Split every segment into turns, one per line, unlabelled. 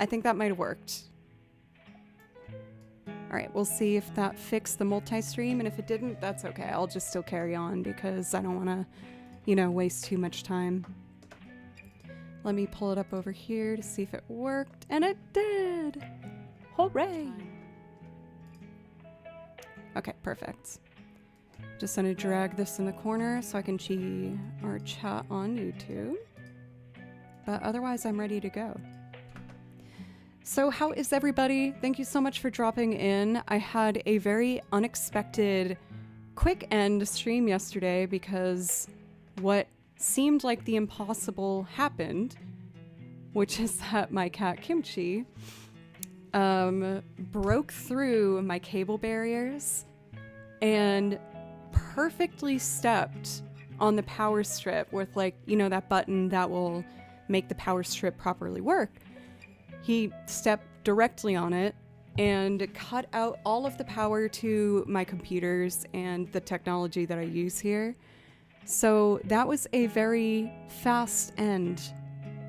I think that might have worked. All right, we'll see if that fixed the multi-stream, and if it didn't, that's okay. I'll just still carry on because I don't want to, you know, waste too much time. Let me pull it up over here to see if it worked, and it did! Hooray! Okay, perfect. Just gonna drag this in the corner so I can see our chat on YouTube. But otherwise, I'm ready to go. So how is everybody? Thank you so much for dropping in. I had a very unexpected quick end stream yesterday because what seemed like the impossible happened, which is that my cat Kimchi broke through my cable barriers and perfectly stepped on the power strip with, like, you know, that button that will make the power strip properly work. He stepped directly on it and cut out all of the power to my computers and the technology that I use here. So that was a very fast end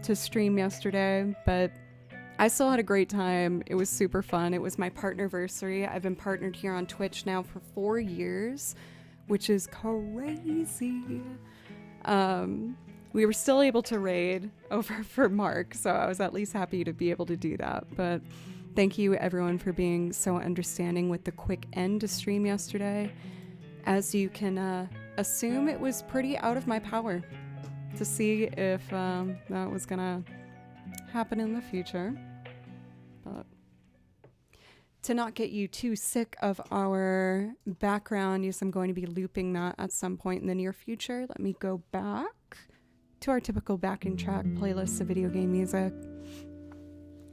to stream yesterday, but I still had a great time. It was super fun. It was my partnerversary. I've been partnered here on Twitch now for 4 years, which is crazy. We were still able to raid over for Mark, so I was at least happy to be able to do that. But thank you everyone for being so understanding with the quick end to stream yesterday. As you can assume, it was pretty out of my power to see if that was gonna happen in the future. But to not get you too sick of our background, yes, I'm going to be looping that at some point in the near future. Let me go back to our typical backing track playlist of video game music.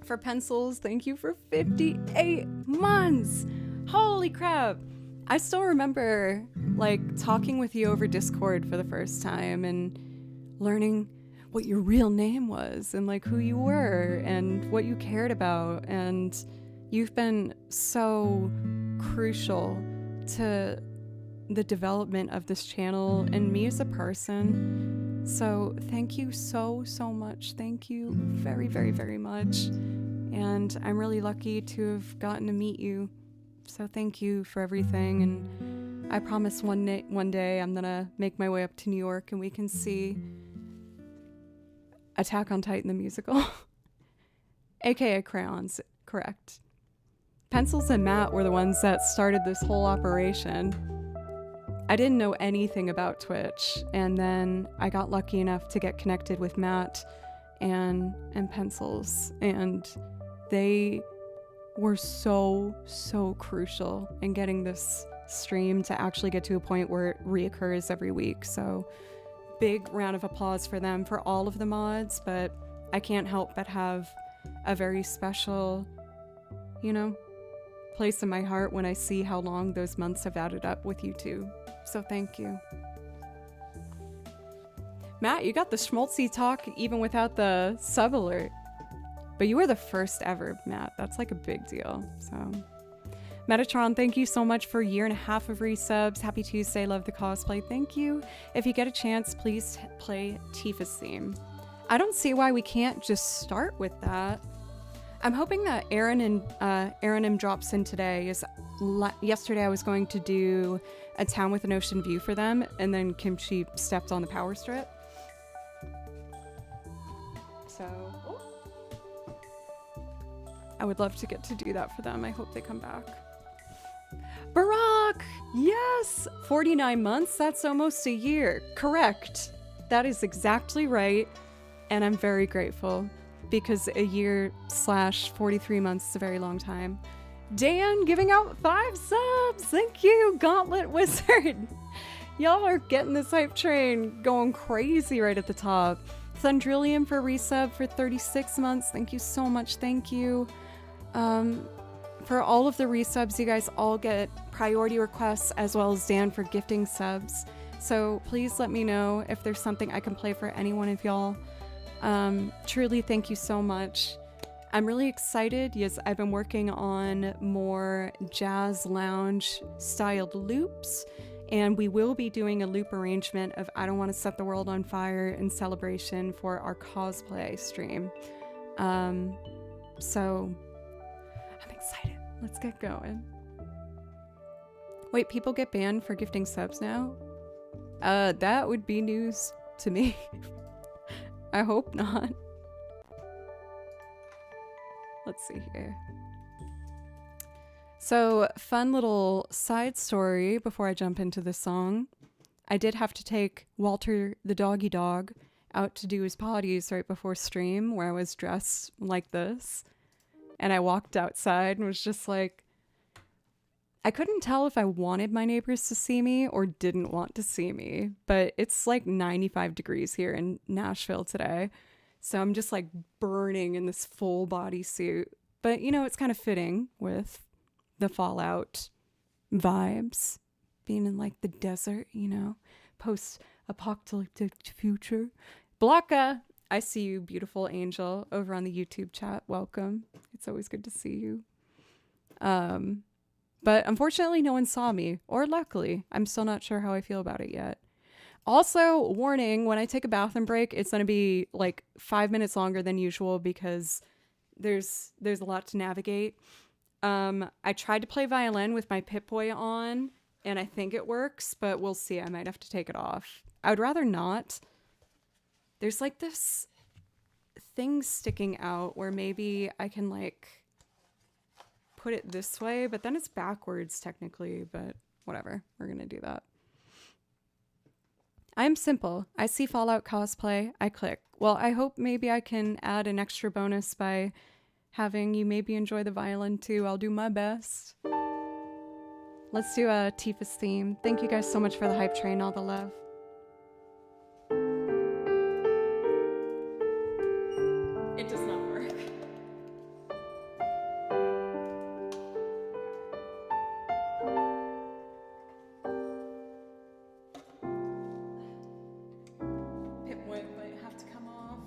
For Pencils, thank you for 58 months! Holy crap! I still remember, like, talking with you over Discord for the first time and learning what your real name was and, like, who you were and what you cared about. And you've been so crucial to the development of this channel and me as a person. So thank you so much. Thank you very, very, very much. And I'm really lucky to have gotten to meet you. So thank you for everything. And I promise one day I'm gonna make my way up to New York and we can see Attack on Titan the musical. AKA Crayons, correct. Pencils and Matt were the ones that started this whole operation. I didn't know anything about Twitch, and then I got lucky enough to get connected with Matt and Pencils, and they were so crucial in getting this stream to actually get to a point where it reoccurs every week. So big round of applause for them for all of the mods, but I can't help but have a very special, you know, place in my heart when I see how long those months have added up with you two. So thank you. Matt, you got the schmaltzy talk even without the sub alert. But you were the first ever, Matt. That's like a big deal. So Metatron, thank you so much for a 1.5 years of resubs. Happy Tuesday, love the cosplay. Thank you. If you get a chance, please play Tifa's theme. I don't see why we can't just start with that. I'm hoping that Aaron M drops in today. Yesterday I was going to do a town with an ocean view for them, and then Kimchi stepped on the power strip. So I would love to get to do that for them. I hope they come back. Barack! Yes! 49 months? That's almost a year. Correct. That is exactly right. And I'm very grateful because a year / 43 months is a very long time. Dan giving out 5 subs. Thank you, Gauntlet Wizard. Y'all are getting this hype train going crazy right at the top. Thundrillium for resub for 36 months. Thank you so much. Thank you. For all of the resubs, you guys all get priority requests, as well as Dan for gifting subs. So please let me know if there's something I can play for any one of y'all. Truly, thank you so much. I'm really excited. Yes, I've been working on more jazz lounge styled loops, and we will be doing a loop arrangement of I Don't Want to Set the World on Fire in celebration for our cosplay stream. So I'm excited. Let's get going. Wait, people get banned for gifting subs now? That would be news to me. I hope not. Let's see here. So, fun little side story before I jump into this song. I did have to take Walter the doggy dog out to do his potties right before stream, where I was dressed like this. And I walked outside and was just like, I couldn't tell if I wanted my neighbors to see me or didn't want to see me, but it's like 95 degrees here in Nashville today. So I'm just like burning in this full body suit. But, you know, it's kind of fitting with the Fallout vibes, being in like the desert, you know, post-apocalyptic future. Blanca, I see you, beautiful angel, over on the YouTube chat. Welcome. It's always good to see you. But unfortunately, no one saw me, or luckily. I'm still not sure how I feel about it yet. Also, warning, when I take a bathroom break, it's going to be like 5 minutes longer than usual because there's a lot to navigate. I tried to play violin with my Pip-Boy on, and I think it works, but we'll see. I might have to take it off. I would rather not. There's like this thing sticking out where maybe I can like put it this way, but then it's backwards technically, but whatever. We're going to do that. I'm simple. I see Fallout cosplay, I click. Well, I hope maybe I can add an extra bonus by having you maybe enjoy the violin too. I'll do my best. Let's do a Tifa's theme. Thank you guys so much for the hype train, all the love. It does not work. Pip-Boy might have to come off.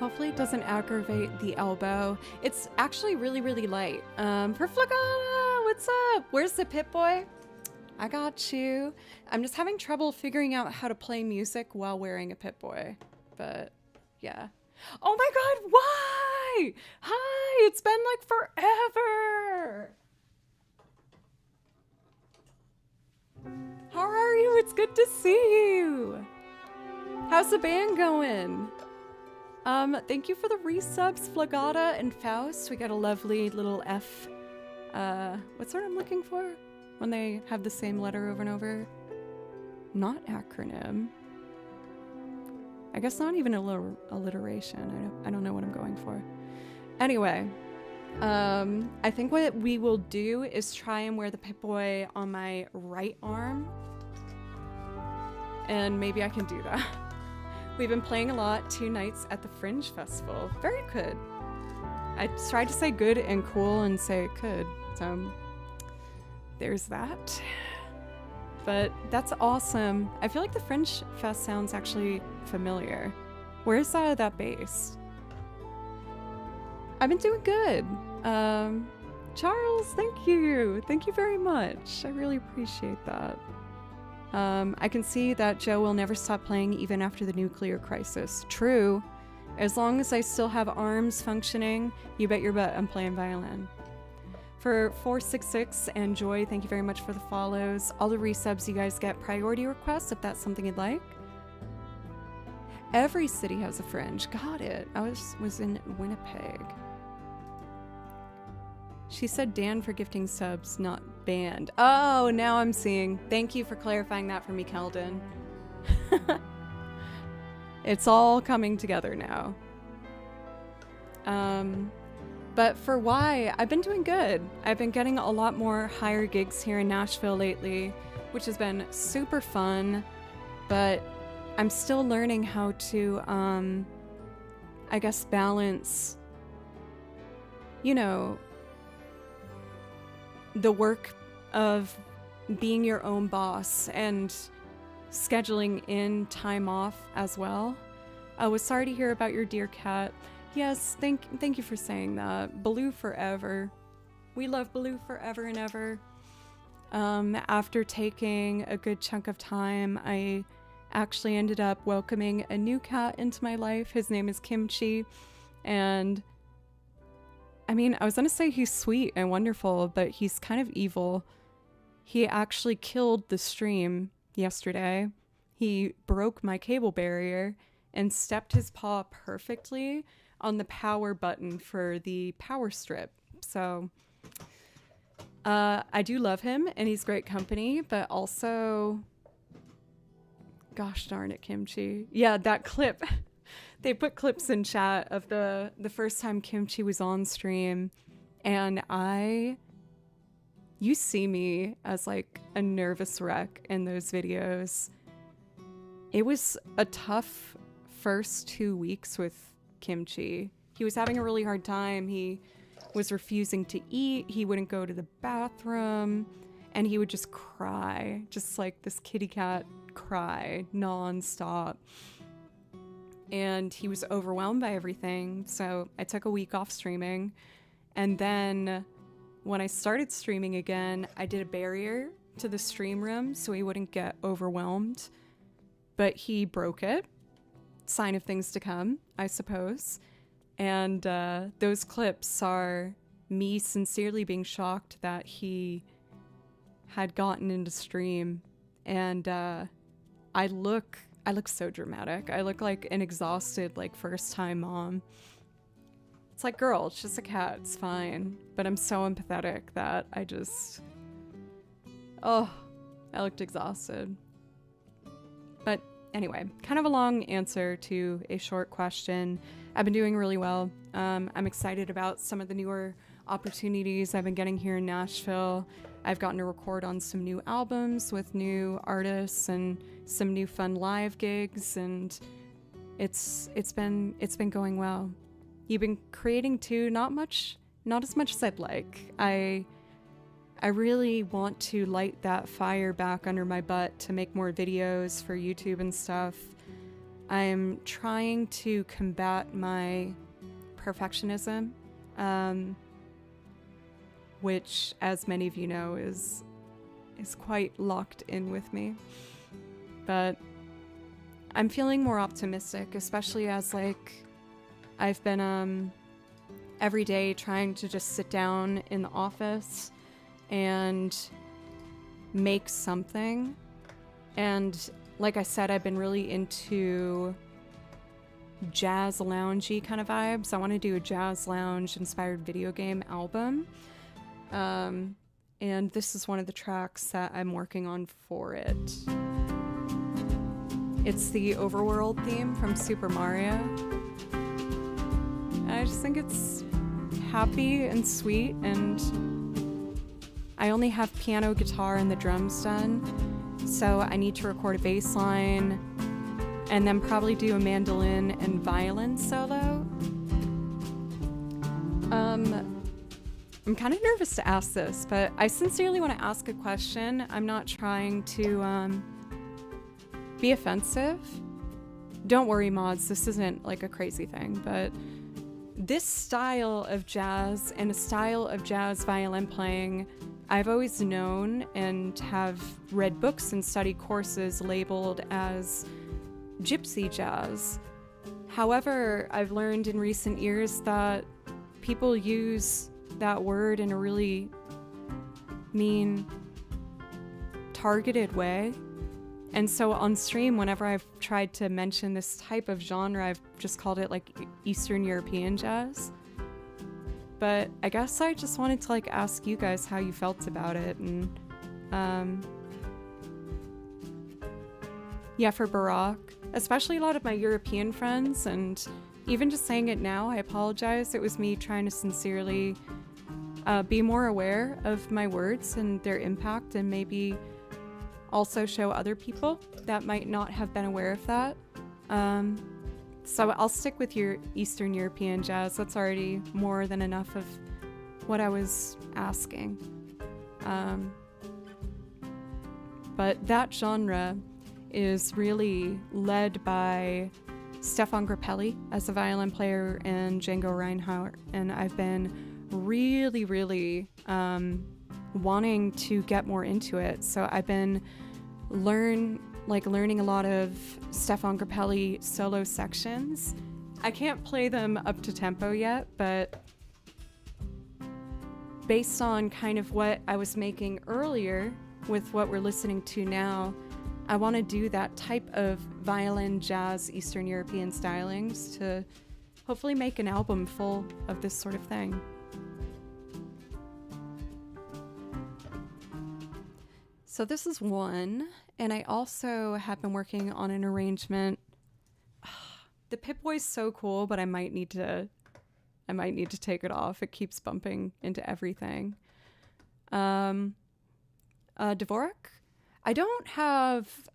Hopefully it doesn't aggravate the elbow. It's actually really, really light. For Flagata, what's up? Where's the Pip-Boy? I got you. I'm just having trouble figuring out how to play music while wearing a Pip-Boy. But, yeah. Oh my god, why? Hi, it's been like forever. How are you? It's good to see you. How's the band going? Thank you for the resubs, Flagata and Faust. We got a lovely little F. What's what I'm looking for? When they have the same letter over and over. Not acronym. I guess not even alliteration. I don't know what I'm going for. Anyway, I think what we will do is try and wear the Pip-Boy on my right arm. And maybe I can do that. We've been playing a lot, 2 nights at the Fringe Festival. Very good. I tried to say good and cool and say it could. So there's that. But that's awesome. I feel like the Fringe Fest sounds actually familiar. Where's that based? I've been doing good. Charles, thank you. Thank you very much. I really appreciate that. I can see that Joe will never stop playing even after the nuclear crisis. True. As long as I still have arms functioning, you bet your butt I'm playing violin. For 466 and Joy, thank you very much for the follows. All the resubs, you guys get priority requests if that's something you'd like. Every city has a Fringe. Got it. I was in Winnipeg. She said Dan for gifting subs, not banned. Oh, now I'm seeing. Thank you for clarifying that for me, Keldon. It's all coming together now. But for why, I've been doing good. I've been getting a lot more higher gigs here in Nashville lately, which has been super fun. But I'm still learning how to, I guess, balance, you know, the work of being your own boss and scheduling in time off as well. I was sorry to hear about your dear cat. Yes, thank you for saying that. Baloo forever. We love Baloo forever and ever. After taking a good chunk of time, I actually ended up welcoming a new cat into my life. His name is Kimchi, and I mean, I was gonna say he's sweet and wonderful, but he's kind of evil. He actually killed the stream yesterday. He broke my cable barrier and stepped his paw perfectly on the power button for the power strip. So I do love him and he's great company, but also, gosh darn it, Kimchi. Yeah, that clip. They put clips in chat of the first time Kimchi was on stream, and you see me as like a nervous wreck in those videos. It was a tough first 2 weeks with Kimchi. He was having a really hard time. He was refusing to eat. He wouldn't go to the bathroom, and he would just cry, just like this kitty cat cry nonstop. And he was overwhelmed by everything, so I took a week off streaming. And then when I started streaming again, I did a barrier to the stream room so he wouldn't get overwhelmed. But he broke it. Sign of things to come, I suppose. And those clips are me sincerely being shocked that he had gotten into stream. And I look so dramatic. I look like an exhausted, like, first-time mom. It's like, girl, it's just a cat. It's fine. But I'm so empathetic that I looked exhausted. But anyway, kind of a long answer to a short question. I've been doing really well. I'm excited about some of the newer opportunities I've been getting here in Nashville. I've gotten to record on some new albums with new artists and some new fun live gigs, and it's been going well. You've been creating too, not as much as I'd like. I really want to light that fire back under my butt to make more videos for YouTube and stuff. I'm trying to combat my perfectionism, which, as many of you know, is quite locked in with me. But I'm feeling more optimistic, especially as like I've been every day trying to just sit down in the office and make something. And like I said, I've been really into jazz loungy kind of vibes. I want to do a jazz lounge inspired video game album. And this is one of the tracks that I'm working on for it. It's the overworld theme from Super Mario. And I just think it's happy and sweet, and I only have piano, guitar, and the drums done, so I need to record a bass line and then probably do a mandolin and violin solo. I'm kind of nervous to ask this, but I sincerely want to ask a question. I'm not trying to be offensive. Don't worry, mods, this isn't like a crazy thing, but this style of jazz and a style of jazz violin playing, I've always known and have read books and studied courses labeled as gypsy jazz. However, I've learned in recent years that people use that word in a really mean, targeted way. And so on stream, whenever I've tried to mention this type of genre, I've just called it like Eastern European jazz. But I guess I just wanted to like ask you guys how you felt about it. And yeah, for Baroque, especially a lot of my European friends, and even just saying it now, I apologize. It was me trying to sincerely be more aware of my words and their impact, and maybe also show other people that might not have been aware of that. So I'll stick with your Eastern European jazz. That's already more than enough of what I was asking. But that genre is really led by Stefan Grappelli as a violin player and Django Reinhardt, and I've been really wanting to get more into it. So I've been learning a lot of Stefan Grappelli solo sections. I can't play them up to tempo yet, but based on kind of what I was making earlier with what we're listening to now, I want to do that type of violin, jazz, Eastern European stylings to hopefully make an album full of this sort of thing. So this is one, and I also have been working on an arrangement. The Pip-Boy's so cool, but I might need to take it off. It keeps bumping into everything. Dvorak. I don't have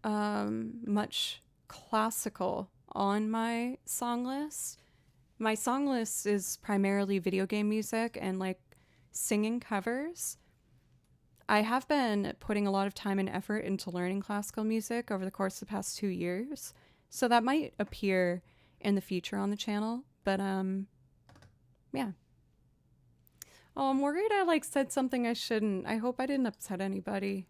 much classical on my song list. My song list is primarily video game music and like singing covers. I have been putting a lot of time and effort into learning classical music over the course of the past 2 years, so that might appear in the future on the channel, but yeah. Oh, I'm worried I like said something I shouldn't. I hope I didn't upset anybody.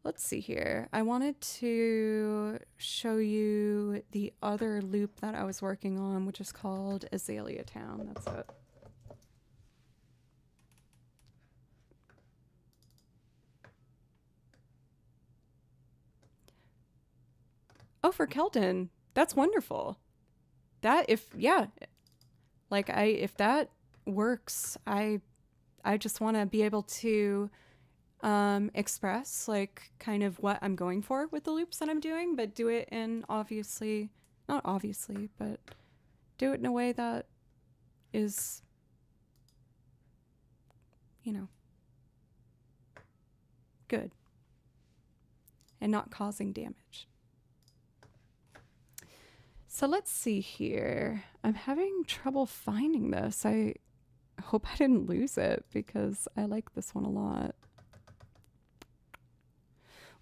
Let's see here. I wanted to show you the other loop that I was working on, which is called Azalea Town. That's it. Oh, for Keldon. That's wonderful. That if that works, I just want to be able to express like kind of what I'm going for with the loops that I'm doing, but do it in not obviously, but do it in a way that is, good and not causing damage. So let's see here. I'm having trouble finding this. I hope I didn't lose it because I like this one a lot.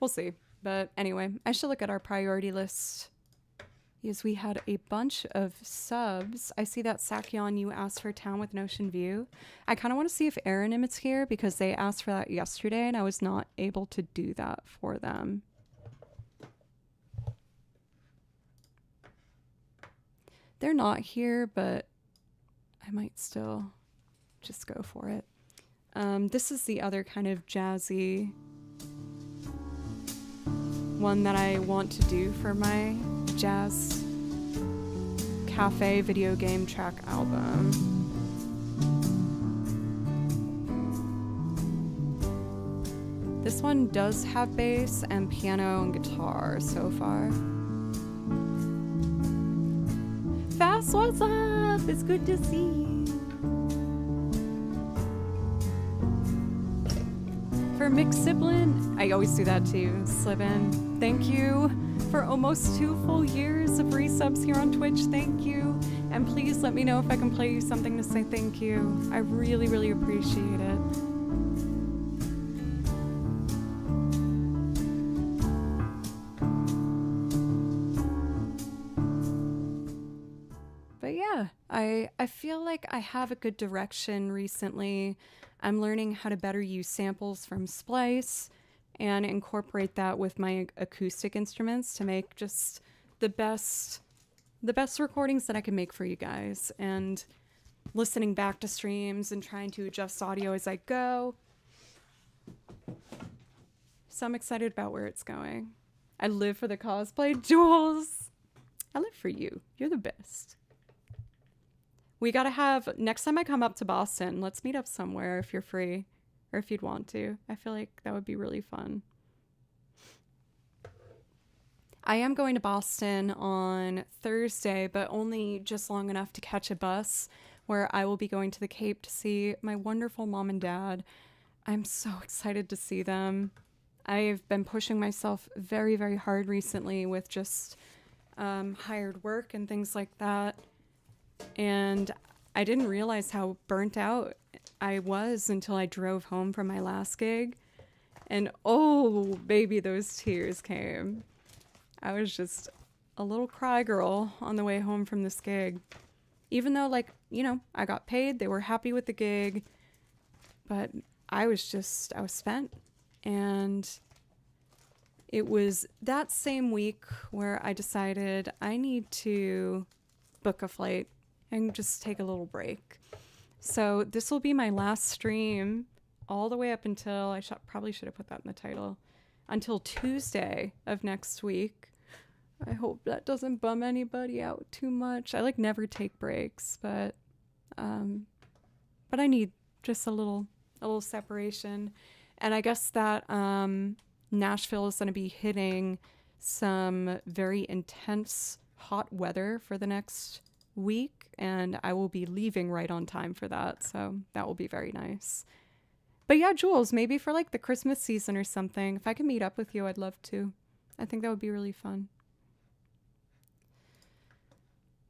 We'll see. But anyway, I should look at our priority list. Yes, we had a bunch of subs. I see that Sakyon, you asked for Town with an Ocean View. I kind of want to see if Aranim is here because they asked for that yesterday and I was not able to do that for them. They're not here, but I might still just go for it. This is the other kind of jazzy one that I want to do for my jazz cafe video game track album. This one does have bass and piano and guitar so far. Fast, what's up? It's good to see you. For Mixed Sibling, I always do that too. Slibin, thank you for almost 2 full years of resubs here on Twitch. Thank you. And please let me know if I can play you something to say thank you. I really, really appreciate it. But yeah, I feel like I have a good direction recently. I'm learning how to better use samples from Splice and incorporate that with my acoustic instruments to make just the best recordings that I can make for you guys. And listening back to streams and trying to adjust audio as I go. So I'm excited about where it's going. I live for the cosplay, Jules. I live for you. You're the best. We gotta have, next time I come up to Boston, let's meet up somewhere if you're free or if you'd want to. I feel like that would be really fun. I am going to Boston on Thursday, but only just long enough to catch a bus where I will be going to the Cape to see my wonderful mom and dad. I'm so excited to see them. I've been pushing myself very, very hard recently with just hired work and things like that. And I didn't realize how burnt out I was until I drove home from my last gig. And oh, baby, those tears came. I was just a little cry girl on the way home from this gig. Even though, like, you know, I got paid, they were happy with the gig. But I was spent. And it was that same week where I decided I need to book a flight and just take a little break. So this will be my last stream all the way up until, I probably should have put that in the title, until Tuesday of next week. I hope that doesn't bum anybody out too much. I like never take breaks, but I need just a little separation. And I guess that Nashville is going to be hitting some very intense hot weather for the next week, and I will be leaving right on time for that, so that will be very nice. But yeah, Jules, maybe for like the Christmas season or something, if I can meet up with you, I'd love to. I think that would be really fun.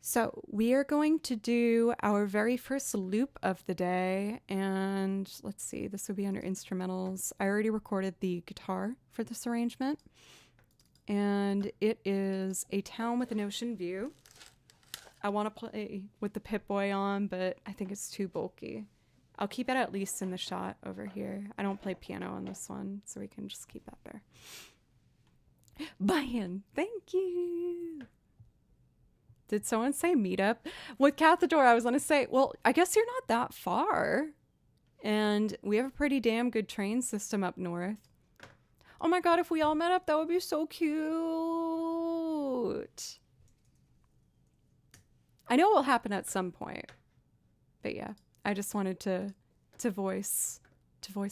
So we are going to do our very first loop of the day, and let's see, this will be under instrumentals. I already recorded the guitar for this arrangement, and it is A Town with an Ocean View. I want to play with the Pip-Boy on, but I think it's too bulky. I'll keep it at least in the shot over here. I don't play piano on this one, so we can just keep that there. Bam! Thank you! Did someone say meetup? With Cathador, I was going to say, well, I guess you're not that far. And we have a pretty damn good train system up north. Oh my god, if we all met up, that would be so cute! I know it will happen at some point, but yeah, I just wanted to voice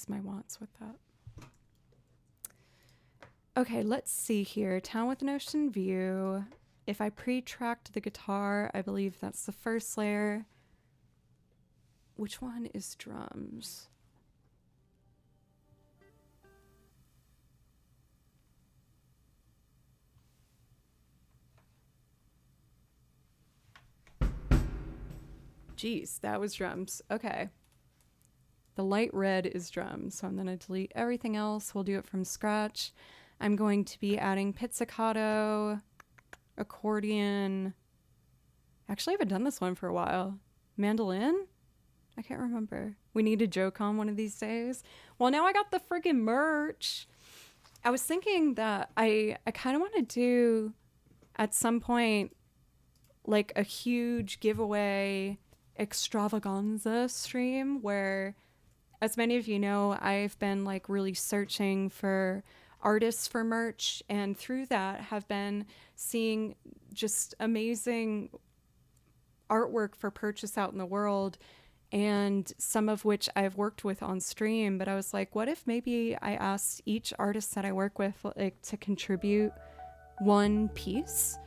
my wants with that. Okay, let's see here. Town with an Ocean View. If I pre-tracked the guitar, I believe that's the first layer. Which one is drums? Jeez, that was drums. Okay. The light red is drums, so I'm going to delete everything else. We'll do it from scratch. I'm going to be adding pizzicato, accordion. Actually, I haven't done this one for a while. Mandolin? I can't remember. We need a joke on one of these days. Well, now I got the friggin' merch. I was thinking that I kind of want to do at some point like a huge giveaway extravaganza stream where, as many of you know, I've been like really searching for artists for merch, and through that have been seeing just amazing artwork for purchase out in the world, and some of which I've worked with on stream. But I was like, what if maybe I asked each artist that I work with like to contribute one piece,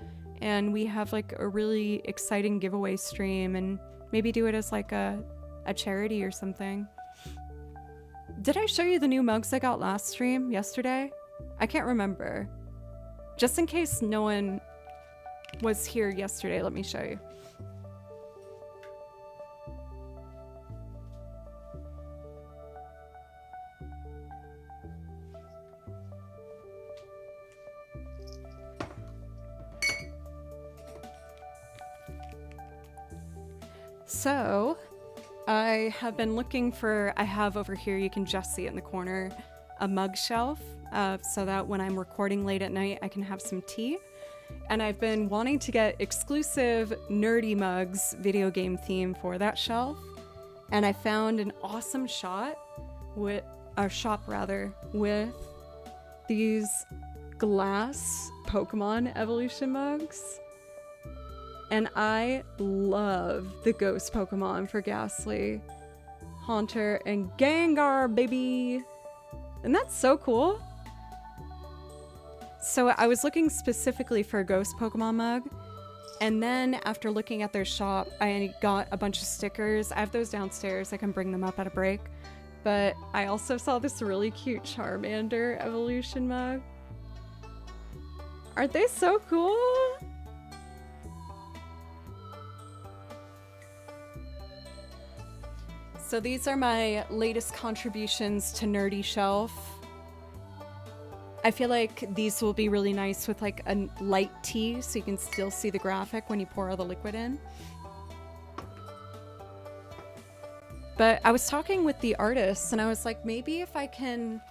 and we have like a really exciting giveaway stream, and maybe do it as like a charity or something. Did I show you the new mugs I got last stream yesterday? I can't remember. Just in case no one was here yesterday, let me show you. So, I have been looking for, I have over here, you can just see it in the corner, a mug shelf, so that when I'm recording late at night, I can have some tea. And I've been wanting to get exclusive nerdy mugs, video game theme for that shelf. And I found an awesome shop with these glass Pokemon evolution mugs. And I love the ghost Pokemon for Ghastly, Haunter, and Gengar, baby! And that's so cool. So I was looking specifically for a ghost Pokemon mug, and then after looking at their shop, I got a bunch of stickers. I have those downstairs. I can bring them up at a break. But I also saw this really cute Charmander evolution mug. Aren't they so cool? So these are my latest contributions to Nerdy Shelf. I feel like these will be really nice with like a light tea so you can still see the graphic when you pour all the liquid in. But I was talking with the artists and I was like, maybe if I can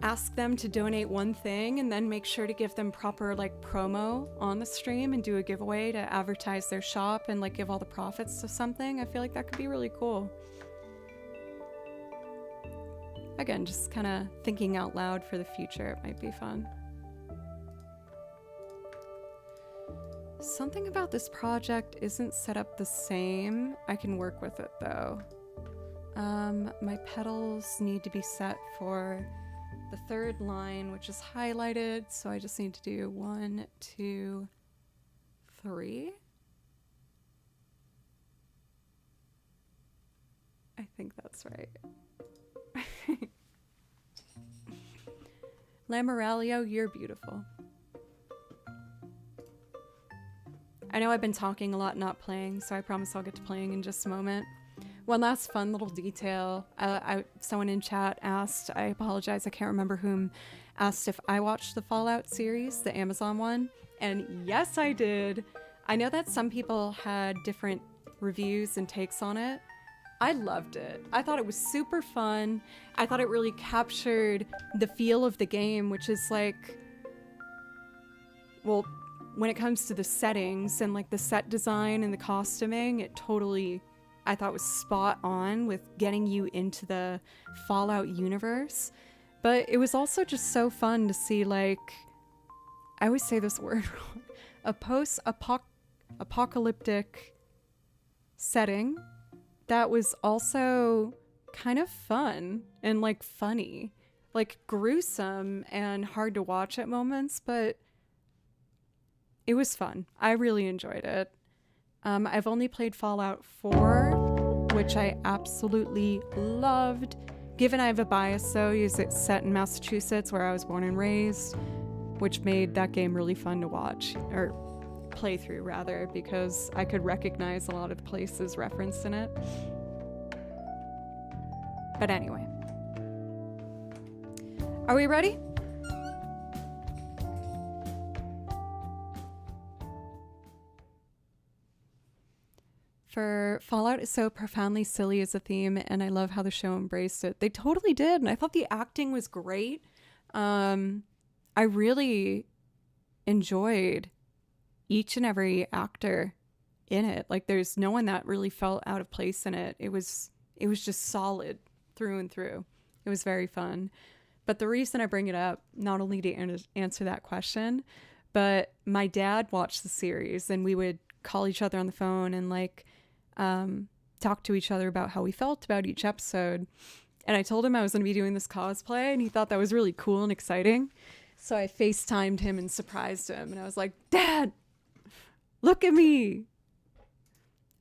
ask them to donate one thing and then make sure to give them proper like promo on the stream and do a giveaway to advertise their shop and like give all the profits to something. I feel like that could be really cool. Again, just kind of thinking out loud for the future. It might be fun. Something about this project isn't set up the same. I can work with it though. My petals need to be set for the third line, which is highlighted, so I just need to do 1, 2, 3. I think that's right. Lamoralio, you're beautiful. I know I've been talking a lot, not playing, so I promise I'll get to playing in just a moment. One last fun little detail. Someone in chat asked, I apologize, I can't remember whom, asked if I watched the Fallout series, the Amazon one. And yes, I did. I know that some people had different reviews and takes on it. I loved it. I thought it was super fun. I thought it really captured the feel of the game, which is like, well, when it comes to the settings and like the set design and the costuming, it totally, I thought was spot on with getting you into the Fallout universe. But it was also just so fun to see, like, I always say this word wrong, a post-apocalyptic setting that was also kind of fun and like funny, like gruesome and hard to watch at moments, but it was fun. I really enjoyed it. I've only played Fallout 4, which I absolutely loved. Given I have a bias though, is it set in Massachusetts where I was born and raised, which made that game really fun to watch, or play through rather, because I could recognize a lot of the places referenced in it. But anyway. Are we ready? for Fallout is so profoundly silly as a theme, and I love how the show embraced it. They totally did, and I thought the acting was great. I really enjoyed each and every actor in it. Like, there's no one that really felt out of place in it. It was just solid through and through. It was very fun. But the reason I bring it up, not only to answer that question, but my dad watched the series, and we would call each other on the phone and like talk to each other about how we felt about each episode. And I told him I was going to be doing this cosplay, and he thought that was really cool and exciting. So I FaceTimed him and surprised him. And I was like, Dad, look at me.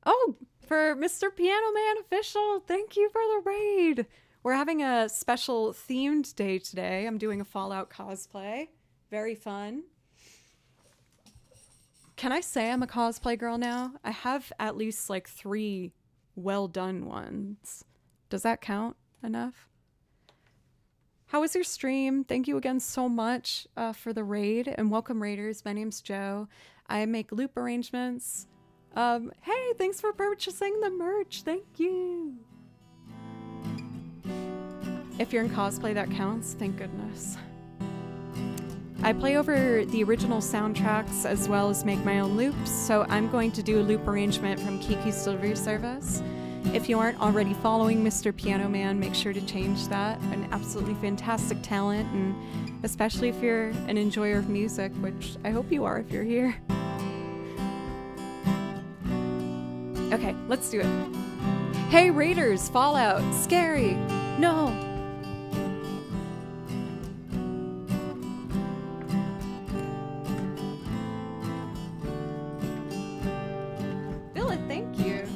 Oh, for Mr. Piano Man Official, thank you for the raid. We're having a special themed day today. I'm doing a Fallout cosplay. Very fun. Can I say I'm a cosplay girl now? I have at least like 3 well done ones. Does that count enough? How was your stream? Thank you again so much for the raid, and welcome raiders. My name's Joe. I make loop arrangements. Hey, thanks for purchasing the merch. Thank you. If you're in cosplay, that counts. Thank goodness. I play over the original soundtracks as well as make my own loops, so I'm going to do a loop arrangement from Kiki's Delivery Service. If you aren't already following Mr. Piano Man, make sure to change that. An absolutely fantastic talent, and especially if you're an enjoyer of music, which I hope you are if you're here. Okay, let's do it. Hey Raiders, Fallout, scary, no. Billet, thank you.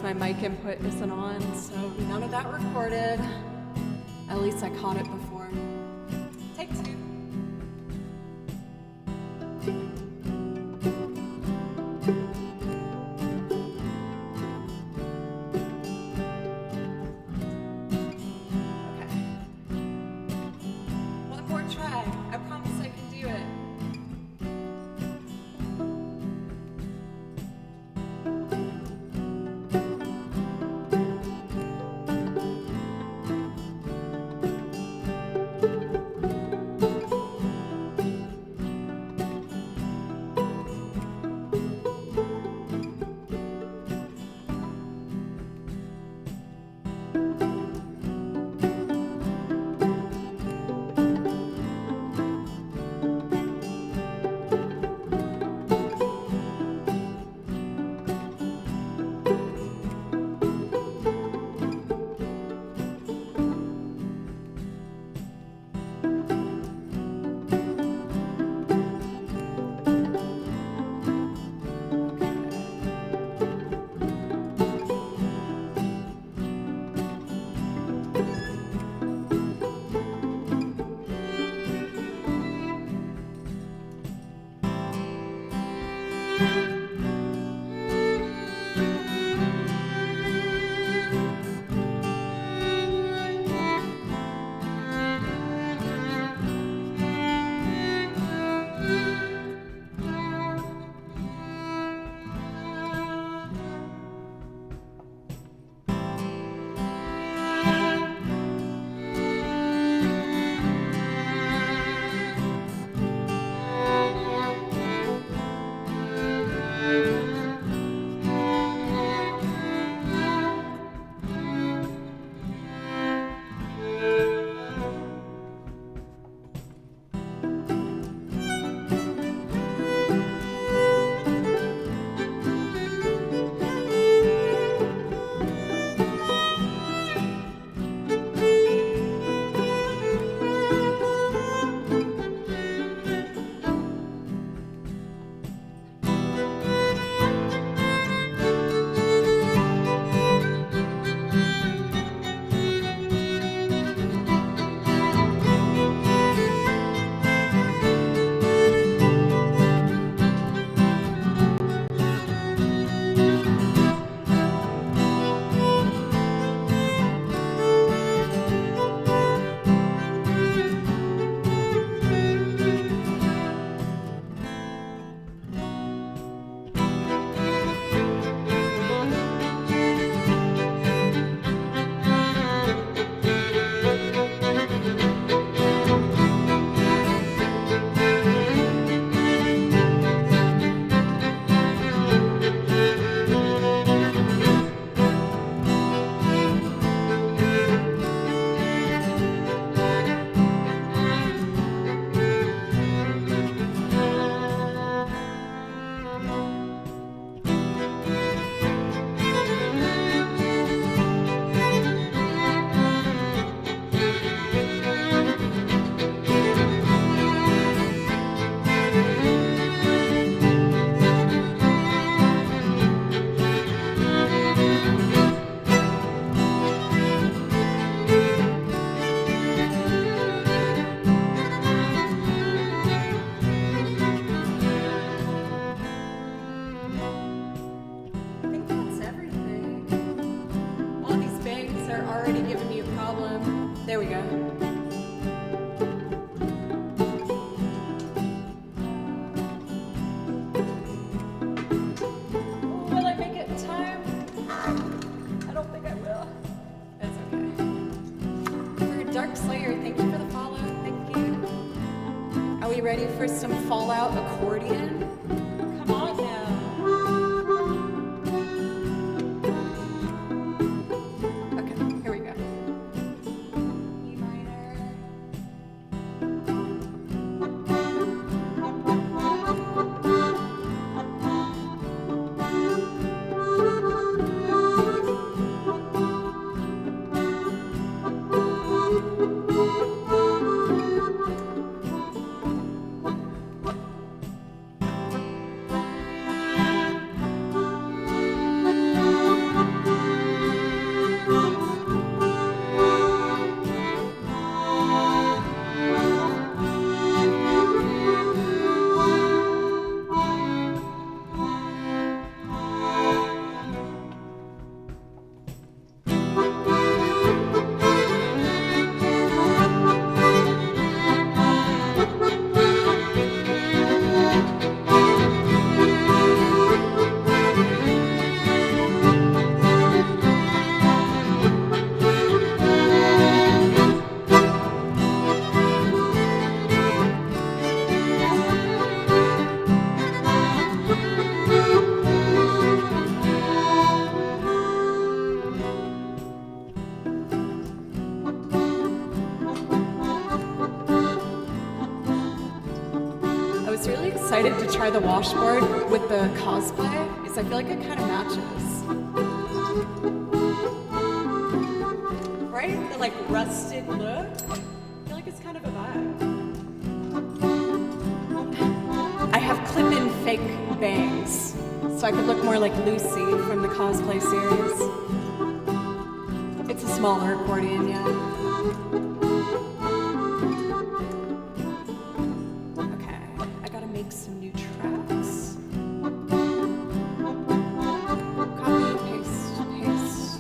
My mic input isn't on, so none of that recorded. At least I caught it before. Take 2. Okay. One more try. I promise I can do it. we go. Will I make it in time? I don't think I will. That's okay. For Dark Slayer, thank you for the follow. Thank you. Are we ready for some Fallout accordion? Come on now. Okay, here we go. E minor. I was really excited to try the washboard with the cosplay because I feel like it kind of matches. Right? The like rusted look. I feel like it's kind of a vibe. I have clip-in fake bangs, so I could look more like Lucy from the cosplay series. It's a smaller accordion, yeah. Some new tracks. Copy, paste, paste.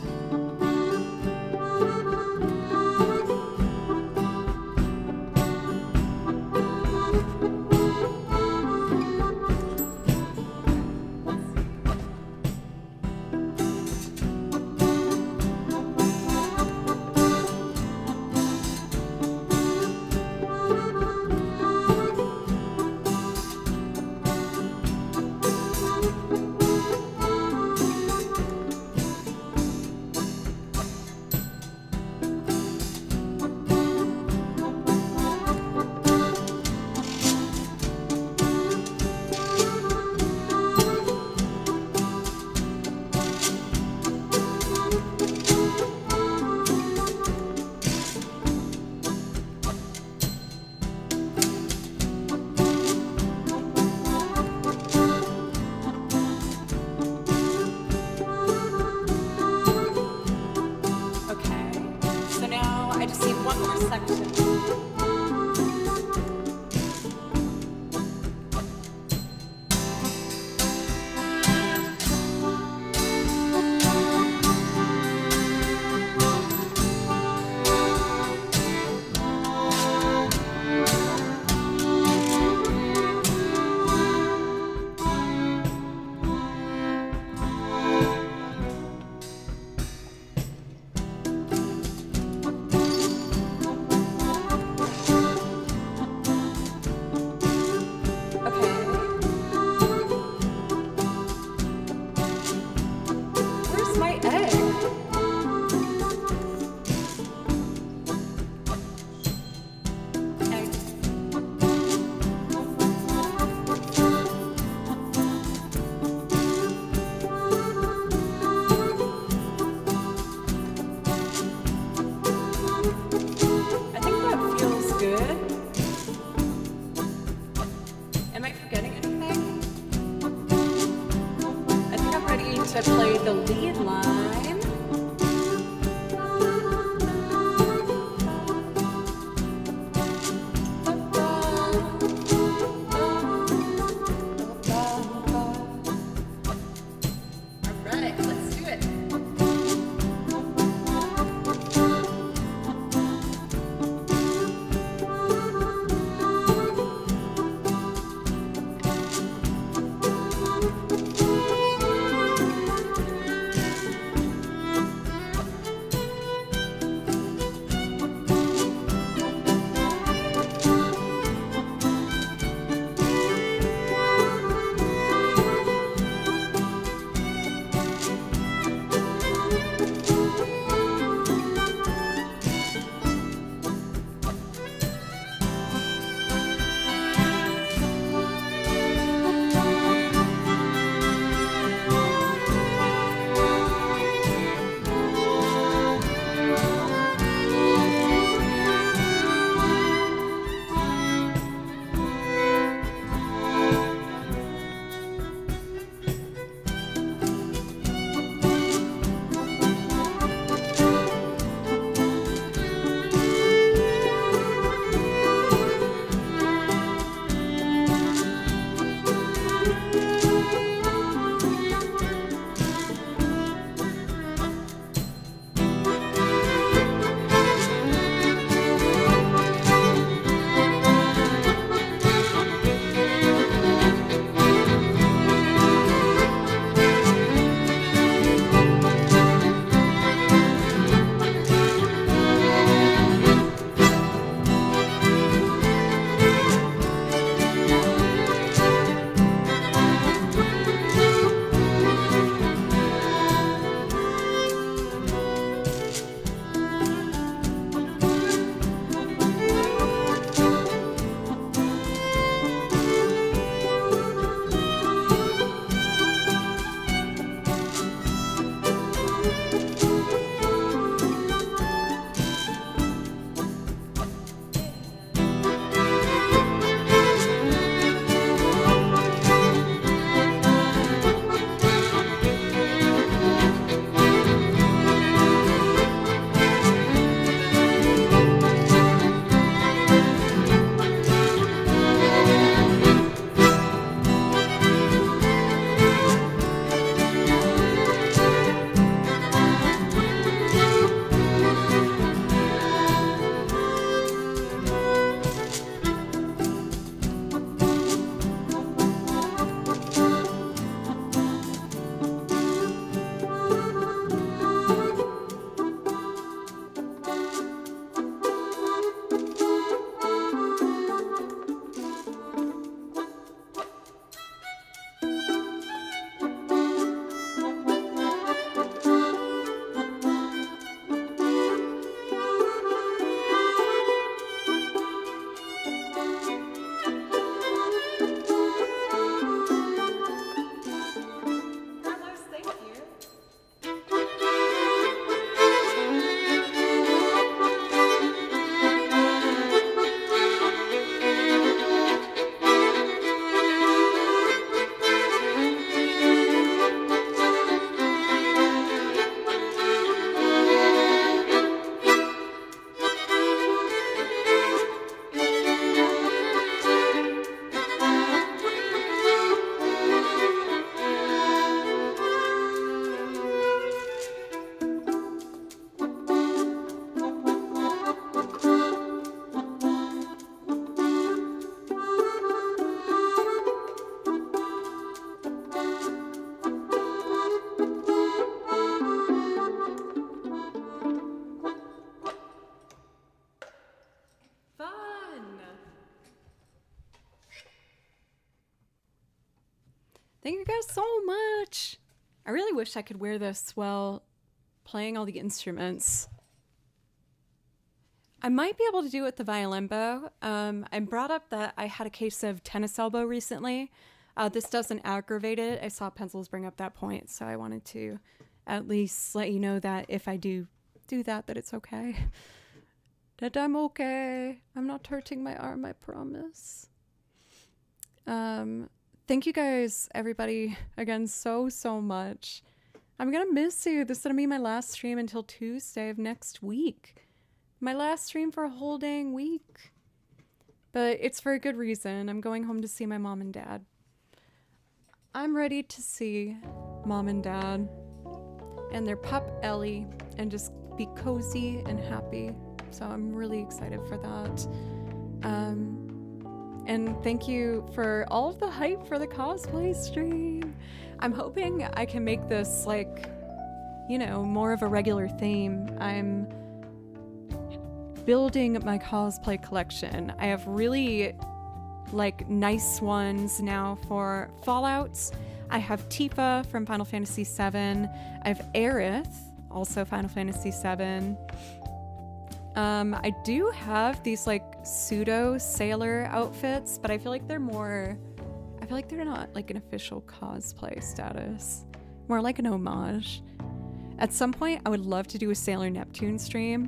to play the lead line. All right, let's do it. Thank you guys so much. I really wish I could wear this while playing all the instruments. I might be able to do it with the violin bow. I brought up that I had a case of tennis elbow recently. This doesn't aggravate it. I saw pencils bring up that point, so I wanted to at least let you know that if I do that it's okay. That I'm okay. I'm not hurting my arm, I promise. Thank you guys, everybody, again, so much. I'm gonna miss you. This is gonna be my last stream until Tuesday of next week. My last stream for a whole dang week. But it's for a good reason. I'm going home to see my mom and dad. I'm ready to see mom and dad and their pup Ellie and just be cozy and happy. So I'm really excited for that. And thank you for all of the hype for the cosplay stream. I'm hoping I can make this like, you know, more of a regular theme. I'm building my cosplay collection. I have really like nice ones now for Fallouts. I have Tifa from Final Fantasy VII. I have Aerith, also Final Fantasy VII. I do have these like pseudo sailor outfits, but I feel like they're not like an official cosplay status, more like an homage. At some point, I would love to do a Sailor Neptune stream,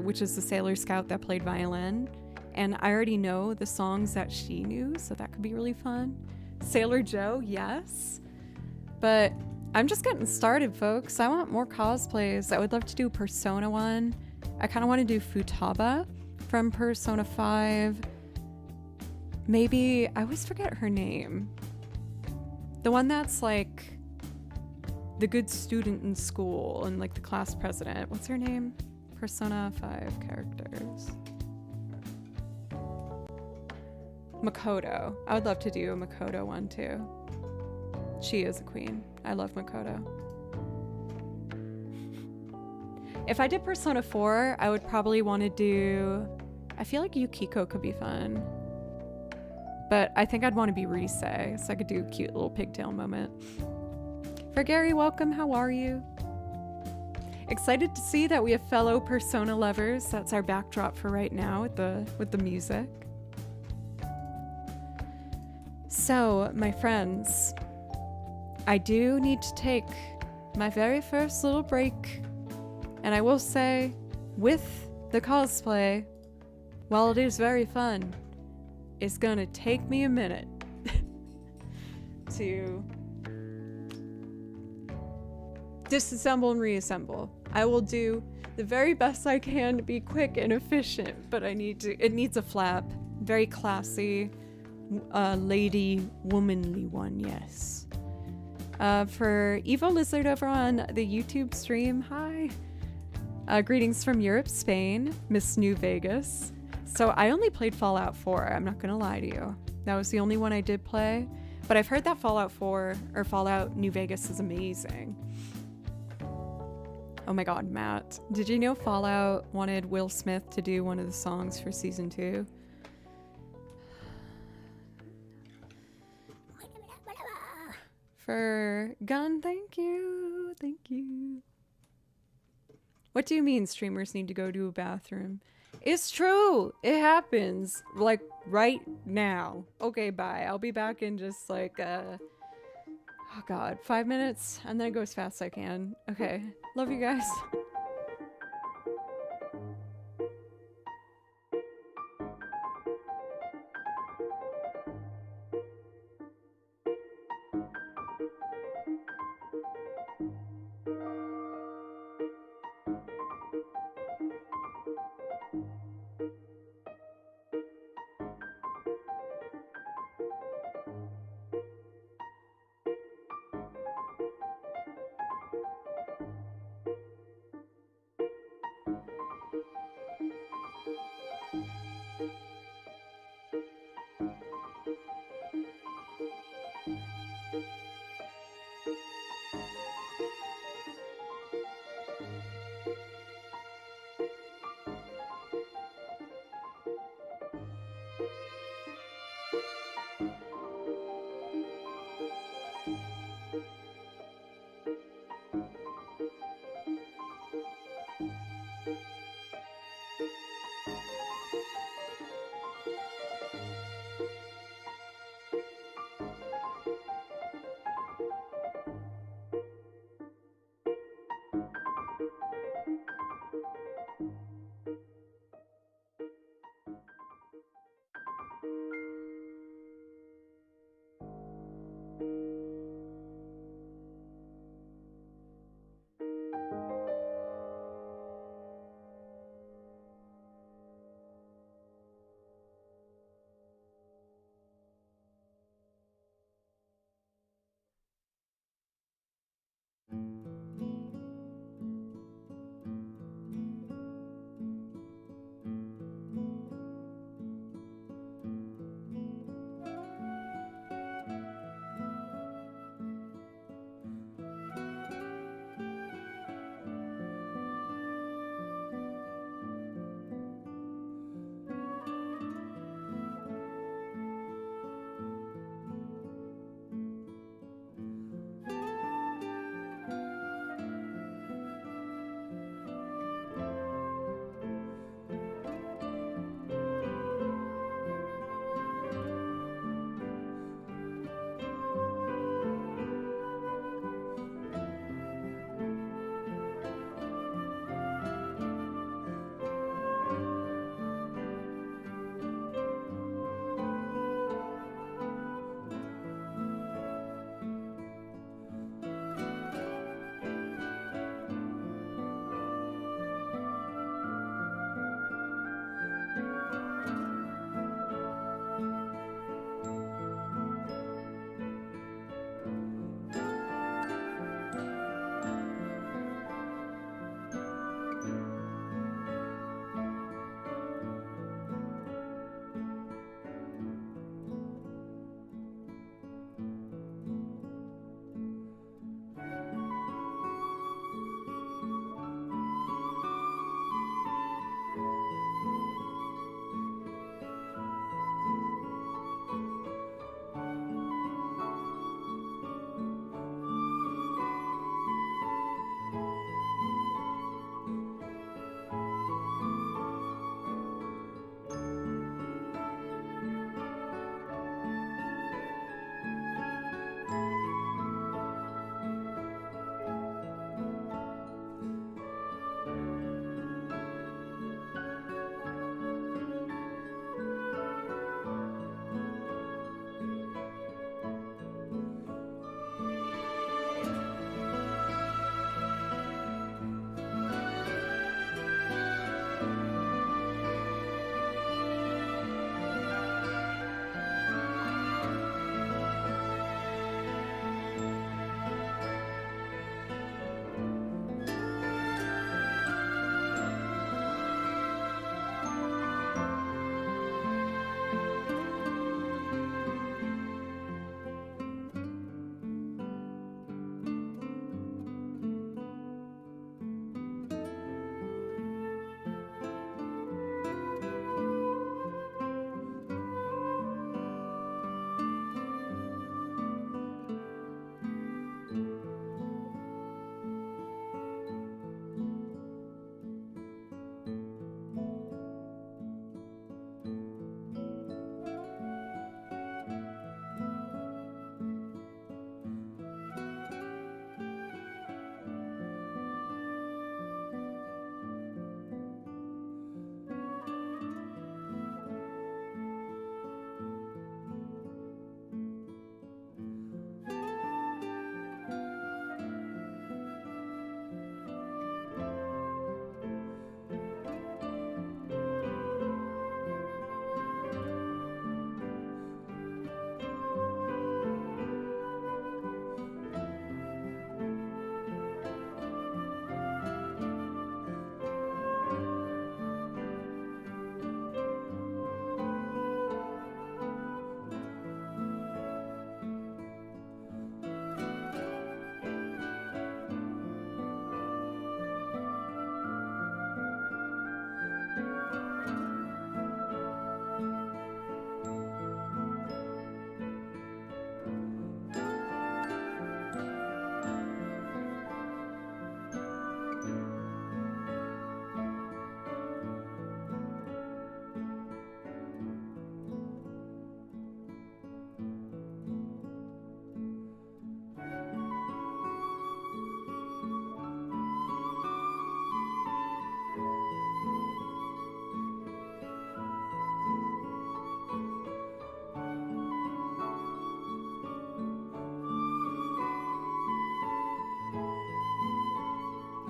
which is the Sailor Scout that played violin. And I already know the songs that she knew, so that could be really fun. Sailor Joe, yes. But I'm just getting started, folks. I want more cosplays. I would love to do Persona 1. I kind of want to do Futaba from Persona 5. Maybe, I always forget her name. The one that's like the good student in school and like the class president. What's her name? Persona 5 characters. Makoto. I would love to do a Makoto one too. She is a queen. I love Makoto. If I did Persona 4, I would probably want to do... I feel like Yukiko could be fun. But I think I'd want to be Rise, so I could do a cute little pigtail moment. For Gary, welcome. How are you? Excited to see that we have fellow Persona lovers. That's our backdrop for right now with the music. So, my friends, I do need to take my very first little break. And I will say, with the cosplay, while it is very fun, it's gonna take me a minute to disassemble and reassemble. I will do the very best I can to be quick and efficient, but it needs a flap. Very classy, lady, womanly one, yes. For Evo Lizard over on the YouTube stream, hi. Greetings from Europe, Spain, Miss New Vegas. So I only played Fallout 4, I'm not gonna lie to you. That was the only one I did play, but I've heard that Fallout 4 or Fallout New Vegas is amazing. Oh my god, Matt. Did you know Fallout wanted Will Smith to do one of the songs for season 2? For Gun, thank you. Thank you. What do you mean streamers need to go to a bathroom? It's true. It happens. Like right now. Okay, bye. I'll be back in just like, oh god, 5 minutes and then it goes as fast as I can. Okay. Love you guys.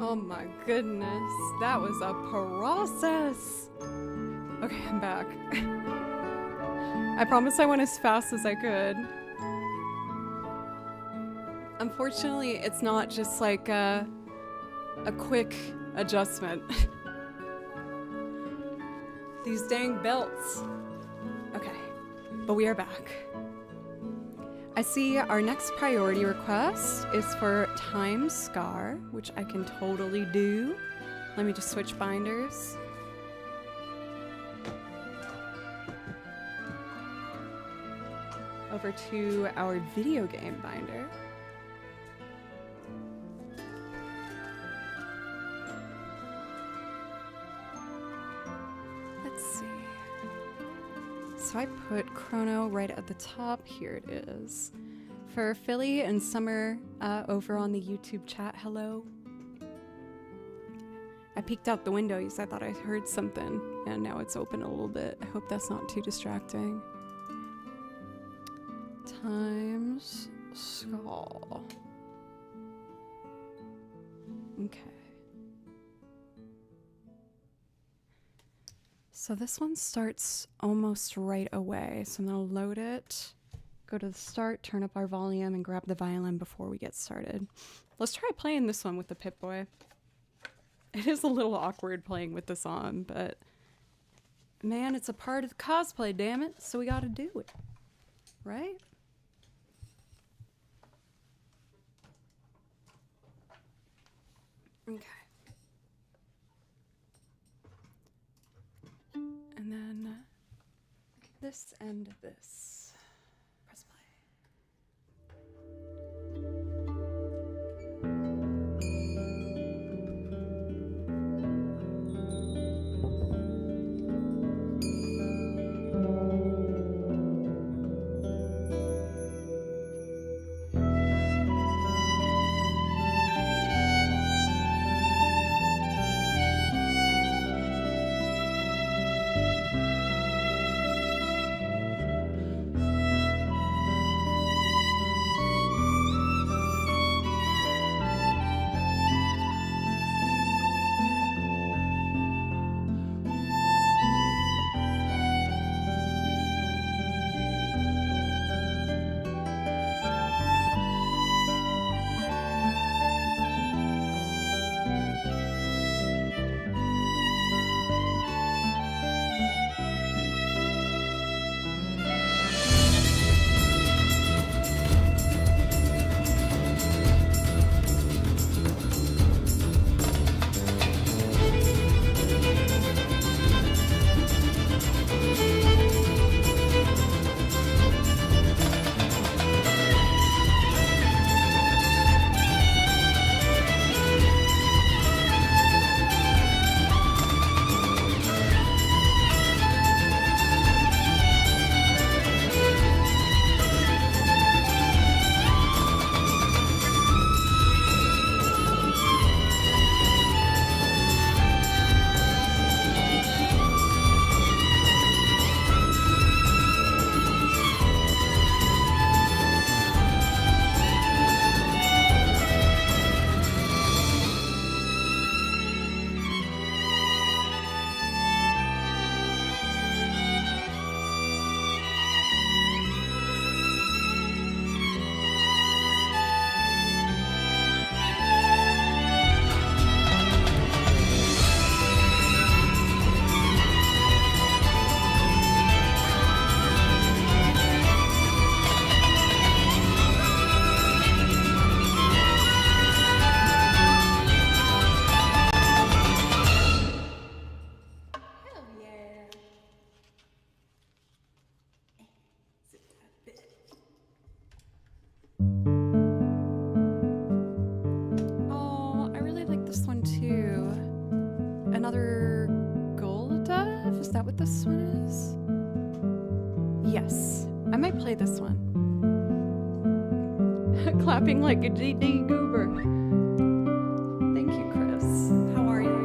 Oh my goodness, that was a process. Okay, I'm back. I promise I went as fast as I could. Unfortunately, it's not just like a quick adjustment. These dang belts. Okay, but we are back. I see our next priority request is for Time Scar, which I can totally do. Let me just switch binders. Over to our video game binder. Let's see. So I put Chrono right at the top. Here it is. For Philly and Summer over on the YouTube chat, hello. I peeked out the window because I thought I heard something, and now it's open a little bit. I hope that's not too distracting. Times Skull. Okay. So this one starts almost right away. So I'm gonna load it, go to the start, turn up our volume, and grab the violin before we get started. Let's try playing this one with the Pip-Boy. It is a little awkward playing with this on, but man, it's a part of the cosplay, damn it. So we gotta do it, right? Okay. And then this and this. Press play. Another Golduff? Is that what this one is? Yes, I might play this one. Clapping like a GD goober. Thank you, Chris. How are you?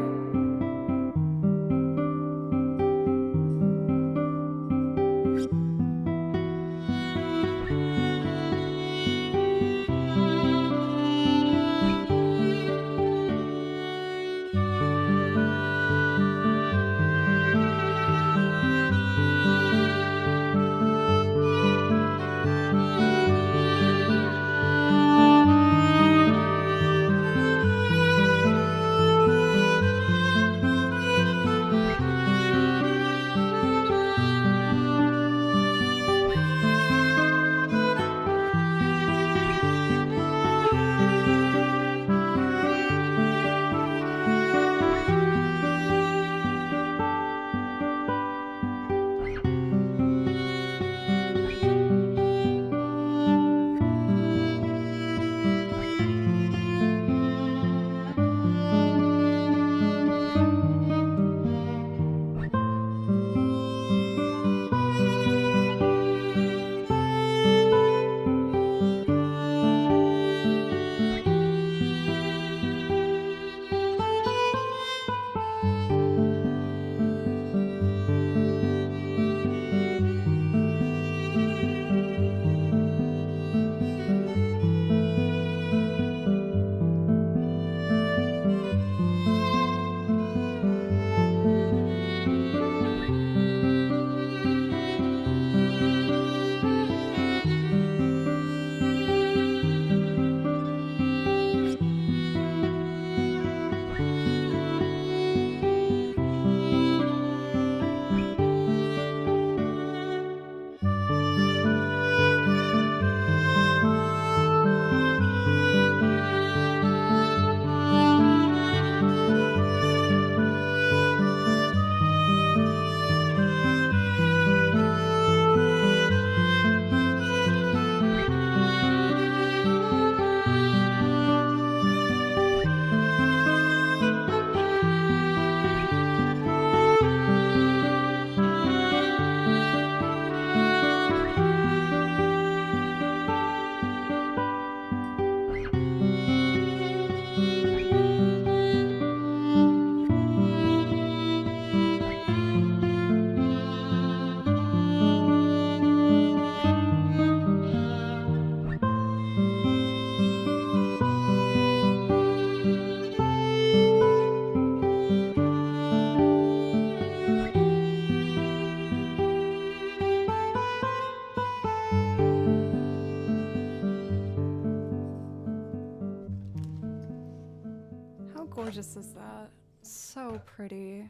gorgeous is that? So pretty.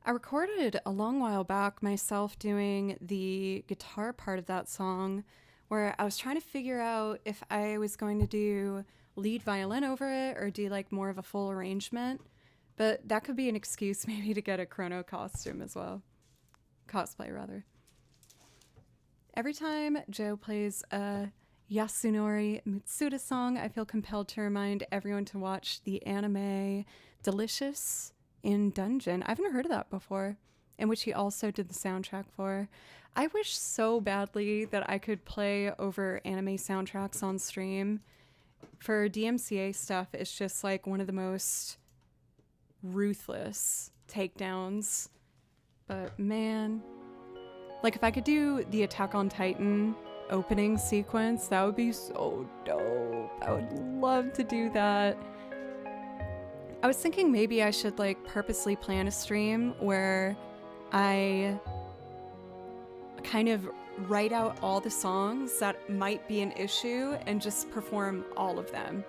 I recorded a long while back myself doing the guitar part of that song where I was trying to figure out if I was going to do lead violin over it or do like more of a full arrangement. But that could be an excuse maybe to get a chrono costume as well. Cosplay, rather. Every time Joe plays a Yasunori Mitsuda song, I feel compelled to remind everyone to watch the anime Delicious in Dungeon. I haven't heard of that before, in which he also did the soundtrack for. I wish so badly that I could play over anime soundtracks on stream. For DMCA stuff, it's just like one of the most ruthless takedowns. But man, like if I could do the Attack on Titan opening sequence, that would be so dope. I would love to do that. I was thinking maybe I should like purposely plan a stream where I kind of write out all the songs that might be an issue and just perform all of them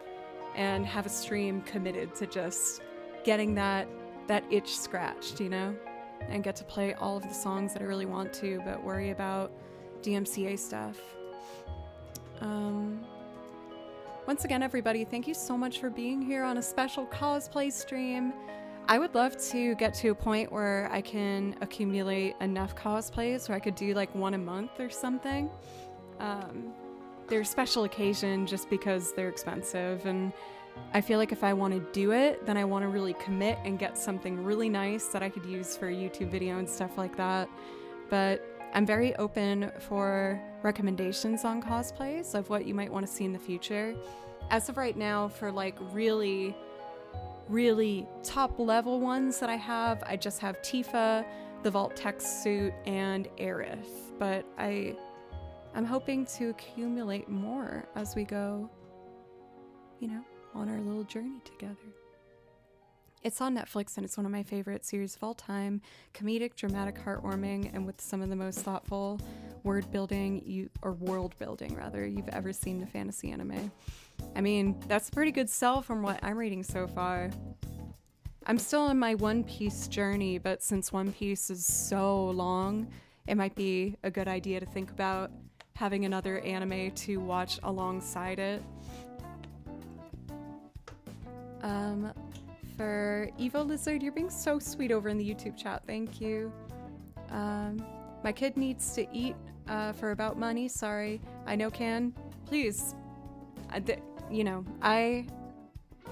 and have a stream committed to just getting that itch scratched, you know, and get to play all of the songs that I really want to, but worry about DMCA stuff. Once again, everybody, thank you so much for being here on a special cosplay stream. I would love to get to a point where I can accumulate enough cosplays where I could do like one a month or something. They're a special occasion just because they're expensive, and I feel like if I want to do it, then I want to really commit and get something really nice that I could use for a YouTube video and stuff like that. But I'm very open for recommendations on cosplays of what you might want to see in the future. As of right now, for like really top level ones that I just have Tifa, the Vault Tech suit, and Aerith. But I'm hoping to accumulate more as we go, you know, on our little journey together. It's on Netflix and it's one of my favorite series of all time. Comedic, dramatic, heartwarming, and with some of the most thoughtful world building you've ever seen in a fantasy anime. I mean, that's a pretty good sell from what I'm reading so far. I'm still on my One Piece journey, but since One Piece is so long, it might be a good idea to think about having another anime to watch alongside it. For Evo Lizard, you're being so sweet over in the YouTube chat. Thank you. My kid needs to eat for about money. Sorry. I know, Can. Please.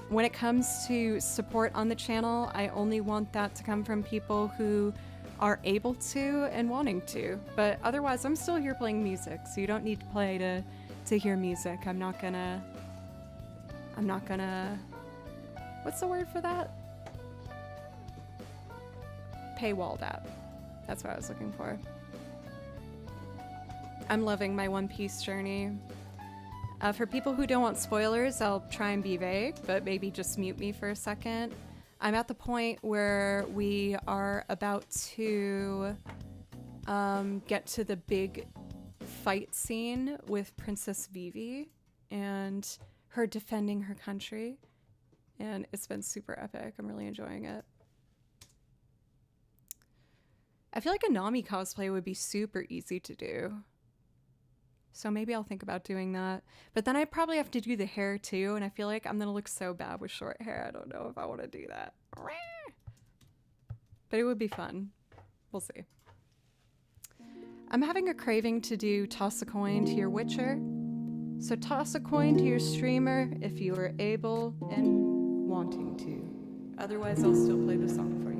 When it comes to support on the channel, I only want that to come from people who are able to and wanting to. But otherwise, I'm still here playing music, so you don't need to play to hear music. I'm not gonna... What's the word for that? Paywall that. That's what I was looking for. I'm loving my One Piece journey. For people who don't want spoilers, I'll try and be vague, but maybe just mute me for a second. I'm at the point where we are about to get to the big fight scene with Princess Vivi and her defending her country. And it's been super epic. I'm really enjoying it. I feel like a Nami cosplay would be super easy to do. So maybe I'll think about doing that. But then I probably have to do the hair too, and I feel like I'm gonna look so bad with short hair. I don't know if I want to do that. But it would be fun. We'll see. I'm having a craving to do toss a coin to your Witcher. So toss a coin to your streamer if you are able and wanting to. Otherwise, I'll still play the song for you.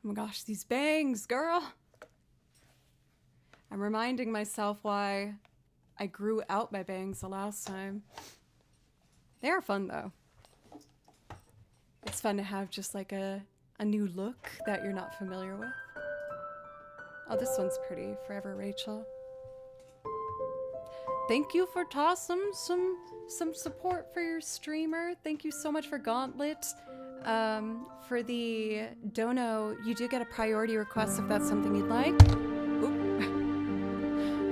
Oh my gosh, these bangs, girl. I'm reminding myself why I grew out my bangs the last time. They are fun though. It's fun to have just like a new look that you're not familiar with. Oh, this one's pretty. Forever Rachel. Thank you for tossing some support for your streamer. Thank you so much for Gauntlet. For the dono, you do get a priority request if that's something you'd like. Oop.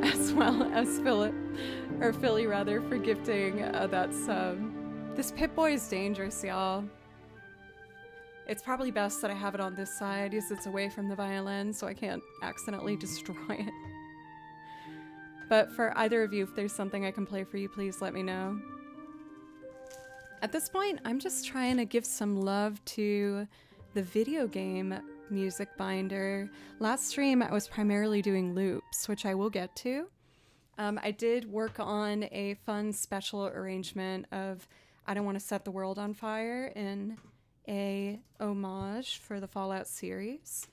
As well as Philly rather, for gifting that sub. This Pip-Boy is dangerous, y'all. It's probably best that I have it on this side because it's away from the violin so I can't accidentally destroy it. But for either of you, if there's something I can play for you, please let me know. At this point, I'm just trying to give some love to the video game music binder. Last stream, I was primarily doing loops, which I will get to. I did work on a fun special arrangement of I Don't Want to Set the World on Fire in a homage for the Fallout series.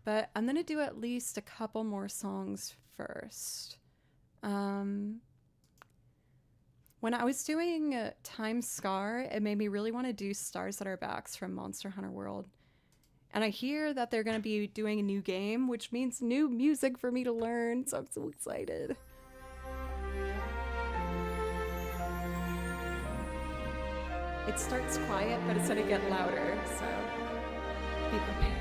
But I'm going to do at least a couple more songs first. When I was doing Time Scar, it made me really want to do Stars at Our Backs from Monster Hunter World. And I hear that they're going to be doing a new game, which means new music for me to learn, so I'm so excited. It starts quiet, but it's going to get louder, so be prepared.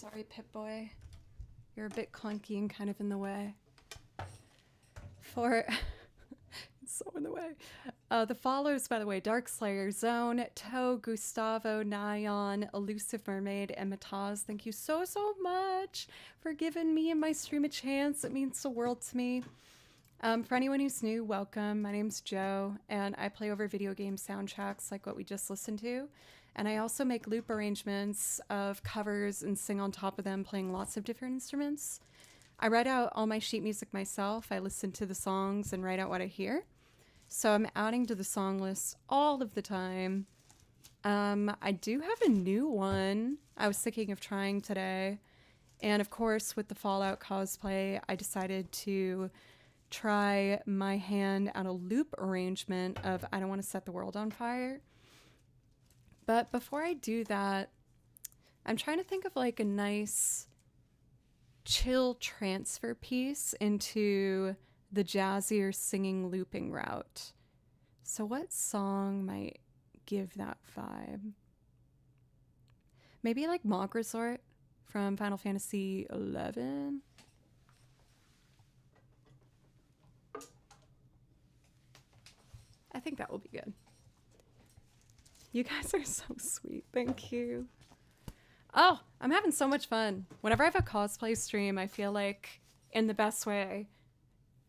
Sorry, Pip-Boy. You're a bit clunky and kind of in the way. For... so in the way. The followers, by the way, Darkslayer, Zone, Toe, Gustavo, Nyan, Elusive Mermaid, and Mataz, thank you so much for giving me and my stream a chance. It means the world to me. For anyone who's new, welcome. My name's Joe, and I play over video game soundtracks like what we just listened to. And I also make loop arrangements of covers and sing on top of them, playing lots of different instruments. I write out all my sheet music myself. I listen to the songs and write out what I hear. So I'm adding to the song list all of the time. I do have a new one I was thinking of trying today. And of course, with the Fallout cosplay, I decided to try my hand at a loop arrangement of I Don't Want to Set the World on Fire. But before I do that, I'm trying to think of like a nice chill transfer piece into the jazzier singing looping route. So what song might give that vibe? Maybe like Mog Resort from Final Fantasy XI? I think that will be good. You guys are so sweet. Thank you. Oh, I'm having so much fun. Whenever I have a cosplay stream, I feel like in the best way,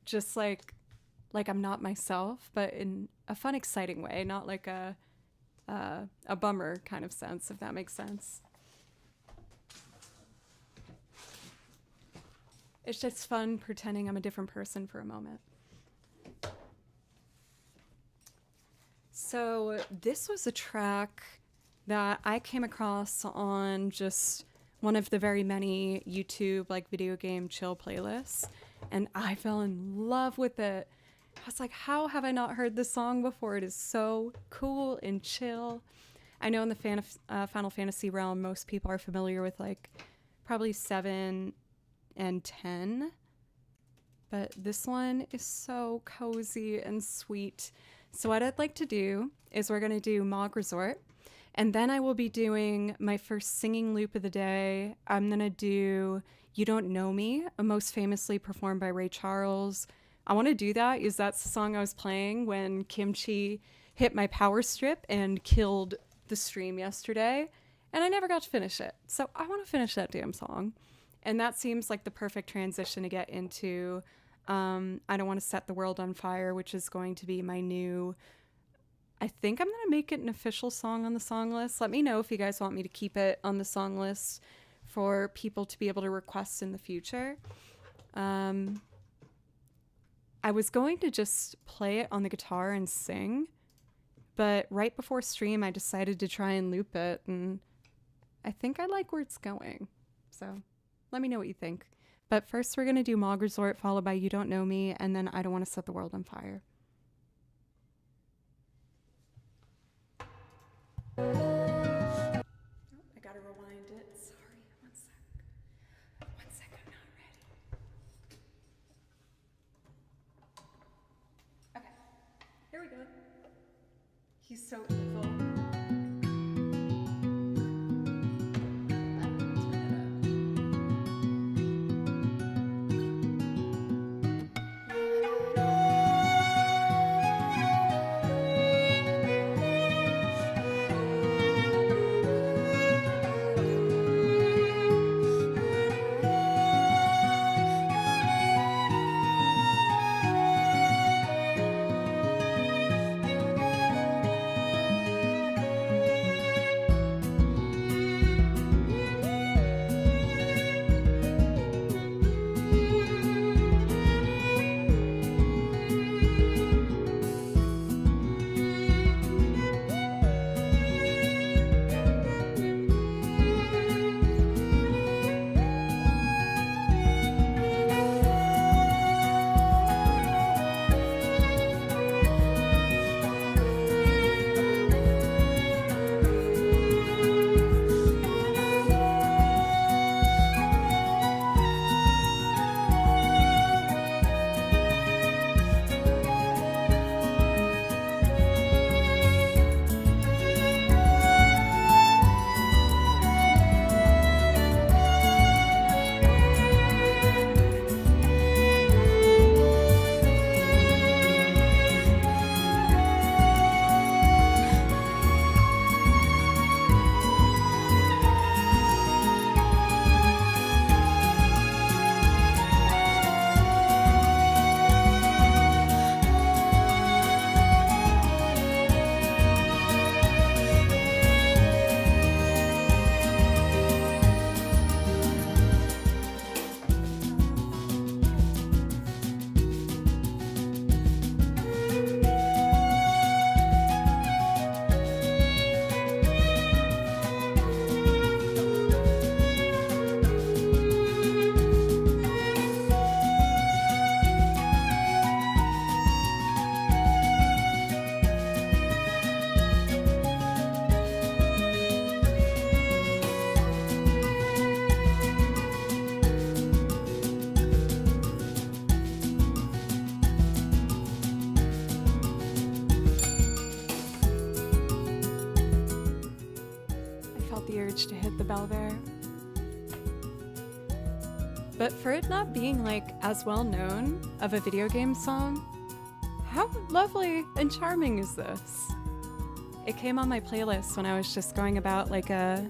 just like I'm not myself, but in a fun, exciting way, not like a bummer kind of sense, if that makes sense. It's just fun pretending I'm a different person for a moment. So this was a track that I came across on just one of the very many YouTube like video game chill playlists, and I fell in love with it. I was like, how have I not heard this song before? It is so cool and chill. I know in the Final Fantasy realm, most people are familiar with like probably 7 and 10, but this one is so cozy and sweet. So what I'd like to do is we're going to do Mog Resort, and then I will be doing my first singing loop of the day. I'm going to do You Don't Know Me, most famously performed by Ray Charles. I want to do that because that's the song I was playing when Kimchi hit my power strip and killed the stream yesterday, and I never got to finish it. So I want to finish that damn song. And that seems like the perfect transition to get into I Don't Want to Set the World on Fire, which is going to be my new... I think I'm going to make it an official song on the song list. Let me know if you guys want me to keep it on the song list for people to be able to request in the future. I was going to just play it on the guitar and sing, but right before stream I decided to try and loop it, and I think I like where it's going. So let me know what you think. But first we're going to do Mog Resort, followed by You Don't Know Me, and then I Don't Want to Set the World on Fire. Oh, I gotta rewind it. Sorry, one sec. One sec, I'm not ready. Okay, here we go. He's so evil. felt the urge to hit the bell there. But for it not being like as well known of a video game song, how lovely and charming is this? It came on my playlist when I was just going about like a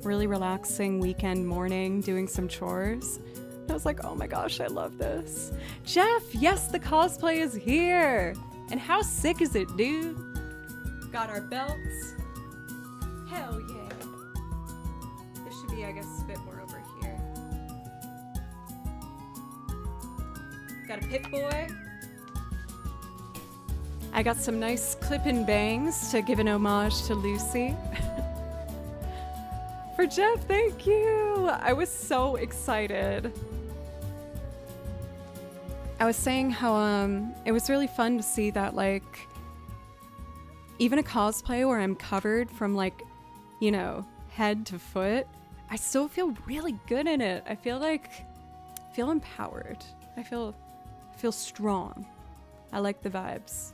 really relaxing weekend morning doing some chores. And I was like, oh my gosh, I love this. Jeff, yes, the cosplay is here. And how sick is it, dude? Got our belts. Hell yeah. This should be, I guess, a bit more over here. Got a pick boy. I got some nice clip-in bangs to give an homage to Lucy. For Jeff, thank you. I was so excited. I was saying how it was really fun to see that, like, even a cosplay where I'm covered from, like, you know, head to foot, I still feel really good in it. I feel empowered. I feel strong. I like the vibes.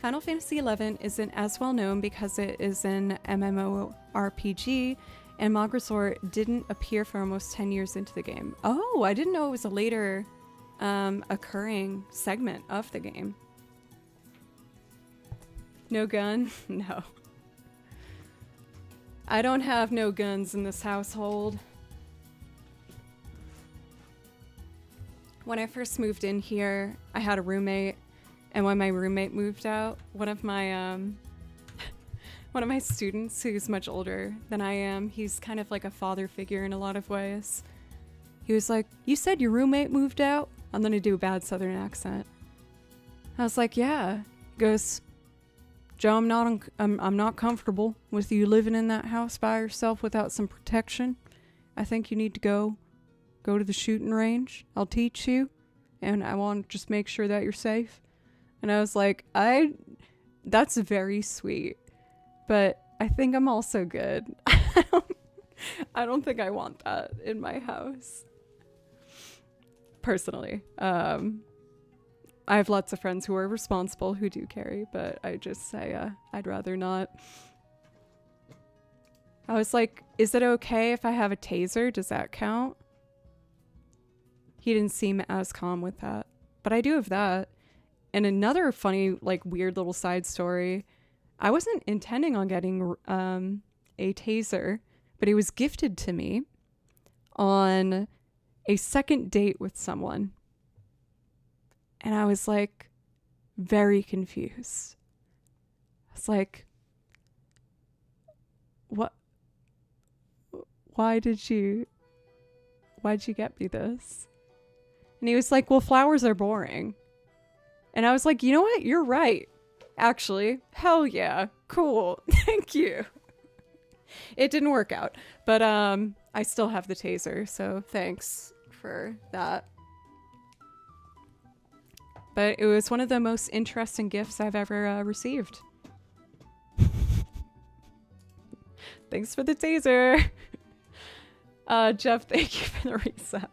Final Fantasy XI isn't as well known because it is an MMORPG, and Magresor didn't appear for almost 10 years into the game. Oh, I didn't know it was a later occurring segment of the game. No gun? No. I don't have no guns in this household. When I first moved in here, I had a roommate. And when my roommate moved out, one of my students who's much older than I am, he's kind of like a father figure in a lot of ways. He was like, "You said your roommate moved out?" I'm gonna do a bad Southern accent. I was like, "Yeah." He goes, "Joe, I'm not comfortable with you living in that house by yourself without some protection. I think you need to go to the shooting range. I'll teach you, and I want to just make sure that you're safe." And I was like, that's very sweet, but I think I'm also good. I don't think I want that in my house. Personally. I have lots of friends who are responsible who do carry, but I just say, I'd rather not. I was like, is it okay if I have a taser? Does that count? He didn't seem as calm with that, but I do have that. And another funny, like, weird little side story, I wasn't intending on getting a taser, but it was gifted to me on a second date with someone. And I was, like, very confused. I was like, what? Why'd you get me this? And he was like, well, flowers are boring. And I was like, you know what? You're right. Actually, hell yeah. Cool. Thank you. It didn't work out, but I still have the taser, so thanks for that. But it was one of the most interesting gifts I've ever received. Thanks for the taser. Jeff, thank you for the reset.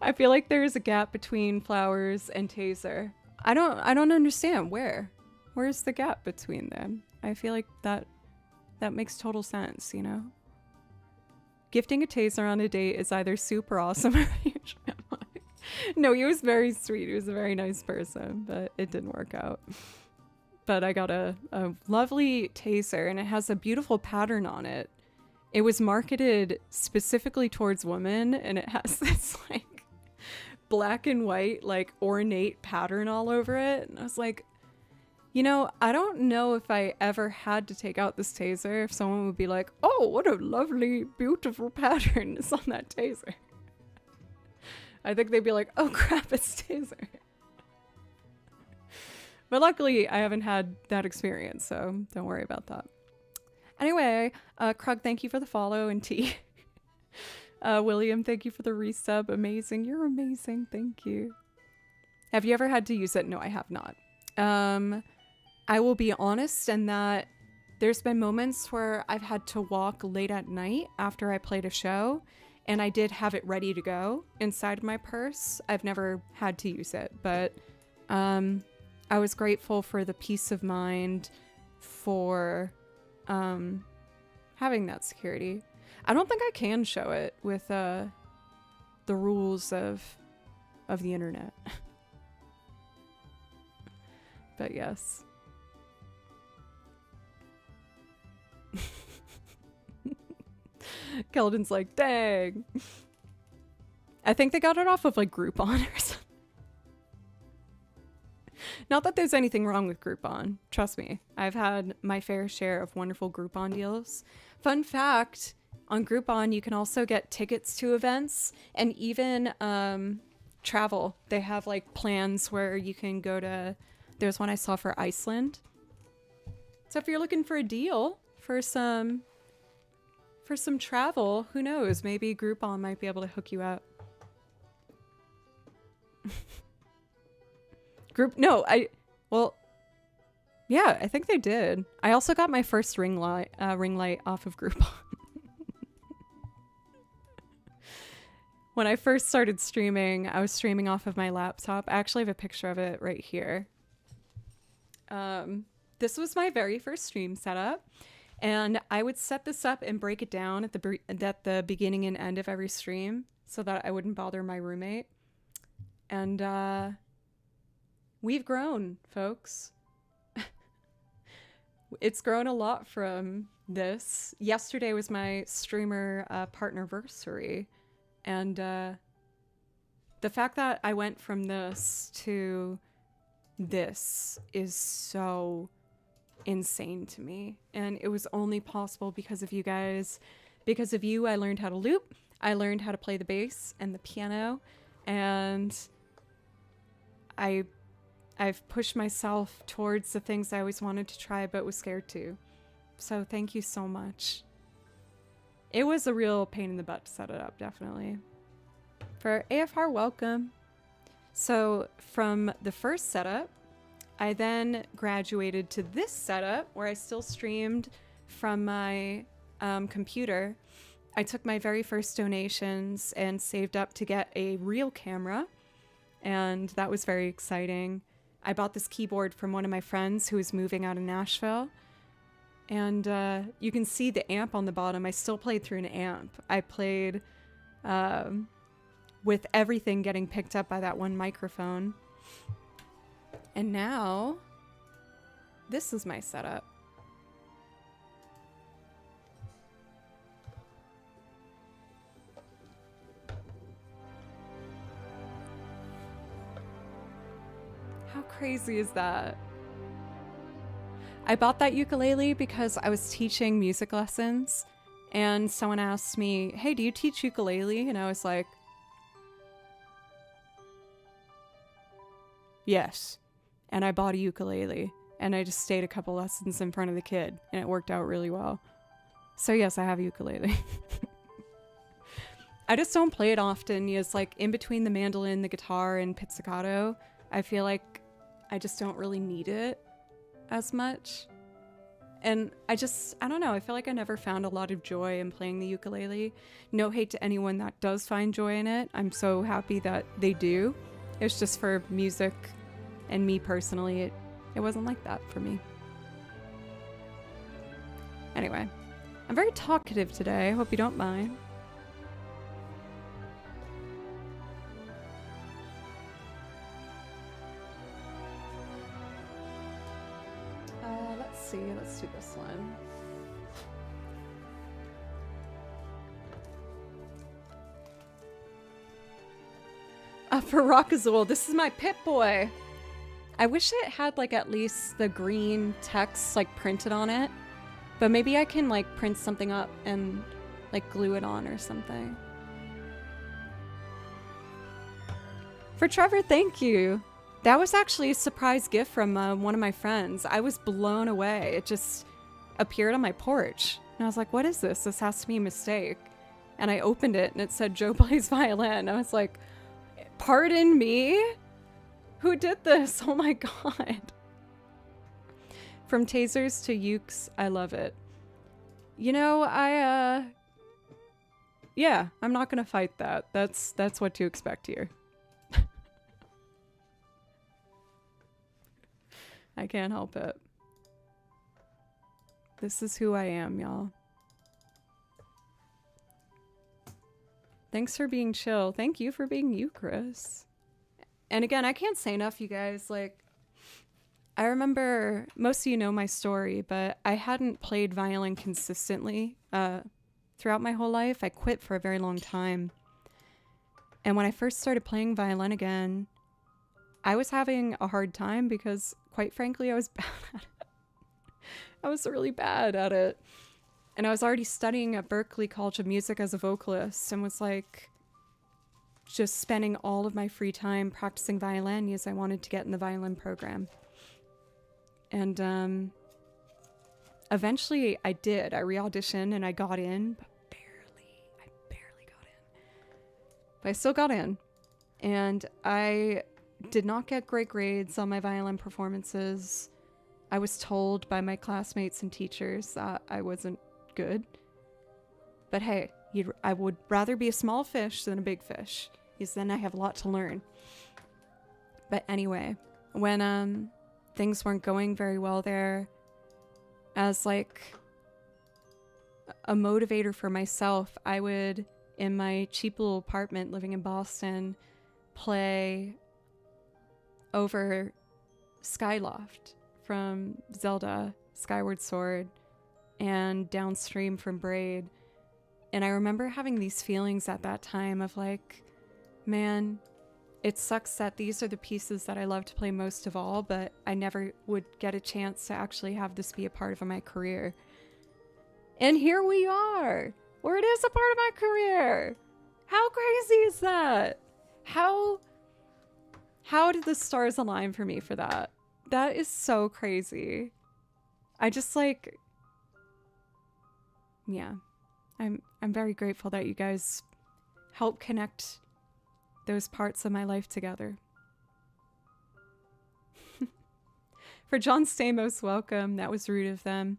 I feel like there's a gap between flowers and taser. I don't understand where's the gap between them. I feel like that makes total sense, you know? Gifting a taser on a date is either super awesome or huge. No, he was very sweet. He was a very nice person, but it didn't work out. But I got a lovely taser, and it has a beautiful pattern on it. It was marketed specifically towards women, and it has this like black and white, like ornate pattern all over it. And I was like, you know, I don't know if I ever had to take out this taser if someone would be like, oh, what a lovely, beautiful pattern is on that taser. I think they'd be like, oh crap, it's taser. But luckily, I haven't had that experience, so don't worry about that. Anyway, Krug, thank you for the follow, and T. William, thank you for the resub. Amazing. You're amazing. Thank you. Have you ever had to use it? No, I have not. I will be honest in that there's been moments where I've had to walk late at night after I played a show, and I did have it ready to go inside my purse. I've never had to use it, but I was grateful for the peace of mind, for having that security. I don't think I can show it with the rules of the internet. But yes. Keldon's like, dang. I think they got it off of like Groupon or something. Not that there's anything wrong with Groupon. Trust me. I've had my fair share of wonderful Groupon deals. Fun fact, on Groupon, you can also get tickets to events and even travel. They have like plans where you can go to, there's one I saw for Iceland. So if you're looking for a deal for some travel, who knows? Maybe Groupon might be able to hook you up. Yeah, I think they did. I also got my first ring light off of Groupon. When I first started streaming, I was streaming off of my laptop. I actually have a picture of it right here. This was my very first stream setup, and I would set this up and break it down at the beginning and end of every stream so that I wouldn't bother my roommate. And we've grown, folks. It's grown a lot from this. Yesterday was my streamer partnerversary, and the fact that I went from this to this is so insane to me, and it was only possible because of you guys. Because of you, I learned how to loop, I learned how to play the bass and the piano, and I've pushed myself towards the things I always wanted to try but was scared to. So thank you so much. It was a real pain in the butt to set it up, definitely. For AFR, welcome. So from the first setup, I then graduated to this setup where I still streamed from my computer. I took my very first donations and saved up to get a real camera, and that was very exciting. I bought this keyboard from one of my friends who was moving out of Nashville, and you can see the amp on the bottom. I still played through an amp. I played with everything getting picked up by that one microphone. And now, this is my setup. How crazy is that? I bought that ukulele because I was teaching music lessons, and someone asked me, hey, do you teach ukulele? And I was like, yes. And I bought a ukulele, and I just stayed a couple lessons in front of the kid, and it worked out really well. So yes, I have a ukulele. I just don't play it often. It's like in between the mandolin, the guitar, and pizzicato. I feel like I just don't really need it as much. And I don't know, I feel like I never found a lot of joy in playing the ukulele. No hate to anyone that does find joy in it. I'm so happy that they do. It's just for music and me personally, it wasn't like that for me. Anyway, I'm very talkative today. I hope you don't mind. Let's see. Let's do this one. For Rock Azul, this is my Pip-Boy. I wish it had like at least the green text like printed on it, but maybe I can like print something up and like glue it on or something. For Trevor, thank you. That was actually a surprise gift from one of my friends. I was blown away. It just appeared on my porch. And I was like, what is this? This has to be a mistake. And I opened it and it said, Joe plays violin. I was like, pardon me? Who did this? Oh my god. From tasers to ukes, I love it. You know, yeah, I'm not gonna fight that. That's what to expect here. I can't help it. This is who I am, y'all. Thanks for being chill. Thank you for being you, Chris. And again, I can't say enough, you guys. Like, I remember, most of you know my story, but I hadn't played violin consistently throughout my whole life. I quit for a very long time. And when I first started playing violin again, I was having a hard time because, quite frankly, I was bad at it. I was really bad at it. And I was already studying at Berklee College of Music as a vocalist and was like just spending all of my free time practicing violin because I wanted to get in the violin program. And eventually I did. I re-auditioned and I got in, but I barely got in. But I still got in. And I did not get great grades on my violin performances. I was told by my classmates and teachers that I wasn't good. But hey, I would rather be a small fish than a big fish, because then I have a lot to learn. But anyway, when things weren't going very well there, as like a motivator for myself, I would, in my cheap little apartment living in Boston, play over Skyloft from Zelda Skyward Sword and Downstream from Braid. And I remember having these feelings at that time of like, man, it sucks that these are the pieces that I love to play most of all, but I never would get a chance to actually have this be a part of my career. And here we are, where it is a part of my career. How crazy is that? How did the stars align for me for that? That is so crazy. I just like, yeah, I'm very grateful that you guys help connect those parts of my life together. For John Stamos, welcome. That was rude of them.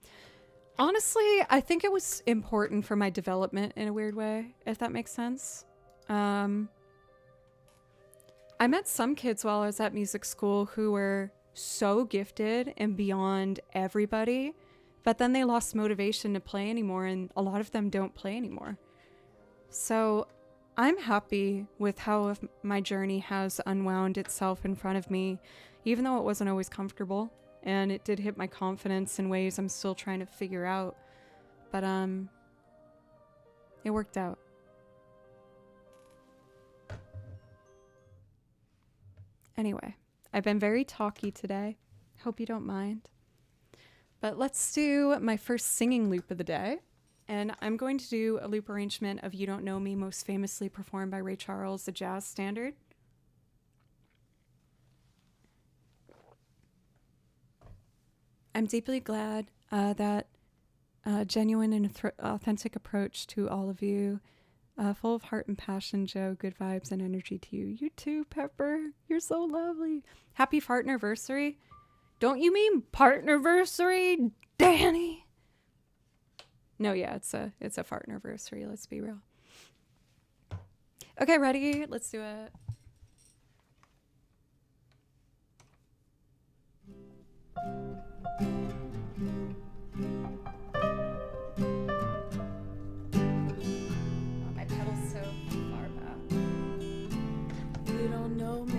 Honestly, I think it was important for my development in a weird way, if that makes sense. I met some kids while I was at music school who were so gifted and beyond everybody, but then they lost motivation to play anymore, and a lot of them don't play anymore. So I'm happy with how my journey has unwound itself in front of me, even though it wasn't always comfortable, and it did hit my confidence in ways I'm still trying to figure out. But it worked out. Anyway, I've been very talky today. Hope you don't mind. But let's do my first singing loop of the day. And I'm going to do a loop arrangement of You Don't Know Me, most famously performed by Ray Charles, a jazz standard. I'm deeply glad that genuine and authentic approach to all of you. Full of heart and passion, Joe. Good vibes and energy to you. You too, Pepper. You're so lovely. Happy fartniversary. Don't you mean partnerversary, Danny? No, yeah, it's a fartniversary. Let's be real. Okay, ready? Let's do it. Know me.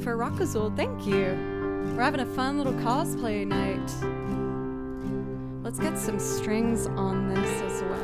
for Rockazul. Thank you. We're having a fun little cosplay night. Let's get some strings on this as well.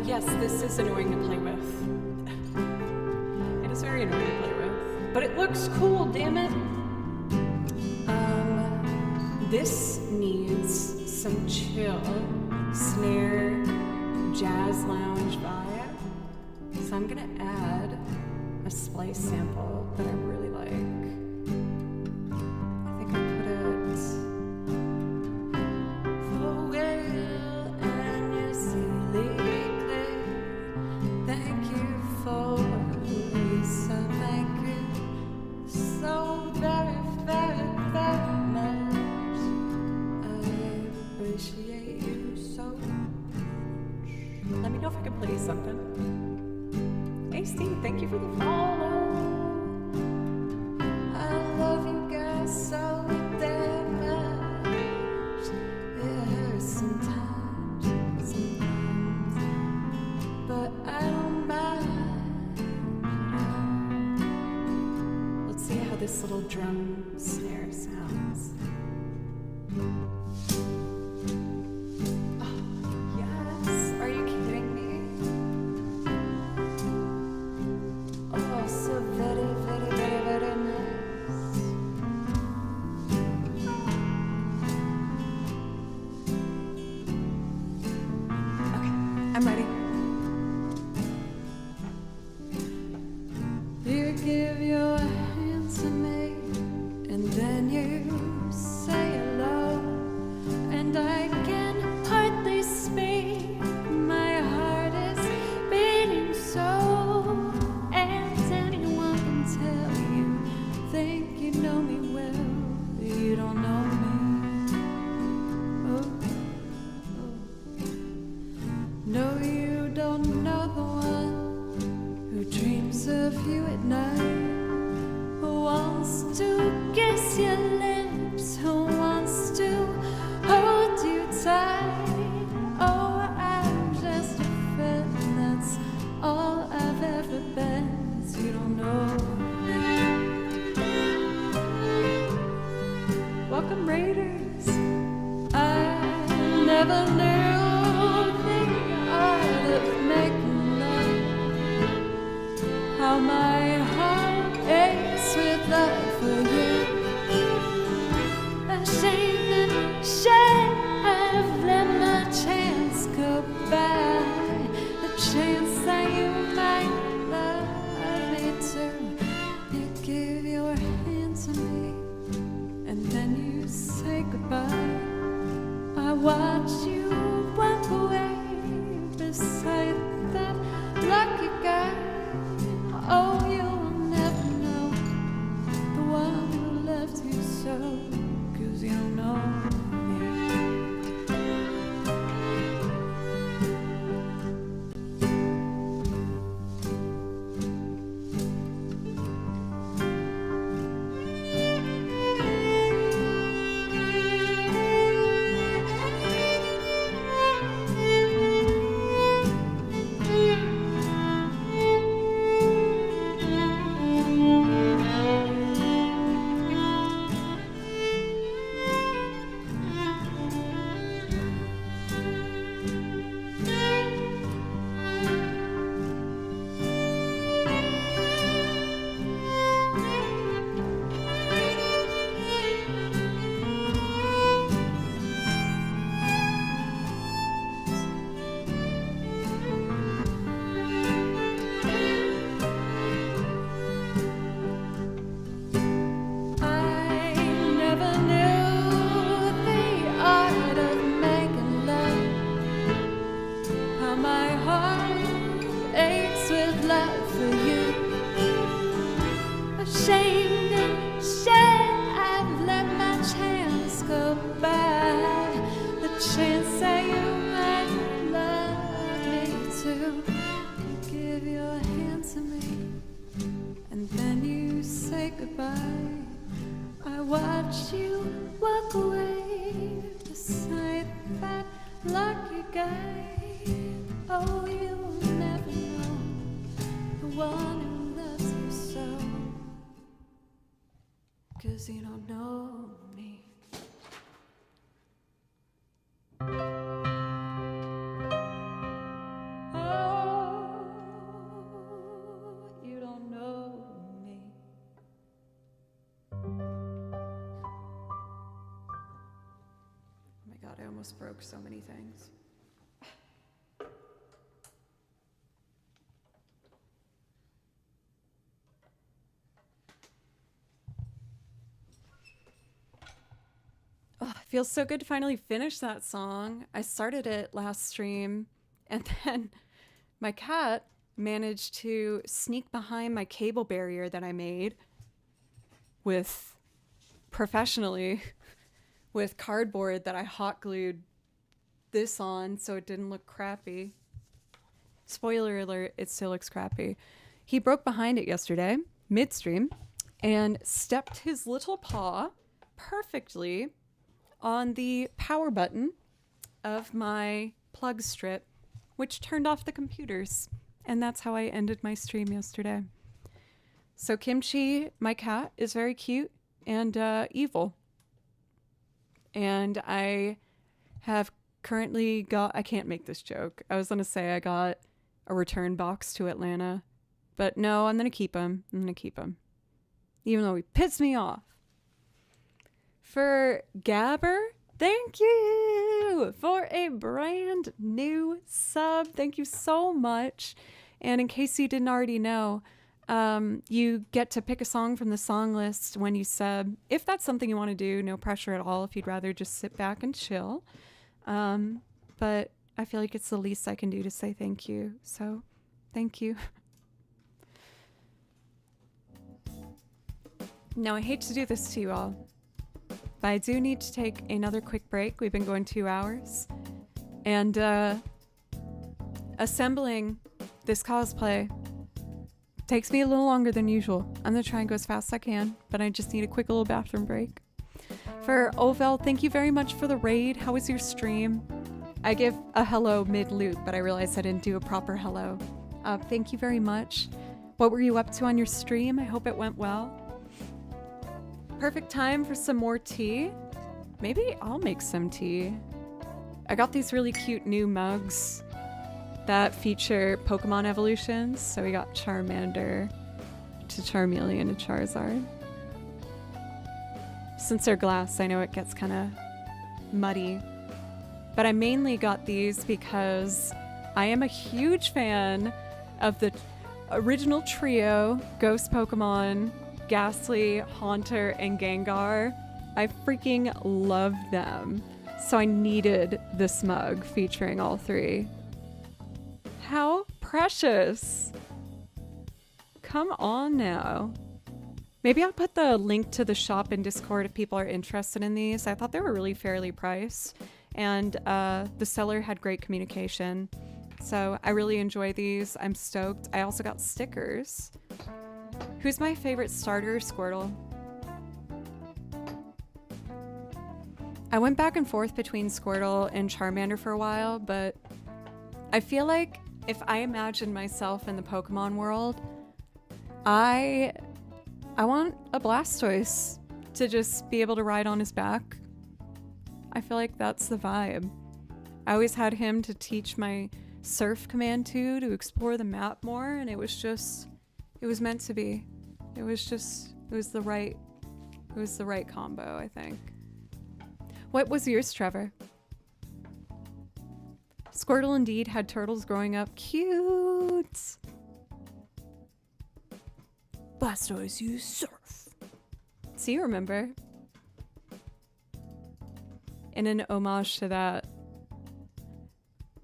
Yes, this is annoying to play with. It is very annoying to play with. But it looks cool, damn it. This needs some chill, snare, jazz lounge vibe. So I'm gonna add a splice sample that I really like. I think I put it something. Hey Steve, thank you for the follow. I love you guys so damn much. It hurts sometimes, but I don't mind. Let's see how this little drum snare sounds. I'm ready. You give your hand to me, and then you say hello, and I can hardly speak. My heart is beating so, and anyone can tell you, think you know me well, you don't know me. No, you don't know the one who dreams of you at night, who wants to kiss your lips, who wants to hold you tight. Oh, I'm just a friend, that's all I've ever been, so you don't know me. Welcome, Raiders. I never knew the art of making love. How my heart aches with love for you. Ashamed and shame, I've let my chance go by. The chance that you might love me too. You give your hand to me, and then you say goodbye. I watch you walk away beside that lucky guy. Oh, you'll never know the one who loved you so, 'cause you don't know me. You don't know me. Oh, you don't know me. Oh my God, I almost broke so many things. Oh, it feels so good to finally finish that song. I started it last stream, and then my cat managed to sneak behind my cable barrier that I made professionally with cardboard that I hot glued this on so it didn't look crappy. Spoiler alert, it still looks crappy. He broke behind it yesterday, midstream, and stepped his little paw perfectly on the power button of my plug strip, which turned off the computers. And that's how I ended my stream yesterday. So Kimchi, my cat, is very cute and evil. And I have currently got, I can't make this joke. I was going to say I got a return box to Atlanta, but no, I'm going to keep him. Even though he pissed me off. For Gabber, thank you for a brand new sub. Thank you so much. And in case you didn't already know, you get to pick a song from the song list when you sub. If that's something you want to do, no pressure at all if you'd rather just sit back and chill. But I feel like it's the least I can do to say thank you. So thank you. Now, I hate to do this to you all, but I do need to take another quick break. We've been going 2 hours. And assembling this cosplay takes me a little longer than usual. I'm going to try and go as fast as I can, but I just need a quick little bathroom break. For Ovel, thank you very much for the raid. How was your stream? I give a hello mid-loop, but I realized I didn't do a proper hello. Thank you very much. What were you up to on your stream? I hope it went well. Perfect time for some more tea. Maybe I'll make some tea. I got these really cute new mugs that feature Pokemon evolutions. So we got Charmander to Charmeleon to Charizard. Since they're glass, I know it gets kind of muddy. But I mainly got these because I am a huge fan of the original trio, Ghost Pokemon, Ghastly, Haunter, and Gengar. I freaking love them. So I needed this mug featuring all three. How precious. Come on now. Maybe I'll put the link to the shop in Discord if people are interested in these. I thought they were really fairly priced, and the seller had great communication. So I really enjoy these. I'm stoked. I also got stickers. Who's my favorite starter? Squirtle. I went back and forth between Squirtle and Charmander for a while, but I feel like if I imagine myself in the Pokemon world, I want a Blastoise to just be able to ride on his back. I feel like that's the vibe. I always had him to teach my surf command to explore the map more, and it was meant to be. It was the right combo, I think. What was yours, Trevor? Squirtle indeed had turtles growing up. Cute! Blastoise, you surf. So you remember. In an homage to that,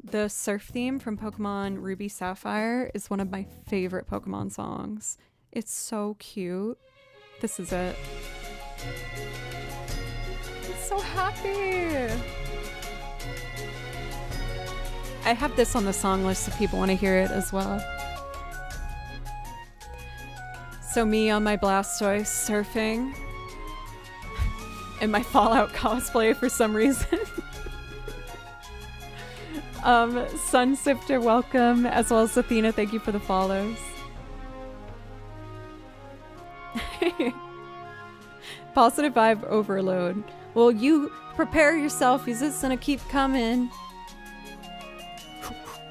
the surf theme from Pokemon Ruby Sapphire is one of my favorite Pokemon songs. It's so cute. This is it. I'm so happy. I have this on the song list if people want to hear it as well. So me on my Blastoise surfing in my Fallout cosplay for some reason. Sunsifter, welcome, as well as Athena, thank you for the follows. Positive vibe overload. Well, you prepare yourself, because it's gonna keep coming.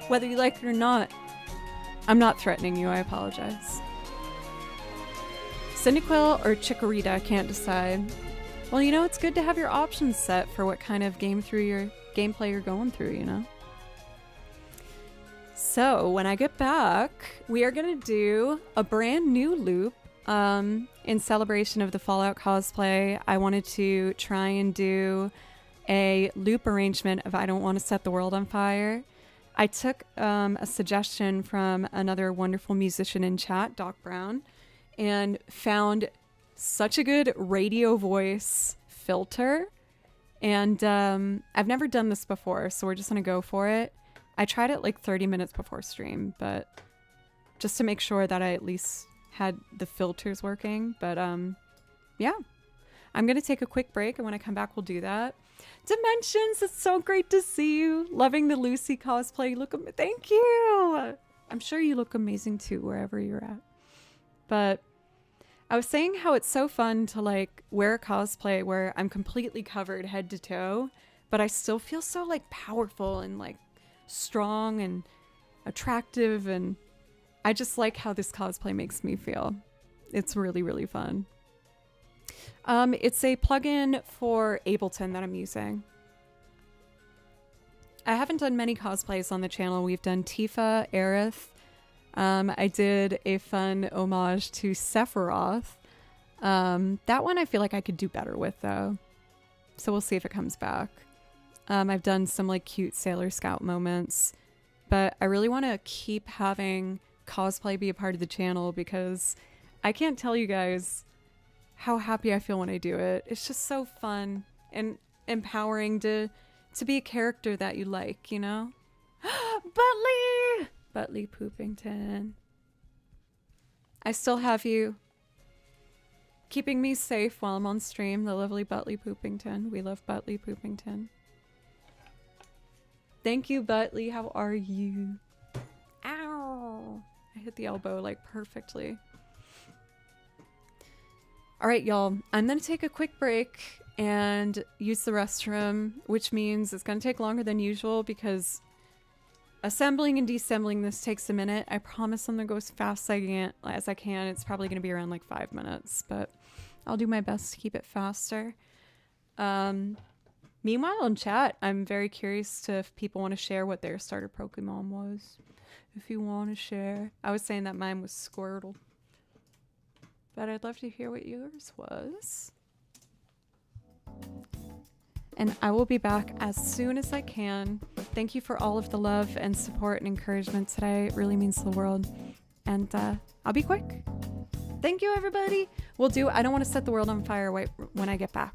Whether you like it or not. I'm not threatening you, I apologize. Cyndaquil or Chikorita, I can't decide. Well, you know, it's good to have your options set for what kind of gameplay you're going through, you know? So, when I get back, we are going to do a brand new loop in celebration of the Fallout cosplay. I wanted to try and do a loop arrangement of I Don't Want to Set the World on Fire. I took a suggestion from another wonderful musician in chat, Doc Brown, and found such a good radio voice filter. And I've never done this before, so we're just going to go for it. I tried it like 30 minutes before stream, but just to make sure that I at least had the filters working. But yeah, I'm going to take a quick break, and when I come back, we'll do that. Dimensions, it's so great to see you. Loving the Lucy cosplay. Thank you. I'm sure you look amazing too, wherever you're at. But I was saying how it's so fun to like wear a cosplay where I'm completely covered head to toe, but I still feel so like powerful and like strong and attractive, and I just like how this cosplay makes me feel. It's really, really fun. It's a plugin for Ableton that I'm using. I haven't done many cosplays on the channel. We've done Tifa, Aerith. I did a fun homage to Sephiroth. That one I feel like I could do better with though. So we'll see if it comes back. I've done some like cute Sailor Scout moments, but I really want to keep having cosplay be a part of the channel because I can't tell you guys how happy I feel when I do it. It's just so fun and empowering to be a character that you like, you know? Butley Poopington. I still have you keeping me safe while I'm on stream, the lovely Butley Poopington. We love Butley Poopington. Thank you, Butley. How are you? Ow! I hit the elbow like perfectly. All right, y'all. I'm going to take a quick break. and use the restroom, which means it's going to take longer than usual because assembling and deassembling this takes a minute. I promise I'm going to go as fast as I can. It's probably going to be around like 5 minutes, but I'll do my best to keep it faster. Meanwhile, in chat, I'm very curious to if people want to share what their starter Pokemon was. If you want to share. I was saying that mine was Squirtle. But I'd love to hear what yours was. And I will be back as soon as I can. Thank you for all of the love and support and encouragement today. It really means the world. And I'll be quick. Thank you, everybody. I don't want to set the world on fire when I get back.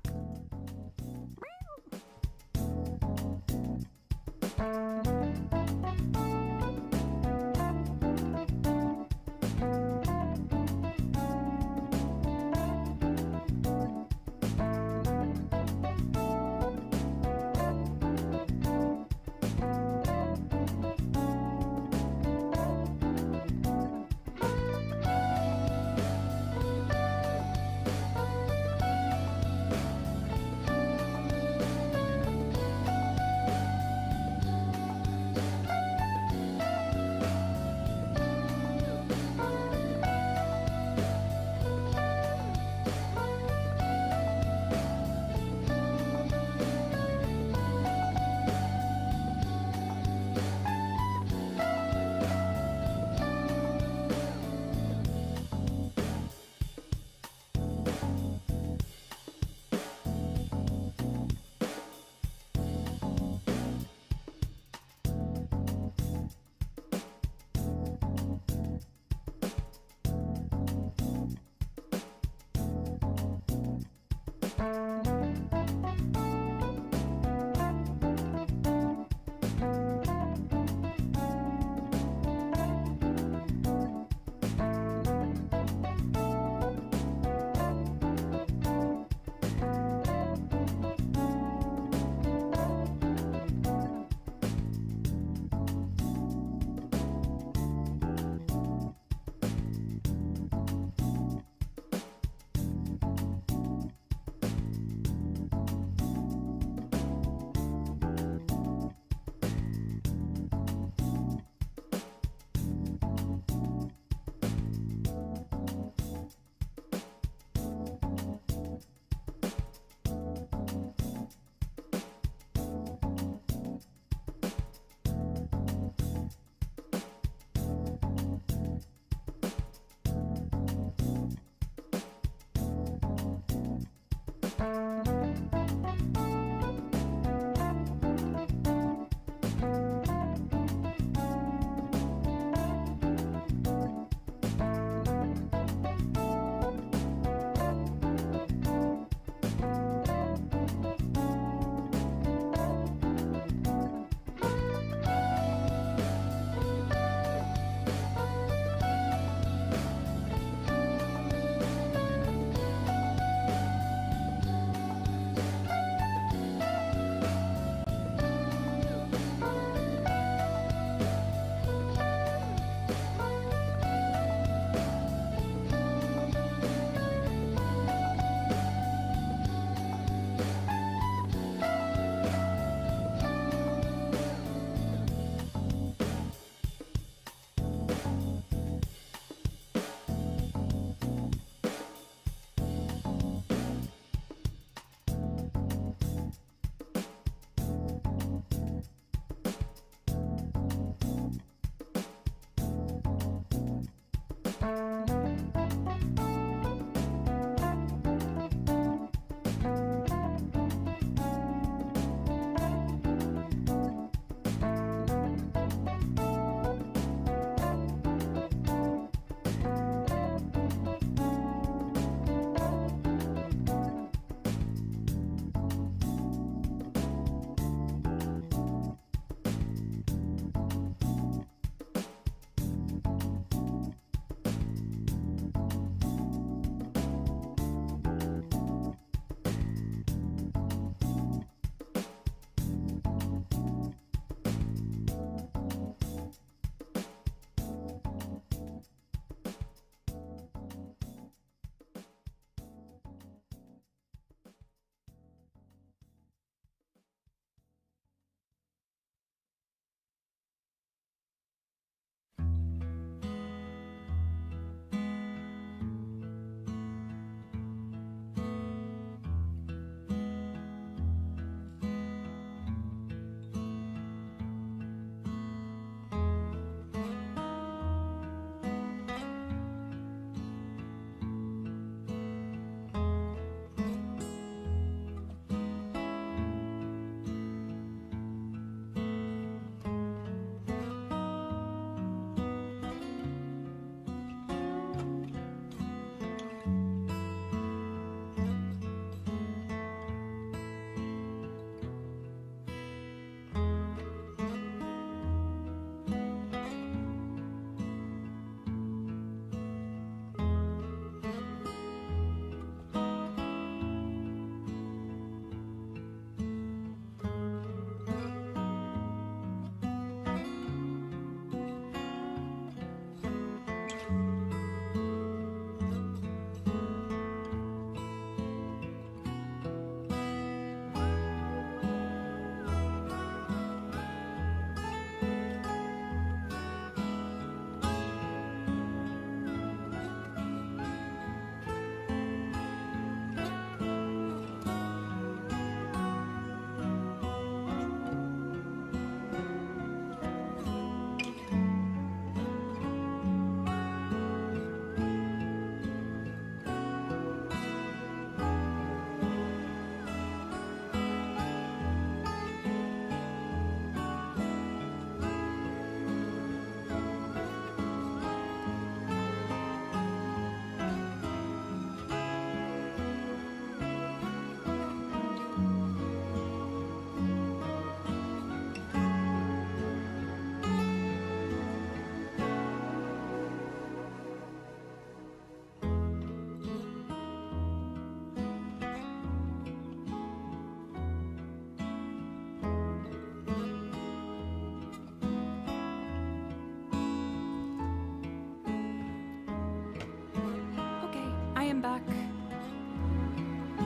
welcome back.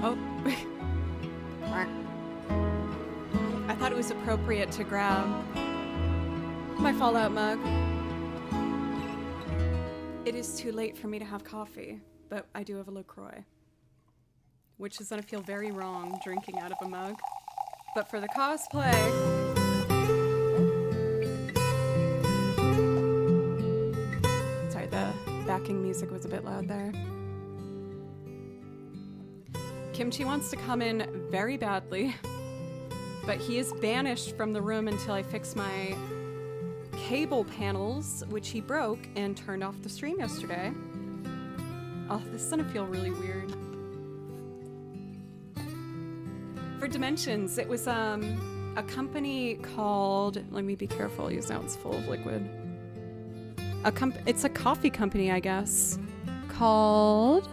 Oh. I thought it was appropriate to grab my Fallout mug. It is too late for me to have coffee, but I do have a LaCroix, which is gonna feel very wrong drinking out of a mug. But for the cosplay, sorry, the backing music was a bit loud there. Kimchi wants to come in very badly, but he is banished from the room until I fix my cable panels, which he broke and turned off the stream yesterday. Oh, this is gonna feel really weird. For Dimensions, it was a company called, let me be careful, use now it's full of liquid. It's a coffee company, I guess, called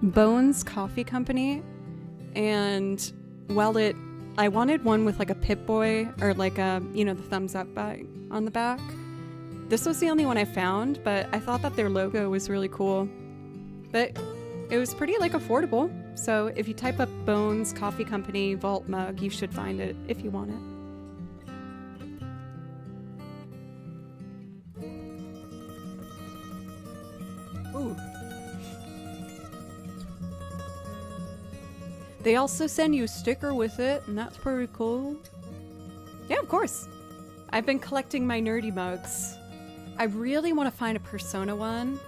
Bones Coffee Company. And while I wanted one with like a Pip-Boy or like a, you know, the thumbs up on the back. This was the only one I found, but I thought that their logo was really cool. But it was pretty like affordable. So if you type up Bones Coffee Company Vault Mug, you should find it if you want it. Ooh. They also send you a sticker with it, and that's pretty cool. Yeah, of course. I've been collecting my nerdy mugs. I really want to find a Persona one.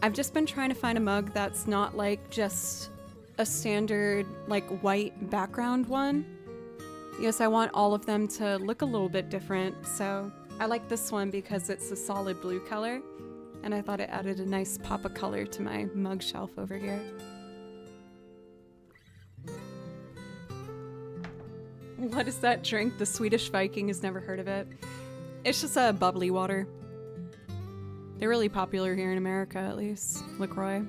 I've just been trying to find a mug that's not like just a standard like white background one. Yes, I want all of them to look a little bit different, so I like this one because it's a solid blue color, and I thought it added a nice pop of color to my mug shelf over here. What is that drink? The Swedish Viking has never heard of it. It's just a bubbly water. They're really popular here in America, at least. LaCroix.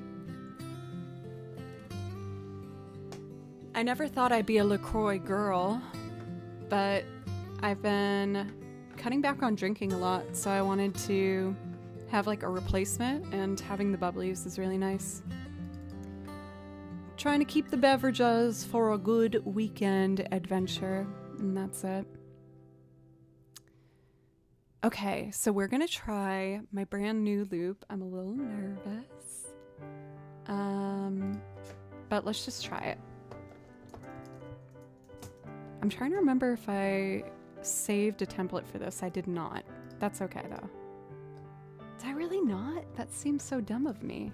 I never thought I'd be a LaCroix girl, but I've been cutting back on drinking a lot, so I wanted to have like a replacement, and having the bubblies is really nice. Trying to keep the beverages for a good weekend adventure, and that's it. Okay, so we're gonna try my brand new loop. I'm a little nervous, but let's just try it. I'm trying to remember if I saved a template for this. I did not. That's okay though. Did I really not? That seems so dumb of me.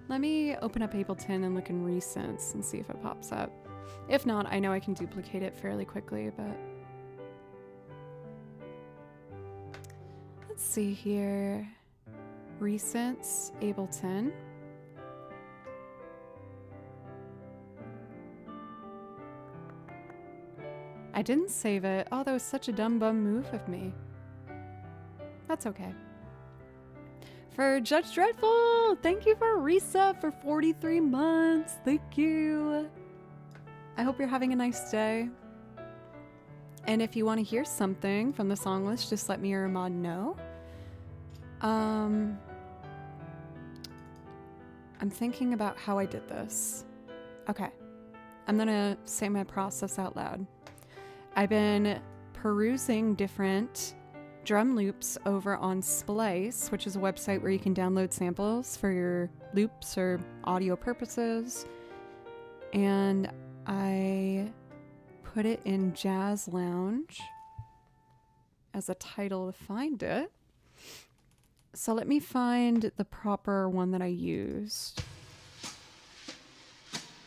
Let me open up Ableton and look in Recents and see if it pops up. If not, I know I can duplicate it fairly quickly, but... Let's see here. Recents, Ableton. I didn't save it. Oh, that was such a dumb bum move of me. That's okay. For Judge Dreadful, thank you for a resub for 43 months. Thank you. I hope you're having a nice day. And if you want to hear something from the song list, just let me or Ahmad know. I'm thinking about how I did this. Okay. I'm gonna say my process out loud. I've been perusing different drum loops over on Splice, which is a website where you can download samples for your loops or audio purposes. And I put it in Jazz Lounge as a title to find it. So let me find the proper one that I used.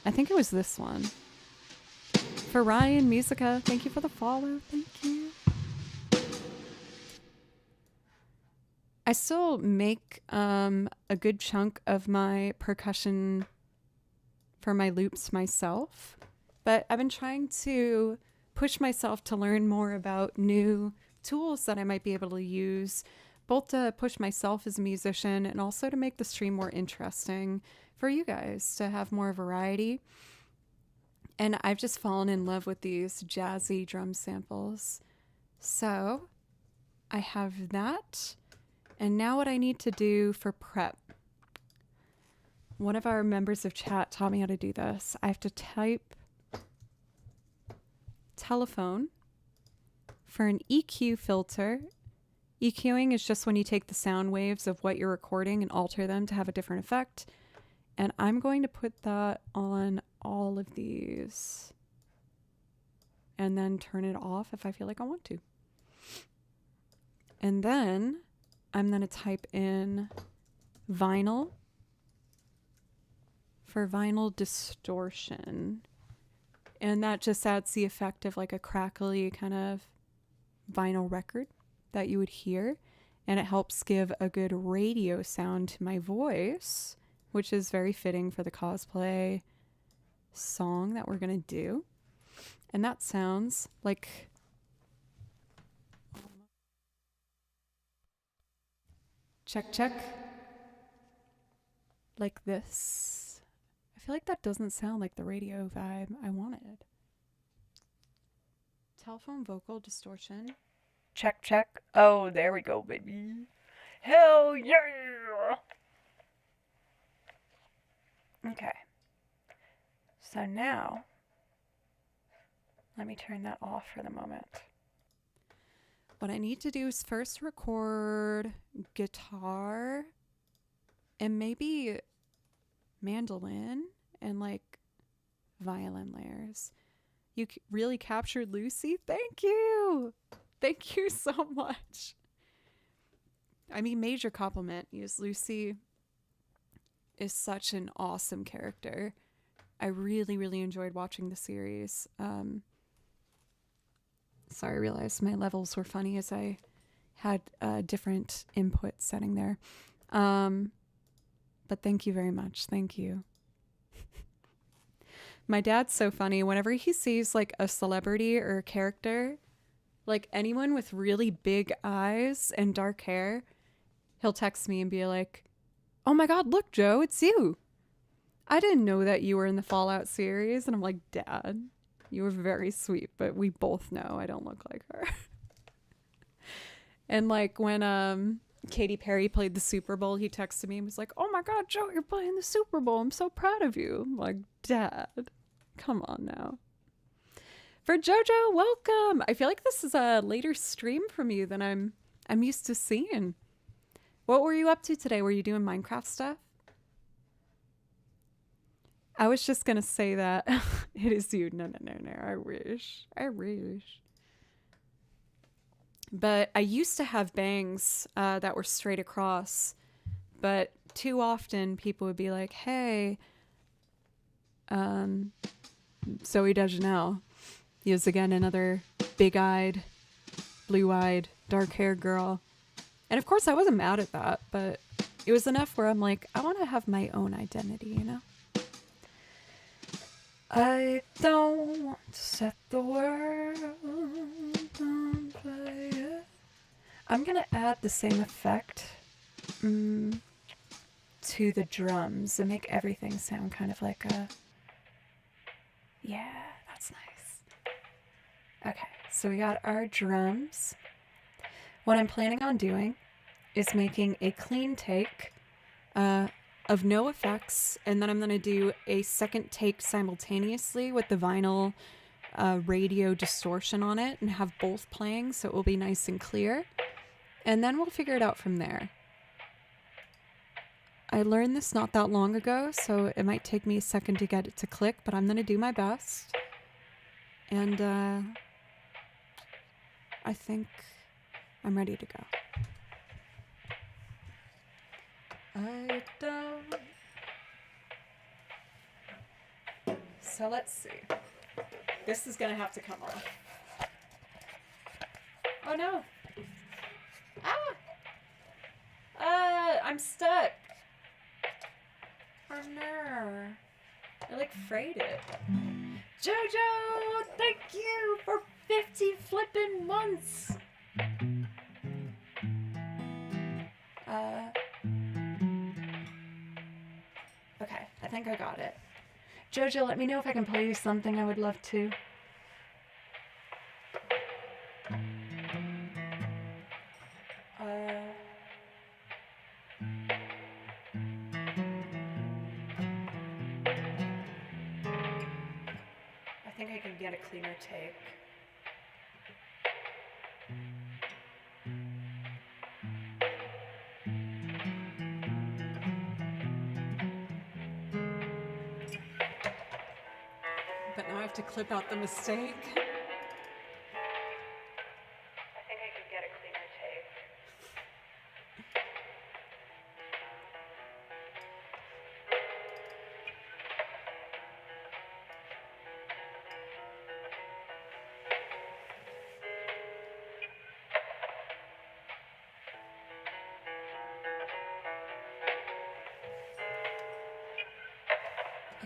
I think it was this one. For Ryan Musica, thank you for the follow. Thank you. I still make a good chunk of my percussion for my loops myself, but I've been trying to push myself to learn more about new tools that I might be able to use, both to push myself as a musician and also to make the stream more interesting for you guys, to have more variety. And I've just fallen in love with these jazzy drum samples. So I have that. And now what I need to do for prep. One of our members of chat taught me how to do this. I have to type telephone for an EQ filter. EQing is just when you take the sound waves of what you're recording and alter them to have a different effect. And I'm going to put that on all of these and then turn it off if I feel like I want to. And then I'm going to type in vinyl for vinyl distortion. And that just adds the effect of like a crackly kind of vinyl record that you would hear. And it helps give a good radio sound to my voice, which is very fitting for the cosplay song that we're going to do. And that sounds like... Check, check. Like this. I feel like that doesn't sound like the radio vibe I wanted. Telephone vocal distortion. Check, check. Oh, there we go, baby. Hell yeah! Okay. So now, let me turn that off for the moment. What I need to do is first record guitar and maybe mandolin and like violin layers. You really captured Lucy. Thank you. Thank you so much. I mean, major compliment. Yes, Lucy is such an awesome character. I really, really enjoyed watching the series. Sorry, I realized my levels were funny as I had different input setting there. But thank you very much. Thank you. My dad's so funny. Whenever he sees like a celebrity or a character, like anyone with really big eyes and dark hair, he'll text me and be like, "Oh my God, look, Joe, it's you. I didn't know that you were in the Fallout series." And I'm like, "Dad, you were very sweet, but we both know I don't look like her." And like when Katy Perry played the Super Bowl, he texted me and was like, "Oh my God, Joe, you're playing the Super Bowl. I'm so proud of you." I'm like, "Dad, come on now." For JoJo, welcome. I feel like this is a later stream from you than I'm used to seeing. What were you up to today? Were you doing Minecraft stuff? I was just gonna say that it is you. No. I wish. But I used to have bangs that were straight across, but too often people would be like, "Hey, Zoe Deschanel is again another big-eyed, blue-eyed, dark-haired girl." And of course I wasn't mad at that, but it was enough where I'm like, I want to have my own identity, you know? I don't want to set the world on fire. I'm gonna add the same effect to the drums and make everything sound kind of like a... Yeah, that's nice. Okay, so we got our drums. What I'm planning on doing is making a clean take of no effects, and then I'm going to do a second take simultaneously with the vinyl radio distortion on it and have both playing so it will be nice and clear. And then we'll figure it out from there. I learned this not that long ago, so it might take me a second to get it to click, but I'm going to do my best. And I think I'm ready to go. I don't... So let's see. This is gonna have to come off. Oh no! I'm stuck! Oh no! I like frayed it. JoJo! Thank you for 50 flippin' months! Okay, I think I got it. JoJo, let me know if I can play you something. I would love to. I could get a cleaner take. But now I have to clip out the mistake. I think I could get a cleaner take.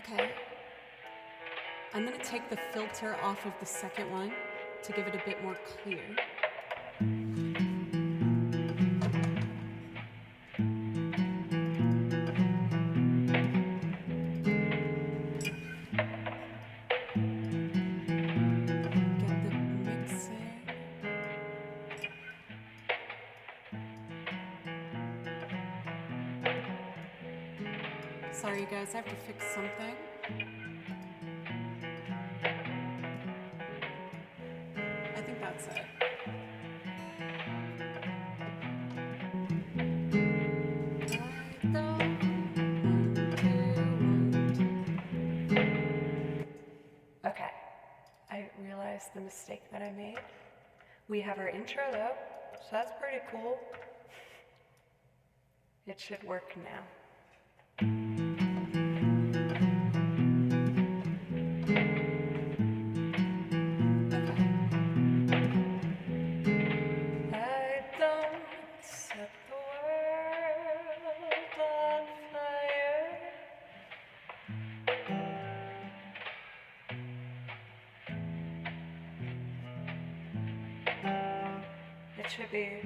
Okay. I'm going to take the filter off of the second one to give it a bit more clear. Get the mixing. Sorry, you guys, I have to fix something. I think that's it. Okay, I realized the mistake that I made. We have our intro though, so that's pretty cool. It should work now. It should be.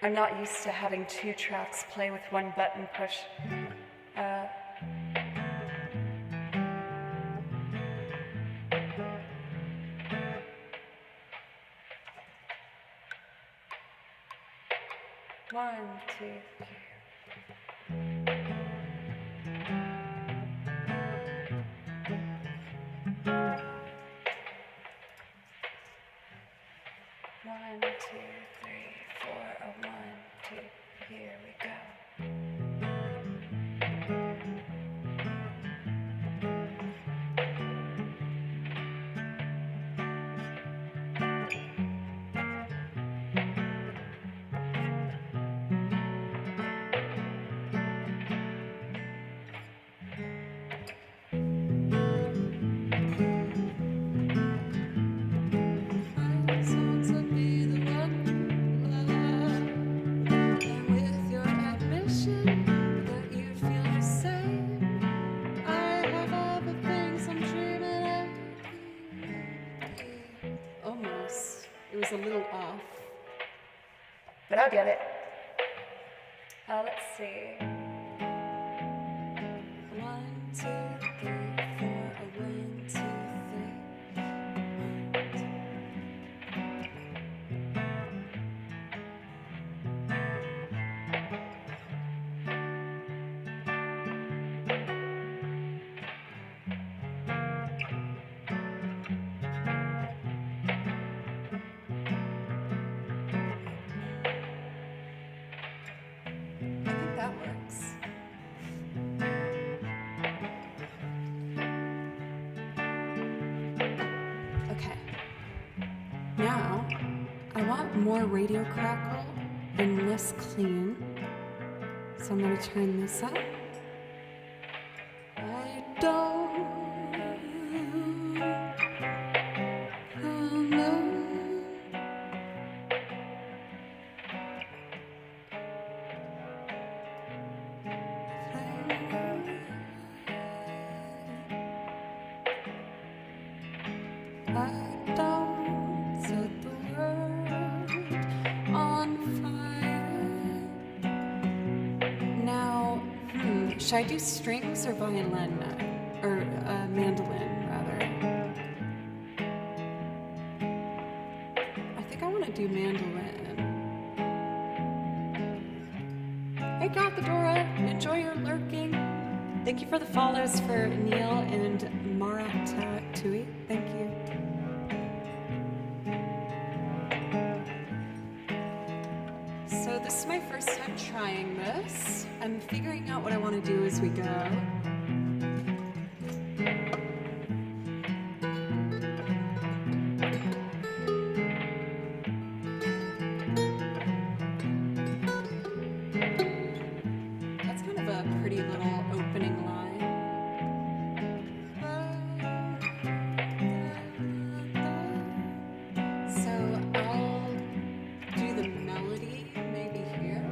I'm not used to having two tracks play with one button push. One, two, three. One, two, three, four. Oh, one, two. Here we go. It was a little off, but I'll get it. Let's see. 1, 2, 3, 4. Now, I want more radio crackle and less clean. So I'm going to turn this up. I don't know. I don't set the world on fire. Now, should I do strings or violin? Or mandolin, rather? I think I want to do mandolin. Hey, Gathadora, enjoy your lurking. Thank you for the follows for Neil and Maratui. Thank you. So this is my first time trying this. I'm figuring out what I want to do as we go. That's kind of a pretty little opening line. So I'll do the melody maybe here.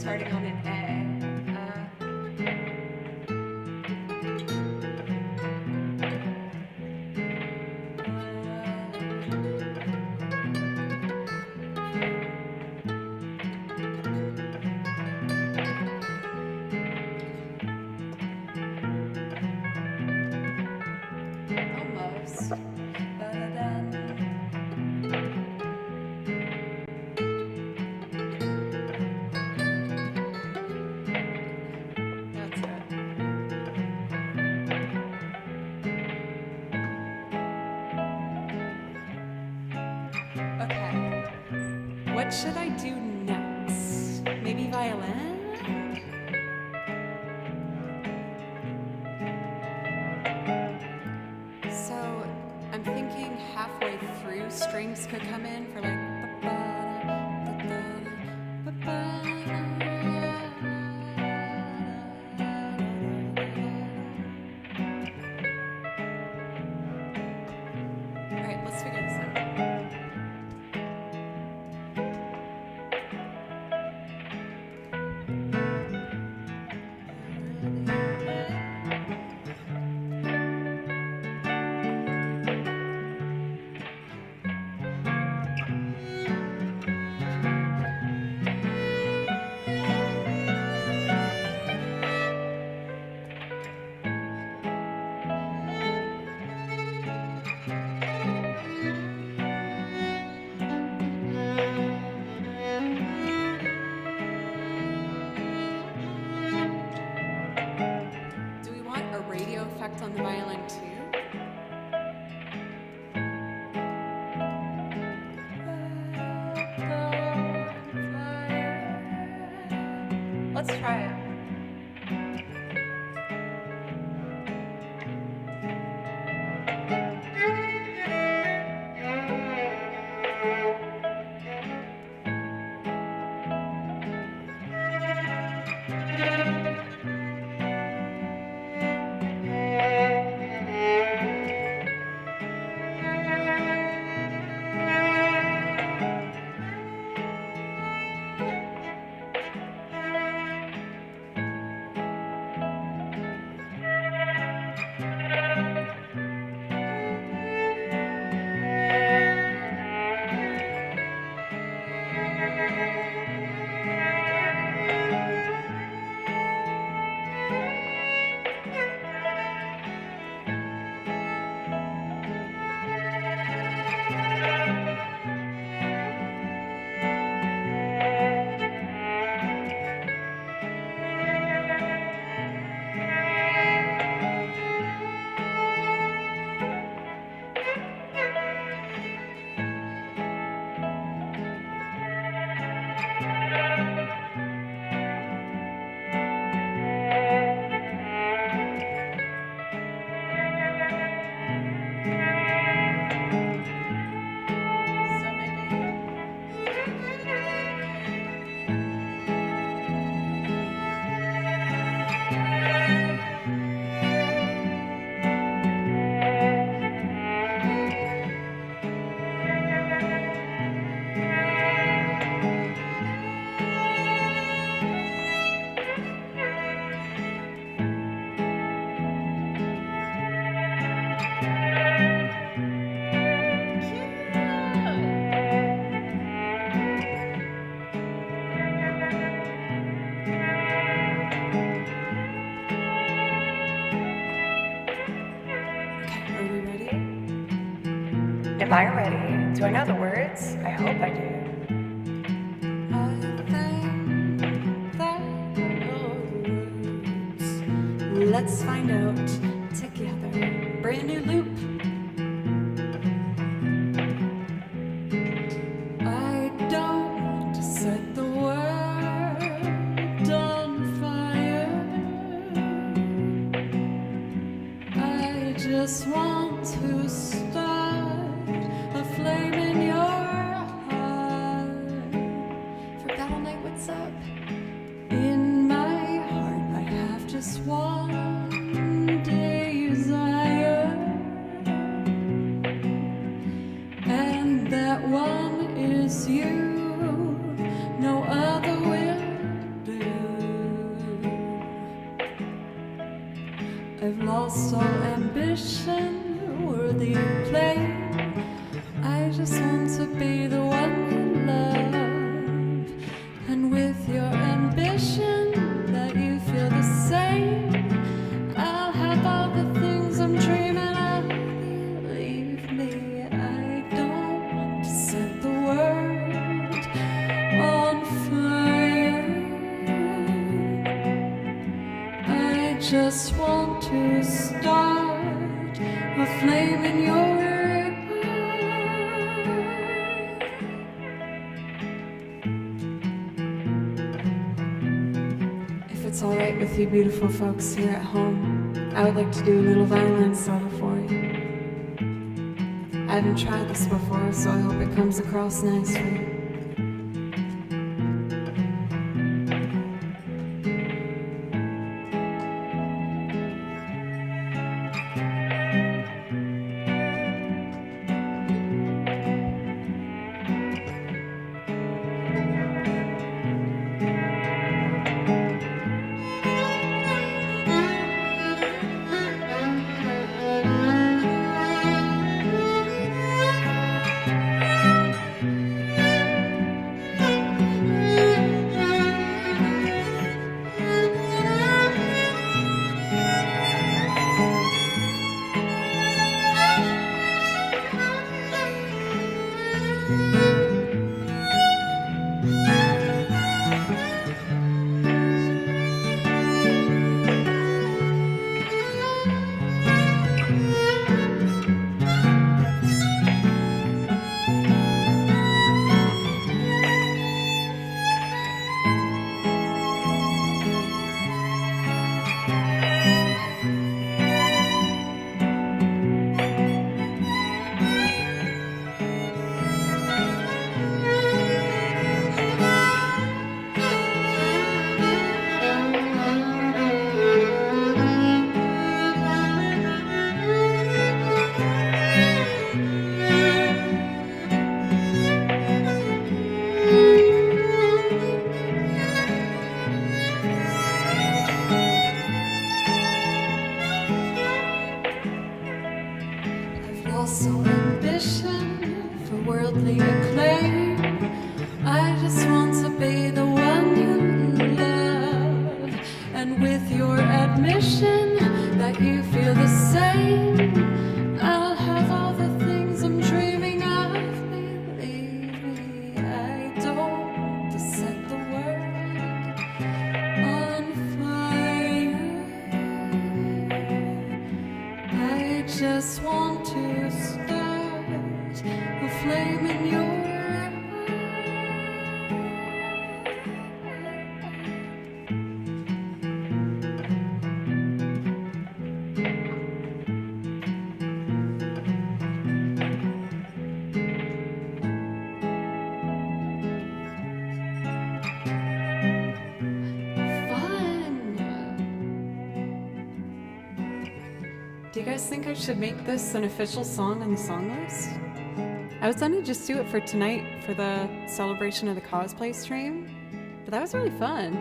starting on an A. Almost. That's it. Okay. What should I do next? Maybe violin? So I'm thinking halfway through strings could come in for like all right, let's figure this out. Do we want a radio effect on the violin too? Let's try it. So maybe. Okay, are we ready?
Am I ready? Do I know the words? I hope I do.
I think that I know the words. Let's find out together. Brand new loop. I don't want to set the world on fire. I just want to start a flame in your heart. For Battle Night, what's up? In my heart, I have just one desire, and that one is you. No other will do. lost all ambition, worthy acclaim. I just want to be the one you love, and with your ambition that you feel the same. I'll have all the things I'm dreaming of. Believe me, I don't want to set the world on fire. I just want to start a flame in your heart. If it's all right with you beautiful folks here at home, I would like to do a little violin solo for you. I haven't tried this before, so I hope it comes across nice for you. Also ambition for worldly acclaim. I just want to be the one you love, and with your admission that you feel the same, I'll have all the things I'm dreaming of. Believe me, I don't want to set the world on fire. I just want to start a flame in your heart. Do you guys think I should make this an official song on the song list? I was gonna just do it for tonight for the celebration of the cosplay stream, but that was really fun.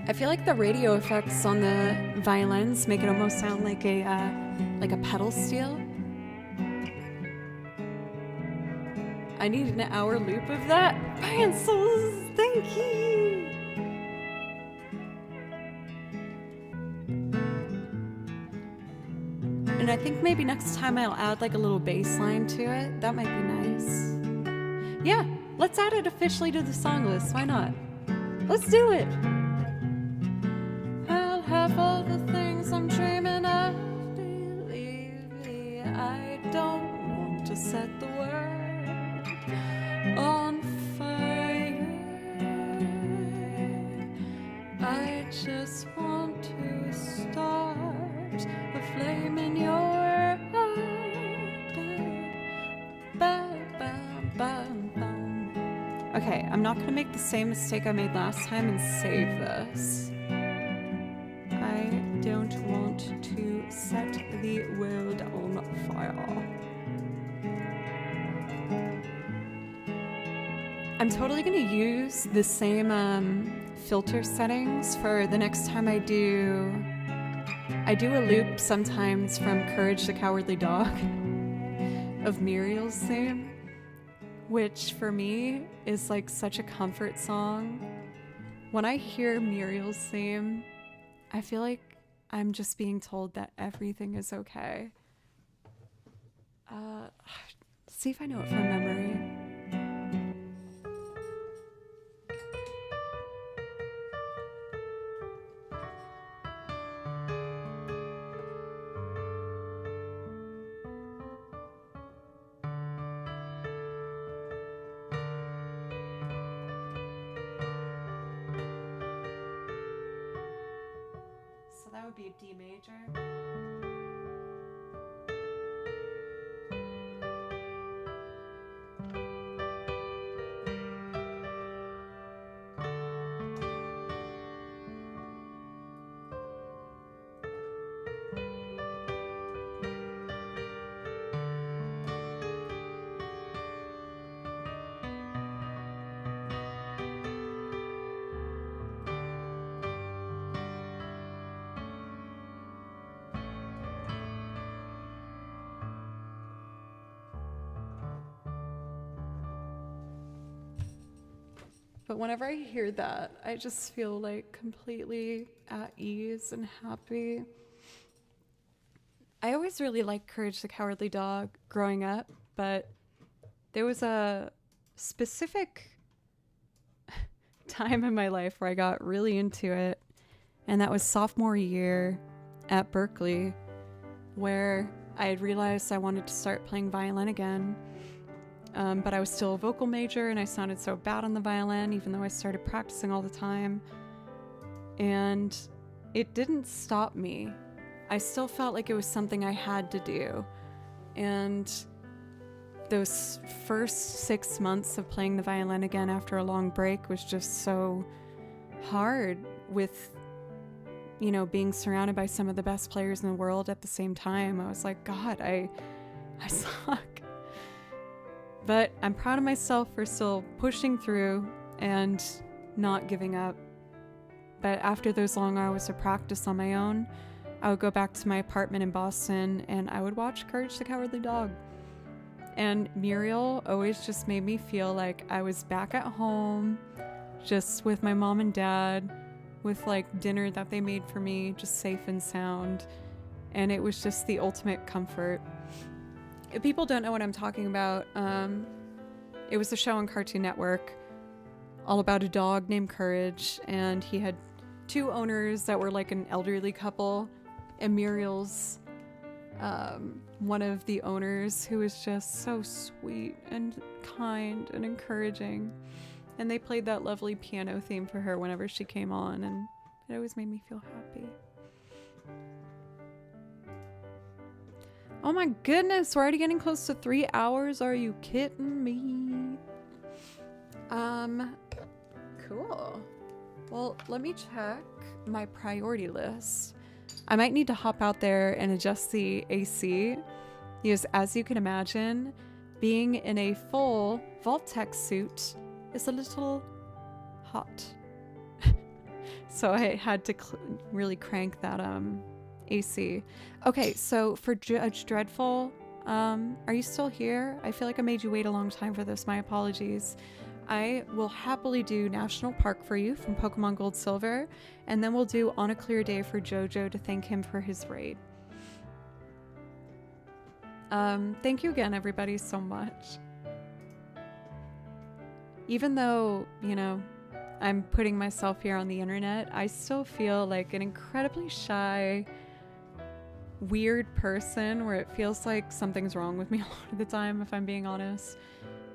I feel like the radio effects on the violins make it almost sound like a pedal steel. I need an hour loop of that. Pencils, thank you. And I think maybe next time I'll add like a little bass line to it. That might be nice. Yeah, let's add it officially to the song list. Why not? Let's do it. I'll have all the things I'm dreaming of. Believe me, I don't want to set the world on fire. I just want to start a flame in your heart. Okay, I'm not gonna make the same mistake I made last time and save this. I don't want to set the world on fire. I'm totally gonna use the same filter settings for the next time I do I do a loop sometimes from Courage the Cowardly Dog of Muriel's theme, which for me is like such a comfort song. When I hear Muriel's theme, I feel like I'm just being told that everything is okay. See if I know it from memory. So that would be D major. But whenever I hear that, I just feel like completely at ease and happy. I always really liked Courage the Cowardly Dog growing up, but there was a specific time in my life where I got really into it, and that was sophomore year at Berkeley, where I had realized I wanted to start playing violin again. But I was still a vocal major and I sounded so bad on the violin, even though I started practicing all the time. And it didn't stop me. I still felt like it was something I had to do. And those first 6 months of playing the violin again after a long break was just so hard with, you know, being surrounded by some of the best players in the world at the same time. I was like, God, I suck. But I'm proud of myself for still pushing through and not giving up. But after those long hours of practice on my own, I would go back to my apartment in Boston and I would watch Courage the Cowardly Dog. And Muriel always just made me feel like I was back at home, just with my mom and dad, with like dinner that they made for me, just safe and sound. And it was just the ultimate comfort. If people don't know what I'm talking about, it was a show on Cartoon Network all about a dog named Courage, and he had two owners that were like an elderly couple, and Muriel's one of the owners, who was just so sweet and kind and encouraging, and they played that lovely piano theme for her whenever she came on, and it always made me feel happy. Oh my goodness, we're already getting close to 3 hours. Are you kidding me? Cool. Well, let me check my priority list. I might need to hop out there and adjust the AC, because as you can imagine, being in a full Vault-Tec suit is a little hot. So I had to really crank that AC. Okay, so for Judge Dreadful, are you still here? I feel like I made you wait a long time for this. My apologies. I will happily do National Park for you from Pokemon Gold Silver, and then we'll do On a Clear Day for Jojo to thank him for his raid. Thank you again, everybody, so much. Even though, you know, I'm putting myself here on the internet, I still feel like an incredibly shy, weird person where it feels like something's wrong with me a lot of the time, if I'm being honest.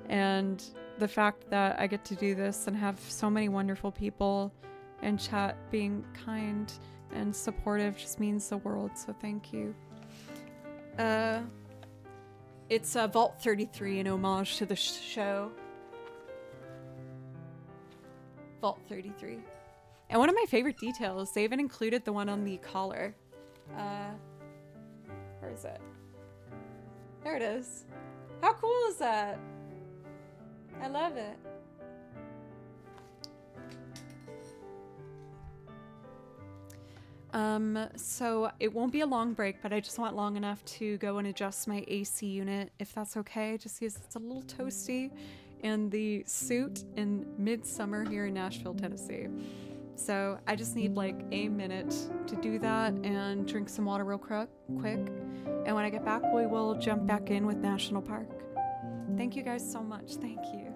And the fact that I get to do this and have so many wonderful people in chat being kind and supportive just means the world, so thank you. It's Vault 33 in homage to the show. Vault 33. And one of my favorite details, they even included the one on the collar. Where is it? There it is. How cool is that? I love it. So it won't be a long break, but I just want long enough to go and adjust my AC unit, if that's okay, just because it's a little toasty in the suit in midsummer here in Nashville, Tennessee. So I just need like a minute to do that and drink some water real quick. And when I get back, we will jump back in with National Park. Thank you guys so much. Thank you.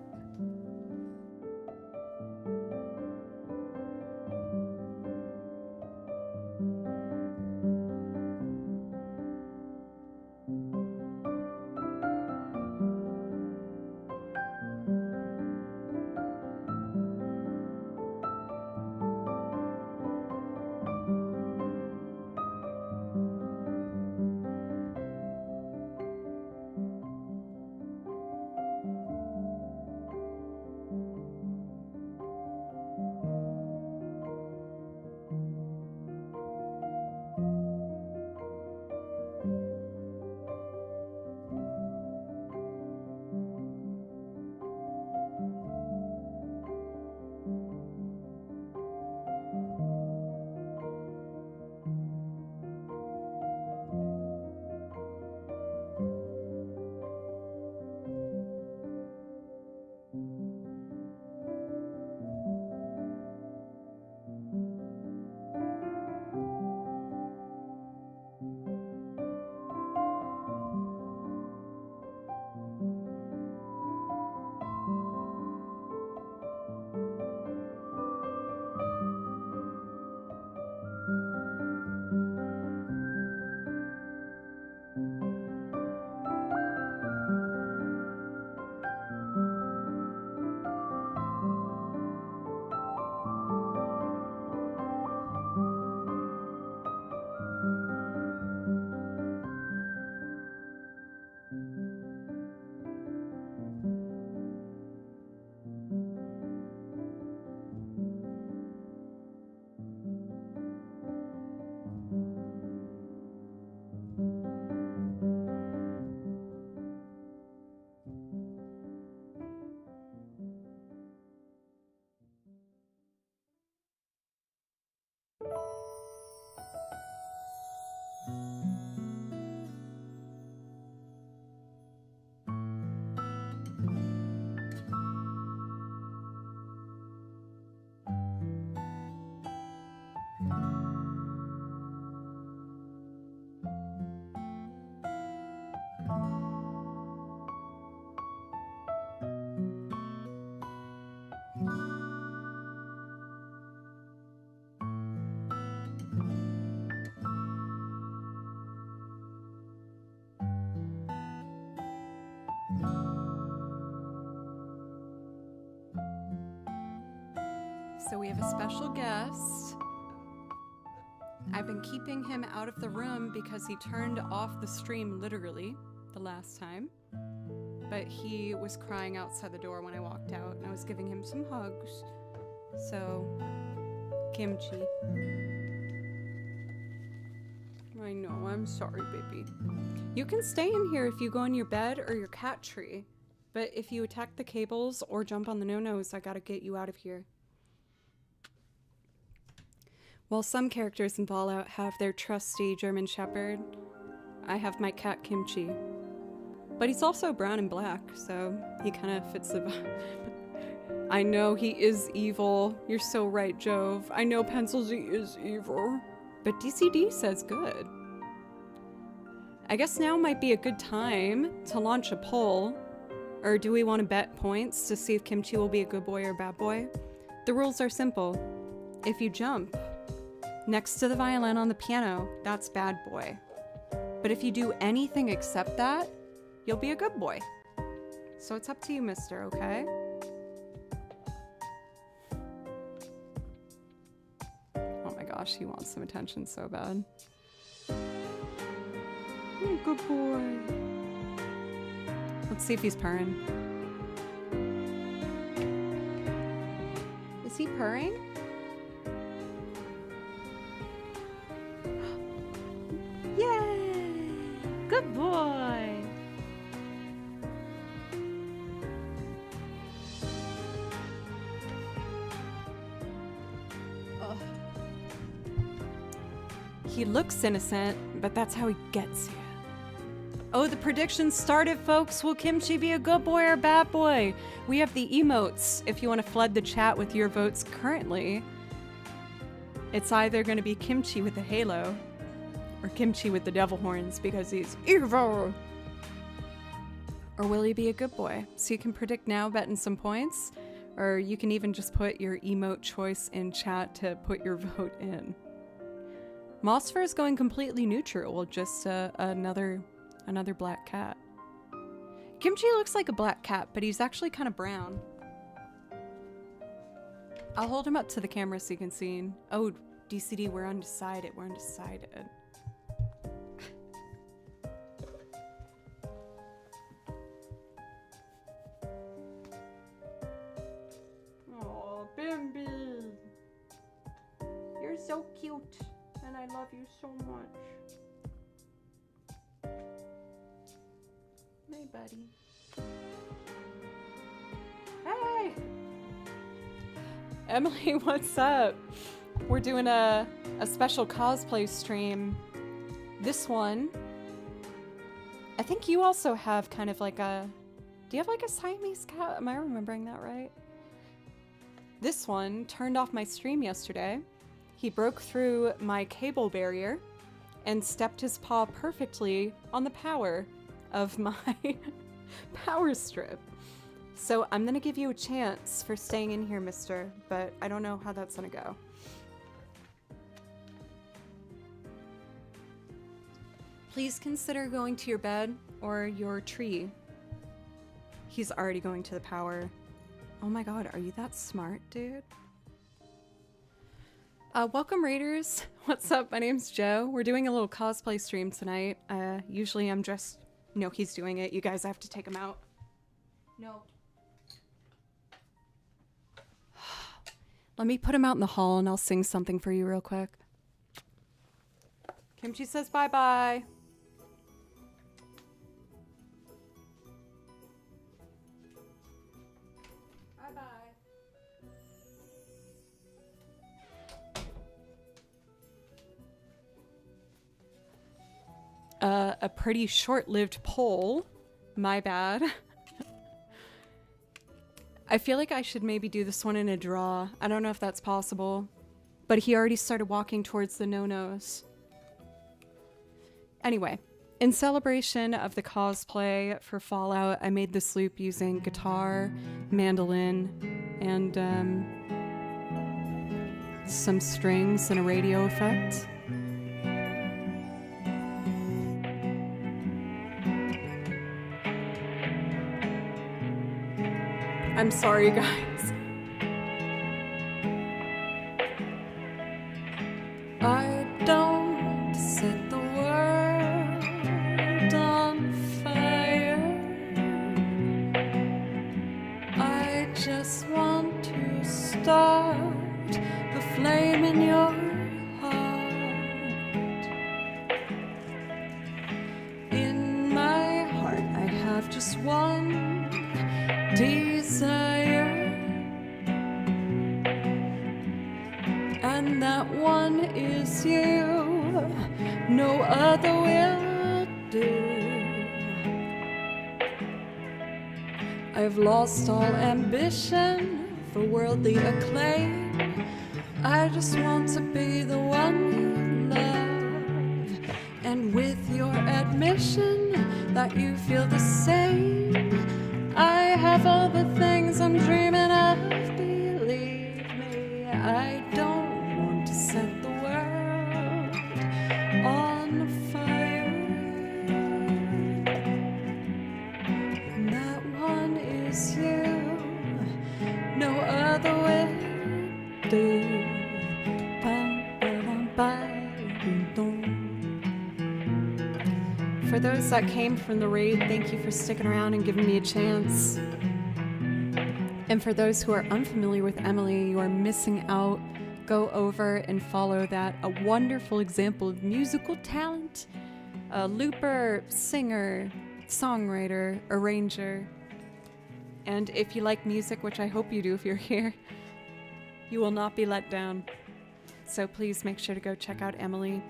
So we have a special guest. I've been keeping him out of the room because he turned off the stream literally the last time. But he was crying outside the door when I walked out, and I was giving him some hugs. So, Kimchi. I know, I'm sorry, baby. You can stay in here if you go in your bed or your cat tree. But if you attack the cables or jump on the no-nos, I gotta get you out of here. While some characters in Fallout have their trusty German Shepherd, I have my cat Kimchi. But he's also brown and black, so he kind of fits the vibe. I know he is evil. You're so right, Jove. I know Pencil Z is evil. But DCD says good. I guess now might be a good time to launch a poll. Or do we want to bet points to see if Kimchi will be a good boy or bad boy? The rules are simple. If you jump next to the violin on the piano, that's bad boy. But if you do anything except that, you'll be a good boy. So it's up to you, mister, okay? Oh my gosh, he wants some attention so bad. Oh, good boy. Let's see if he's purring. Is he purring? Yay! Good boy! He looks innocent, but that's how he gets you. Oh, the predictions started, folks. Will Kimchi be a good boy or a bad boy? We have the emotes if you want to flood the chat with your votes currently. It's either going to be Kimchi with the halo or Kimchi with the devil horns because he's evil. Or will he be a good boy? So you can predict now, betting some points, or you can even just put your emote choice in chat to put your vote in. Mossfer is going completely neutral, just another black cat. Kimchi looks like a black cat, but he's actually kind of brown. I'll hold him up to the camera so you can see. Oh, DCD, we're undecided. We're undecided. Oh, Bimby. You're so cute, and I love you so much. Hey, buddy. Hey! Emily, what's up? We're doing a special cosplay stream. This one, I think you also have kind of like a... Do you have like a Siamese cat? Am I remembering that right? This one turned off my stream yesterday. He broke through my cable barrier and stepped his paw perfectly on the power of my power strip. So I'm gonna give you a chance for staying in here, mister, but I don't know how that's gonna go. Please consider going to your bed or your tree. He's already going to the power. Oh my god, are you that smart, dude? Welcome, Raiders. What's up? My name's Joe. We're doing a little cosplay stream tonight. Usually I'm just... No, he's doing it. You guys have to take him out. No. Let me put him out in the hall and I'll sing something for you real quick. Kimchi says bye-bye. A pretty short-lived poll. My bad. I feel like I should maybe do this one in a draw. I don't know if that's possible. But he already started walking towards the no-nos. Anyway, in celebration of the cosplay for Fallout, I made this loop using guitar, mandolin, and some strings and a radio effect. I'm sorry, guys. I don't set the world on fire. I just want to start the flame in your heart. In my heart, I have just one desire, and that one is you. No other will do. I've lost all ambition for worldly acclaim. I just want to be the one you love, and with your admission that you feel the same, I have all the things I'm dreaming of, believe me. I don't want to set the world on fire. And that one is you, no other will do. For those that came from the raid, thank you for sticking around and giving me a chance. And for those who are unfamiliar with Emily, you are missing out. Go over and follow that. A wonderful example of musical talent. A looper, singer, songwriter, arranger. And if you like music, which I hope you do if you're here, you will not be let down. So please make sure to go check out Emily.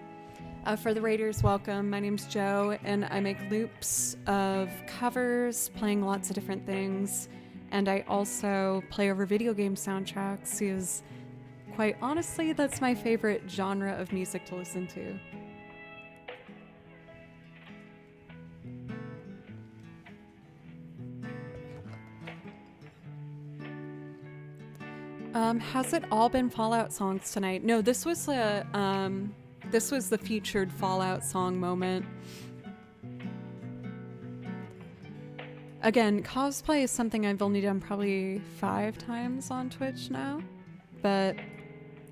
For the Raiders, welcome. My name's Joe, and I make loops of covers, playing lots of different things. And I also play over video game soundtracks, because quite honestly, that's my favorite genre of music to listen to. Has it all been Fallout songs tonight? No, this was the featured Fallout song moment. Again, cosplay is something I've only done probably 5 times on Twitch now, but